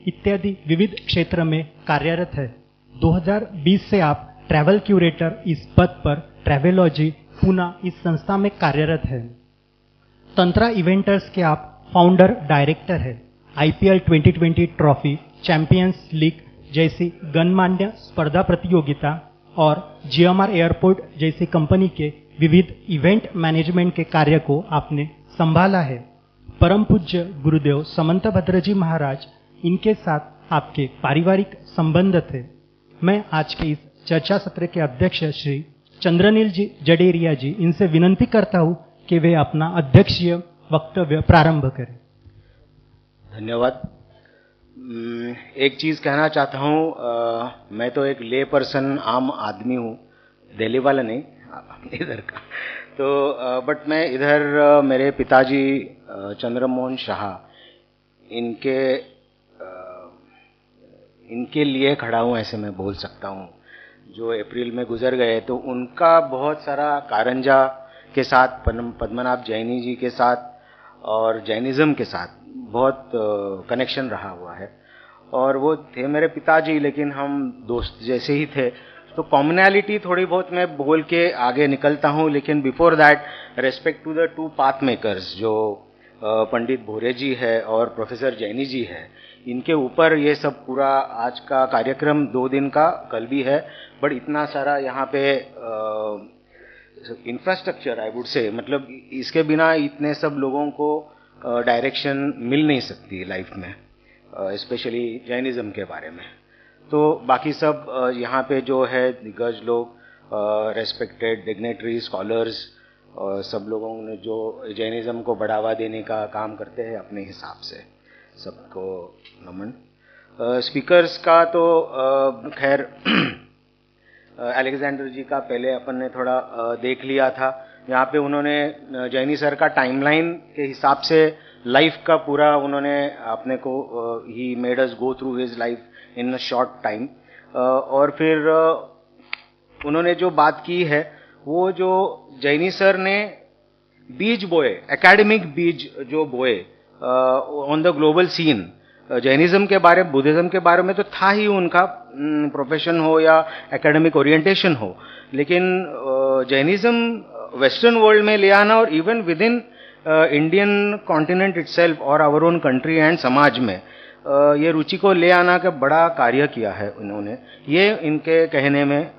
इत्यादि विविध क्षेत्र में कार्यरत है. 2020 से आप ट्रैवल क्यूरेटर इस पद पर ट्रैवेलॉजी पुणे इस संस्था में कार्यरत है. तंत्रा इवेंटर्स के आप फाउंडर डायरेक्टर है. IPL 2020 ट्रॉफी, चैंपियंस लीग जैसी गणमान्य स्पर्धा प्रतियोगिता और GMR एयरपोर्ट जैसी कंपनी के विविध इवेंट मैनेजमेंट के कार्य को आपने संभाला है. परम पूज्य गुरुदेव समंत भद्र जी महाराज, इनके साथ आपके पारिवारिक संबंध थे. मैं आज के इस चर्चा सत्र के अध्यक्ष श्री चंद्रनील जी जडेरिया जी, इनसे विनंती करता हूं कि वे अपना अध्यक्षीय वक्तव्य प्रारंभ करें. धन्यवाद. एक चीज कहना चाहता हूं, मैं तो एक ले पर्सन, आम आदमी हूं, दिल्ली वाला नहीं, इधर का. तो बट मैं इधर मेरे पिताजी चंद्रमोहन शाह, इनके लिए खड़ा हूं, ऐसे मैं बोल सकता हूं, जो अप्रैल में गुजर गए. तो उनका बहुत सारा कारंजा के साथ, पद्मनाभ जैनी जी के साथ और जैनिज्म के साथ बहुत कनेक्शन रहा हुआ है. और वो थे मेरे पिताजी, लेकिन हम दोस्त जैसे ही थे. तो कॉमनैलिटी थोड़ी बहुत मैं बोल के आगे निकलता हूं. लेकिन before that, respect to the two path makers, जो पंडित भोरे जी है और प्रोफेसर जैनी जी है, इनके ऊपर ये सब पूरा आज का कार्यक्रम 2 दिन का, कल भी है, बट इतना सारा यहाँ पे इंफ्रास्ट्रक्चर, आई वुड से, मतलब इसके बिना इतने सब लोगों को डायरेक्शन मिल नहीं सकती लाइफ में, स्पेशली जैनिज्म के बारे में. तो बाकी सब यहाँ पे जो है दिग्गज लोग, रेस्पेक्टेड डिग्नेटरी, स्कॉलर्स, सब लोगों ने जो जैनिज्म को बढ़ावा देने का काम करते हैं अपने हिसाब से, सबको नमन. स्पीकर्स का तो खैर अलेक्जेंडर जी का पहले अपन ने थोड़ा देख लिया था. यहाँ पे उन्होंने जैनी सर का टाइमलाइन के हिसाब से लाइफ का पूरा उन्होंने अपने को, he made us go through his life in a short time. और फिर उन्होंने जो बात की है, वो जो जैनी सर ने बीज बोए, एकेडमिक बीज जो बोए on the global scene, Jainism के बारे में, बुद्धिज्म के बारे में तो था ही उनका, प्रोफेशन हो या एकेडमिक ओरिएंटेशन हो, लेकिन जैनिज्म वेस्टर्न वर्ल्ड में ले आना और even with in Indian continent itself और आवर ओन कंट्री एंड समाज में ये रुचि को ले आना का बड़ा कार्य किया है उन्होंने. ये इनके कहने में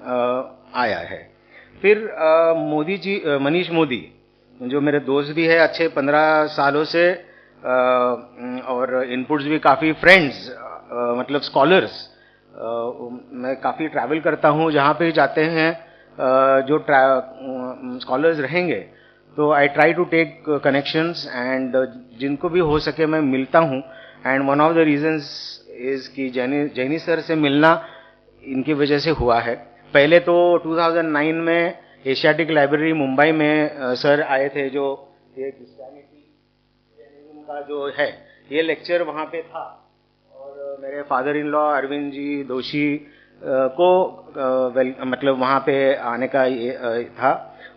आया है. फिर मोदी जी, मनीष मोदी, जो मेरे दोस्त भी है अच्छे 15 सालों से, और इनपुट्स भी काफ़ी, फ्रेंड्स, मतलब स्कॉलर्स. मैं काफ़ी ट्रैवल करता हूँ, जहाँ पे जाते हैं जो स्कॉलर्स रहेंगे, तो I try to take connections, and जिनको भी हो सके मैं मिलता हूँ. And one of the reasons is कि जैनी सर से मिलना इनकी वजह से हुआ है। पहले तो 2009 में एशियाटिक लाइब्रेरी मुंबई में सर आए थे, जो ये क्रिश्चियनिटी का जो है ये लेक्चर वहाँ पे था, और मेरे father in law Arvind ji दोषी को मतलब वहाँ पे आने का ये था,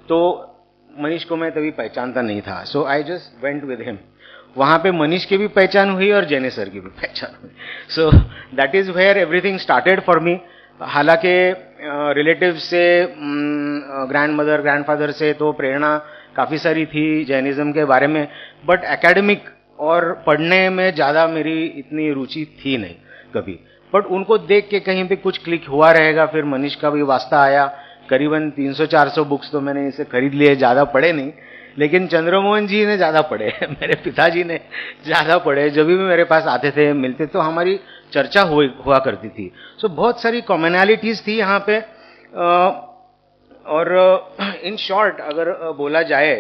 तो मनीष को मैं तभी पहचानता नहीं था, so I just went with him. वहाँ पे मनीष की भी पहचान हुई और जैनी सर की भी पहचान हुई, so that is where everything started for me. हालांकि रिलेटिव से ग्रैंड मदर ग्रैंडफादर से तो प्रेरणा काफ़ी सारी थी जैनिज्म के बारे में, बट एकेडमिक और पढ़ने में ज़्यादा मेरी इतनी रुचि थी नहीं कभी। बट उनको देख के कहीं पे कुछ क्लिक हुआ रहेगा। फिर मनीष का भी वास्ता आया, करीबन 300-400 बुक्स तो मैंने इसे खरीद लिए, ज़्यादा पढ़े नहीं, लेकिन चंद्रमोहन जी ने ज़्यादा पढ़े, मेरे पिताजी ने ज़्यादा पढ़े। जब भी मेरे पास आते थे मिलते तो हमारी चर्चा हुआ करती थी। सो बहुत सारी कॉमनैलिटीज़ थी यहाँ पे। और इन शॉर्ट अगर बोला जाए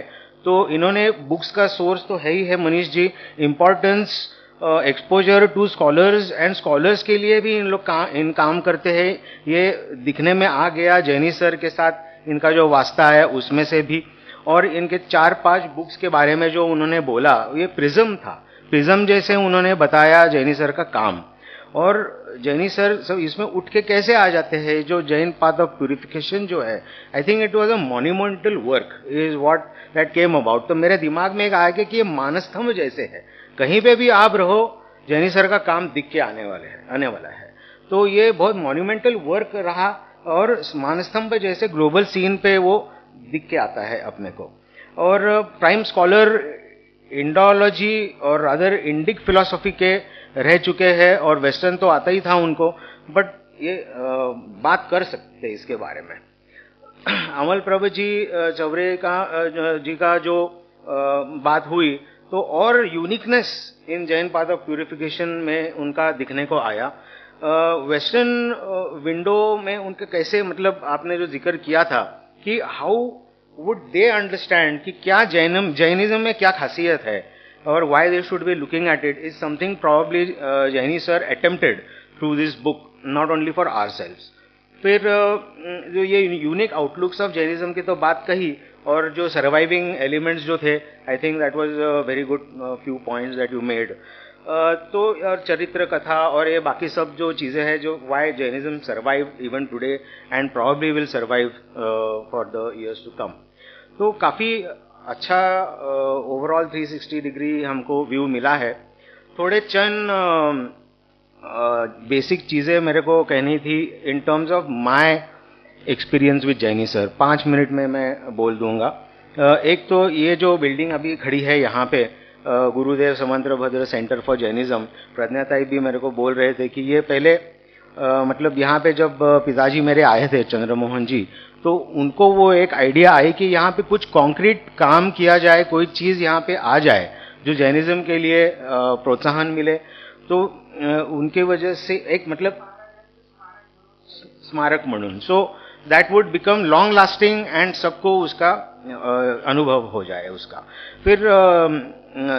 तो इन्होंने बुक्स का सोर्स तो है ही है Manish ji, importance exposure to scholars and scholars के लिए भी इन लोग इन काम करते हैं, ये दिखने में आ गया जैनी सर के साथ इनका जो वास्ता है उसमें से भी। और इनके 4-5 बुक्स के बारे में जो उन्होंने बोला, ये प्रिज्म था, प्रिज्म जैसे उन्होंने बताया जैनी सर का काम। और जैनी सर सब इसमें उठ के कैसे आ जाते हैं, जो जैन पाथ ऑफ प्यूरिफिकेशन जो है, I think it was a monumental work is what that came about. तो मेरे दिमाग में एक आ गया कि ये मानस्तंभ जैसे है, कहीं पे भी आप रहो जैनी सर का काम दिख के आने वाला है। तो ये बहुत मॉन्यूमेंटल वर्क रहा, और मानस्तंभ जैसे ग्लोबल सीन पे वो दिख के आता है अपने को। और प्राइम स्कॉलर इंडोलॉजी और अदर इंडिक फिलॉसफी के रह चुके हैं, और वेस्टर्न तो आता ही था उनको, बट ये बात कर सकते हैं इसके बारे में। अमल प्रभु जी चौरे जी का जो बात हुई, तो और uniqueness in Jain path of purification में उनका दिखने को आया। वेस्टर्न विंडो में उनके कैसे, मतलब आपने जो जिक्र किया था कि हाउ वुड दे अंडरस्टैंड कि क्या जैनिज्म में क्या खासियत है और why they should be looking at it is something probably Jaini sir attempted through this book, not only for ourselves. फिर जो ये यूनिक आउटलुक्स ऑफ जैनिज्म की तो बात कही, और जो सर्वाइविंग एलिमेंट्स जो थे, I think that was very good few points that you made. तो और चरित्र कथा और ये बाकी सब जो चीज़ें हैं, जो why Jainism survive even today and probably will survive for the years to come. तो काफ़ी अच्छा ओवरऑल 360 डिग्री हमको व्यू मिला है। थोड़े चंद बेसिक चीज़ें मेरे को कहनी थी in terms of my experience with Jaini sir, 5 minute में मैं बोल दूंगा। एक तो ये जो बिल्डिंग अभी खड़ी है यहाँ पे, गुरुदेव समंत्रभद्र सेंटर फॉर जैनिज्म, प्रज्ञाताई भी मेरे को बोल रहे थे कि ये पहले मतलब यहाँ पे जब पिताजी मेरे आए थे चंद्रमोहन जी, तो उनको वो एक आइडिया आई कि यहाँ पे कुछ कॉन्क्रीट काम किया जाए, कोई चीज़ यहाँ पे आ जाए जो जैनिज्म के लिए प्रोत्साहन मिले। तो उनके वजह से एक मतलब स्मारक म्हणून, so that would become long lasting and सबको उसका अनुभव हो जाए उसका। फिर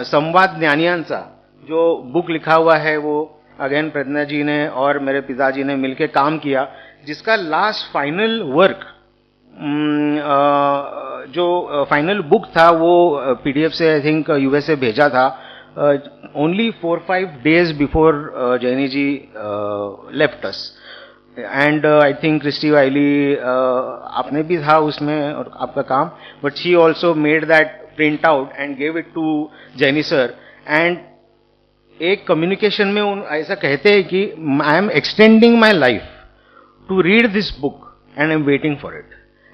संवाद ज्ञानियांचा जो बुक लिखा हुआ है, वो अगेन प्रज्ञा जी ने और मेरे पिताजी ने मिलके काम किया, जिसका लास्ट फाइनल वर्क जो फाइनल बुक था वो पीडीएफ से आई थिंक यूएसए भेजा था, only 4-5 days before Jaini ji left us. And I think Kristi Wiley आपने भी था उसमें और आपका काम, but she also made that print out and gave it to Jaini sir. And एक कम्युनिकेशन में ऐसा कहते हैं कि I am extending my life to read this book and I am waiting for it,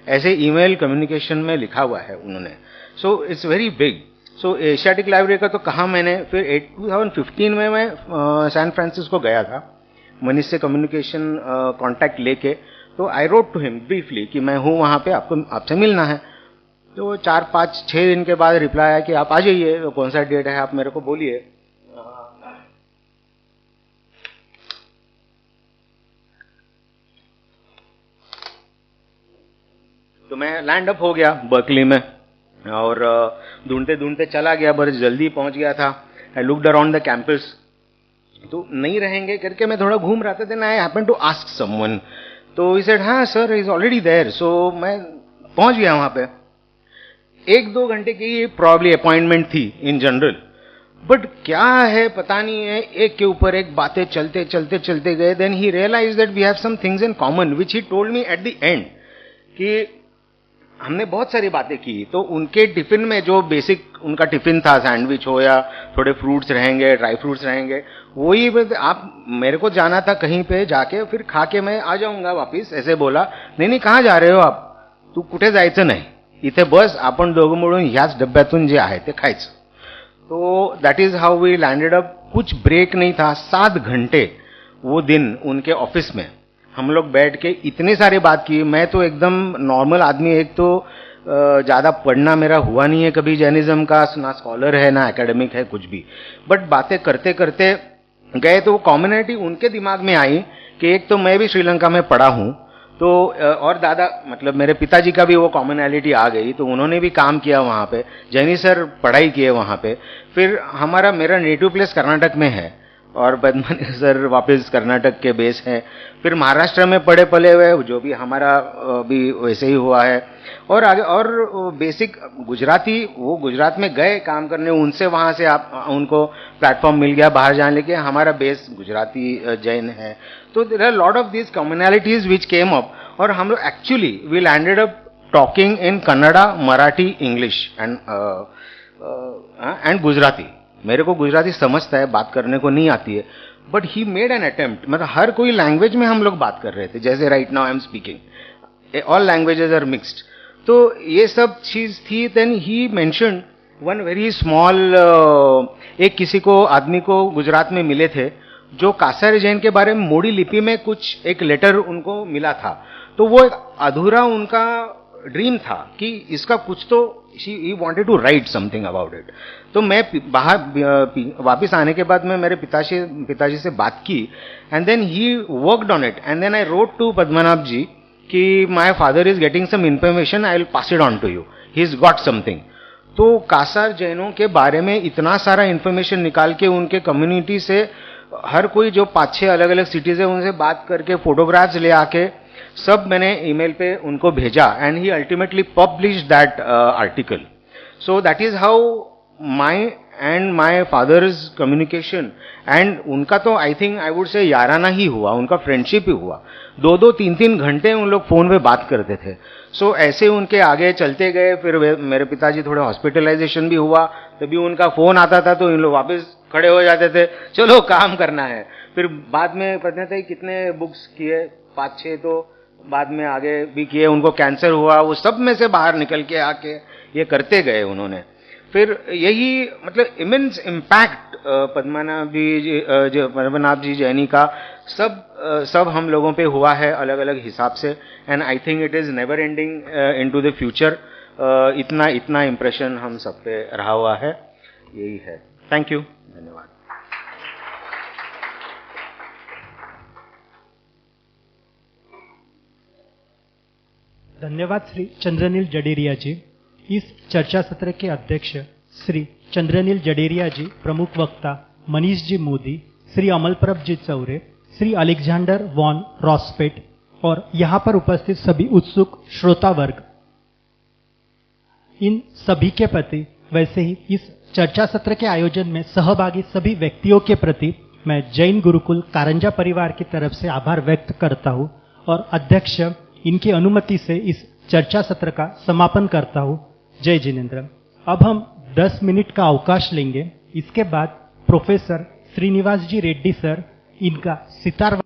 ऐसे ईमेल कम्युनिकेशन में लिखा हुआ है उन्होंने। So it's very big. So Asiatic library का तो कहा मैंने। फिर 2015 में मैं सैन फ्रांसिस्को गया था मनीष से कम्युनिकेशन कांटेक्ट लेके, तो I wrote to him briefly कि मैं हूँ वहाँ पे, आपसे मिलना है। तो 4-5-6 दिन के बाद रिप्लाई आया कि आप आ जाइए, तो कौन सा डेट है आप मेरे को बोलिए। तो मैं लैंड अप हो गया बर्कली में और ढूंढते ढूंढते चला गया, बस जल्दी पहुंच गया था। I looked around the campus, तो नहीं रहेंगे करके मैं थोड़ा घूम रहा था, then I happen to ask someone, तो ही सेड हाँ sir is already there. So मैं पहुंच गया वहां पे। 1-2 घंटे की प्रॉब्ली अपॉइंटमेंट थी इन जनरल, बट क्या है पता नहीं है, एक के ऊपर एक बातें चलते चलते चलते गए। Then he realize that we have some things in common which he told me at the end कि हमने बहुत सारी बातें की। तो उनके टिफिन में जो बेसिक उनका टिफिन था, सैंडविच हो या थोड़े फ्रूट्स रहेंगे, ड्राई फ्रूट्स रहेंगे, वही आप मेरे को जाना था कहीं पे, जाके फिर खा के मैं आ जाऊंगा वापिस, ऐसे बोला। नहीं कहाँ जा रहे हो आप, तू कुठे जायचं नाही, इथे बस, आपण दोघं मिळून ह्याच डब्यातून जे आहे ते खायचं। तो that is how we landed up. कुछ ब्रेक नहीं था, 7 घंटे वो दिन उनके ऑफिस में हम लोग बैठ के इतनी सारी बात की। मैं तो एकदम नॉर्मल आदमी, एक तो ज्यादा पढ़ना मेरा हुआ नहीं है कभी जैनिज्म का, ना स्कॉलर है ना एकेडमिक है कुछ भी, बट बातें करते करते गए तो कॉमनिटी उनके दिमाग में आई कि एक तो मैं भी श्रीलंका में पढ़ा हूं, तो और दादा मतलब मेरे पिताजी का भी वो कॉमनैलिटी आ गई, तो उन्होंने भी काम किया वहां पे, जैनी सर पढ़ाई किए वहां पे। फिर मेरा नेटिव प्लेस कर्नाटक में है और पद्मनाभ सर वापस कर्नाटक के बेस हैं। फिर महाराष्ट्र में पढ़े पले हुए, जो भी हमारा भी वैसे ही हुआ है। और आगे और बेसिक गुजराती, वो गुजरात में गए काम करने, उनसे वहां से उनको प्लेटफॉर्म मिल गया बाहर जाने के, हमारा बेस गुजराती जैन है। तो there are lot of these communalities which came up, और हम लोग actually we landed up talking in Kannada, Marathi, English and Gujarati. मेरे को गुजराती समझता है, बात करने को नहीं आती है, but he made an attempt, मतलब हर कोई लैंग्वेज में हम लोग बात कर रहे थे, जैसे right now I am speaking, all languages are mixed. तो ये सब चीज थी। Then he mentioned one very small, एक किसी को आदमी को गुजरात में मिले थे जो कासार जैन के बारे में मोड़ी लिपि में कुछ एक लेटर उनको मिला था, तो वो एक अधूरा उनका ड्रीम था कि इसका कुछ तो he wanted to write something about it। तो मैं बाहर वापस आने के बाद मैं मेरे पिताजी से बात की, and then he worked on it, and then I wrote to Padmanabh ji कि my father is getting some information, I will pass it on to you, he is got something. तो कासार जैनों के बारे में इतना सारा इंफॉर्मेशन निकाल के उनके कम्युनिटी से हर कोई जो 5-6 अलग अलग सिटीज है उनसे बात करके फोटोग्राफ्स ले आके सब मैंने ईमेल पे उनको भेजा, and he ultimately publish that article. So that is how my and my father's communication, and उनका तो I think I would say याराना ही हुआ, उनका फ्रेंडशिप ही हुआ। 2-2, 3-3 घंटे उन लोग फोन पे बात करते थे। सो ऐसे उनके आगे चलते गए। फिर मेरे पिताजी थोड़े हॉस्पिटलाइजेशन भी हुआ, तभी उनका फोन आता था तो इन लोग वापस खड़े हो जाते थे, चलो काम करना है। फिर बाद में पता नहीं कितने बुक्स किए, 5-6 तो बाद में आगे भी किए। उनको कैंसर हुआ, वो सब में से बाहर निकल के आके ये करते गए उन्होंने। फिर यही मतलब इमेंस इम्पैक्ट पद्मनाभ जी जैनी का सब हम लोगों पे हुआ है अलग अलग हिसाब से, and I think it is never ending into the future. इतना इम्प्रेशन हम सब पे रहा हुआ है, यही है। थैंक यू, धन्यवाद। धन्यवाद श्री चंद्रनील जडेरिया जी। इस चर्चा सत्र के अध्यक्ष श्री चंद्रनील जडेरिया जी, प्रमुख वक्ता मनीष जी मोदी, श्री अमलप्रभ जी चौरे, श्री अलेक्जेंडर वॉन रॉसपेट और यहाँ पर उपस्थित सभी उत्सुक श्रोता वर्ग, इन सभी के प्रति, वैसे ही इस चर्चा सत्र के आयोजन में सहभागी सभी व्यक्तियों के प्रति मैं जैन गुरुकुल कारंजा परिवार की तरफ से आभार व्यक्त करता हूँ और अध्यक्ष इनकी अनुमति से इस चर्चा सत्र का समापन करता हूँ। जय जिनेन्द्र। अब हम 10 मिनट का अवकाश लेंगे। इसके बाद प्रोफेसर श्रीनिवास जी रेड्डी सर इनका सितार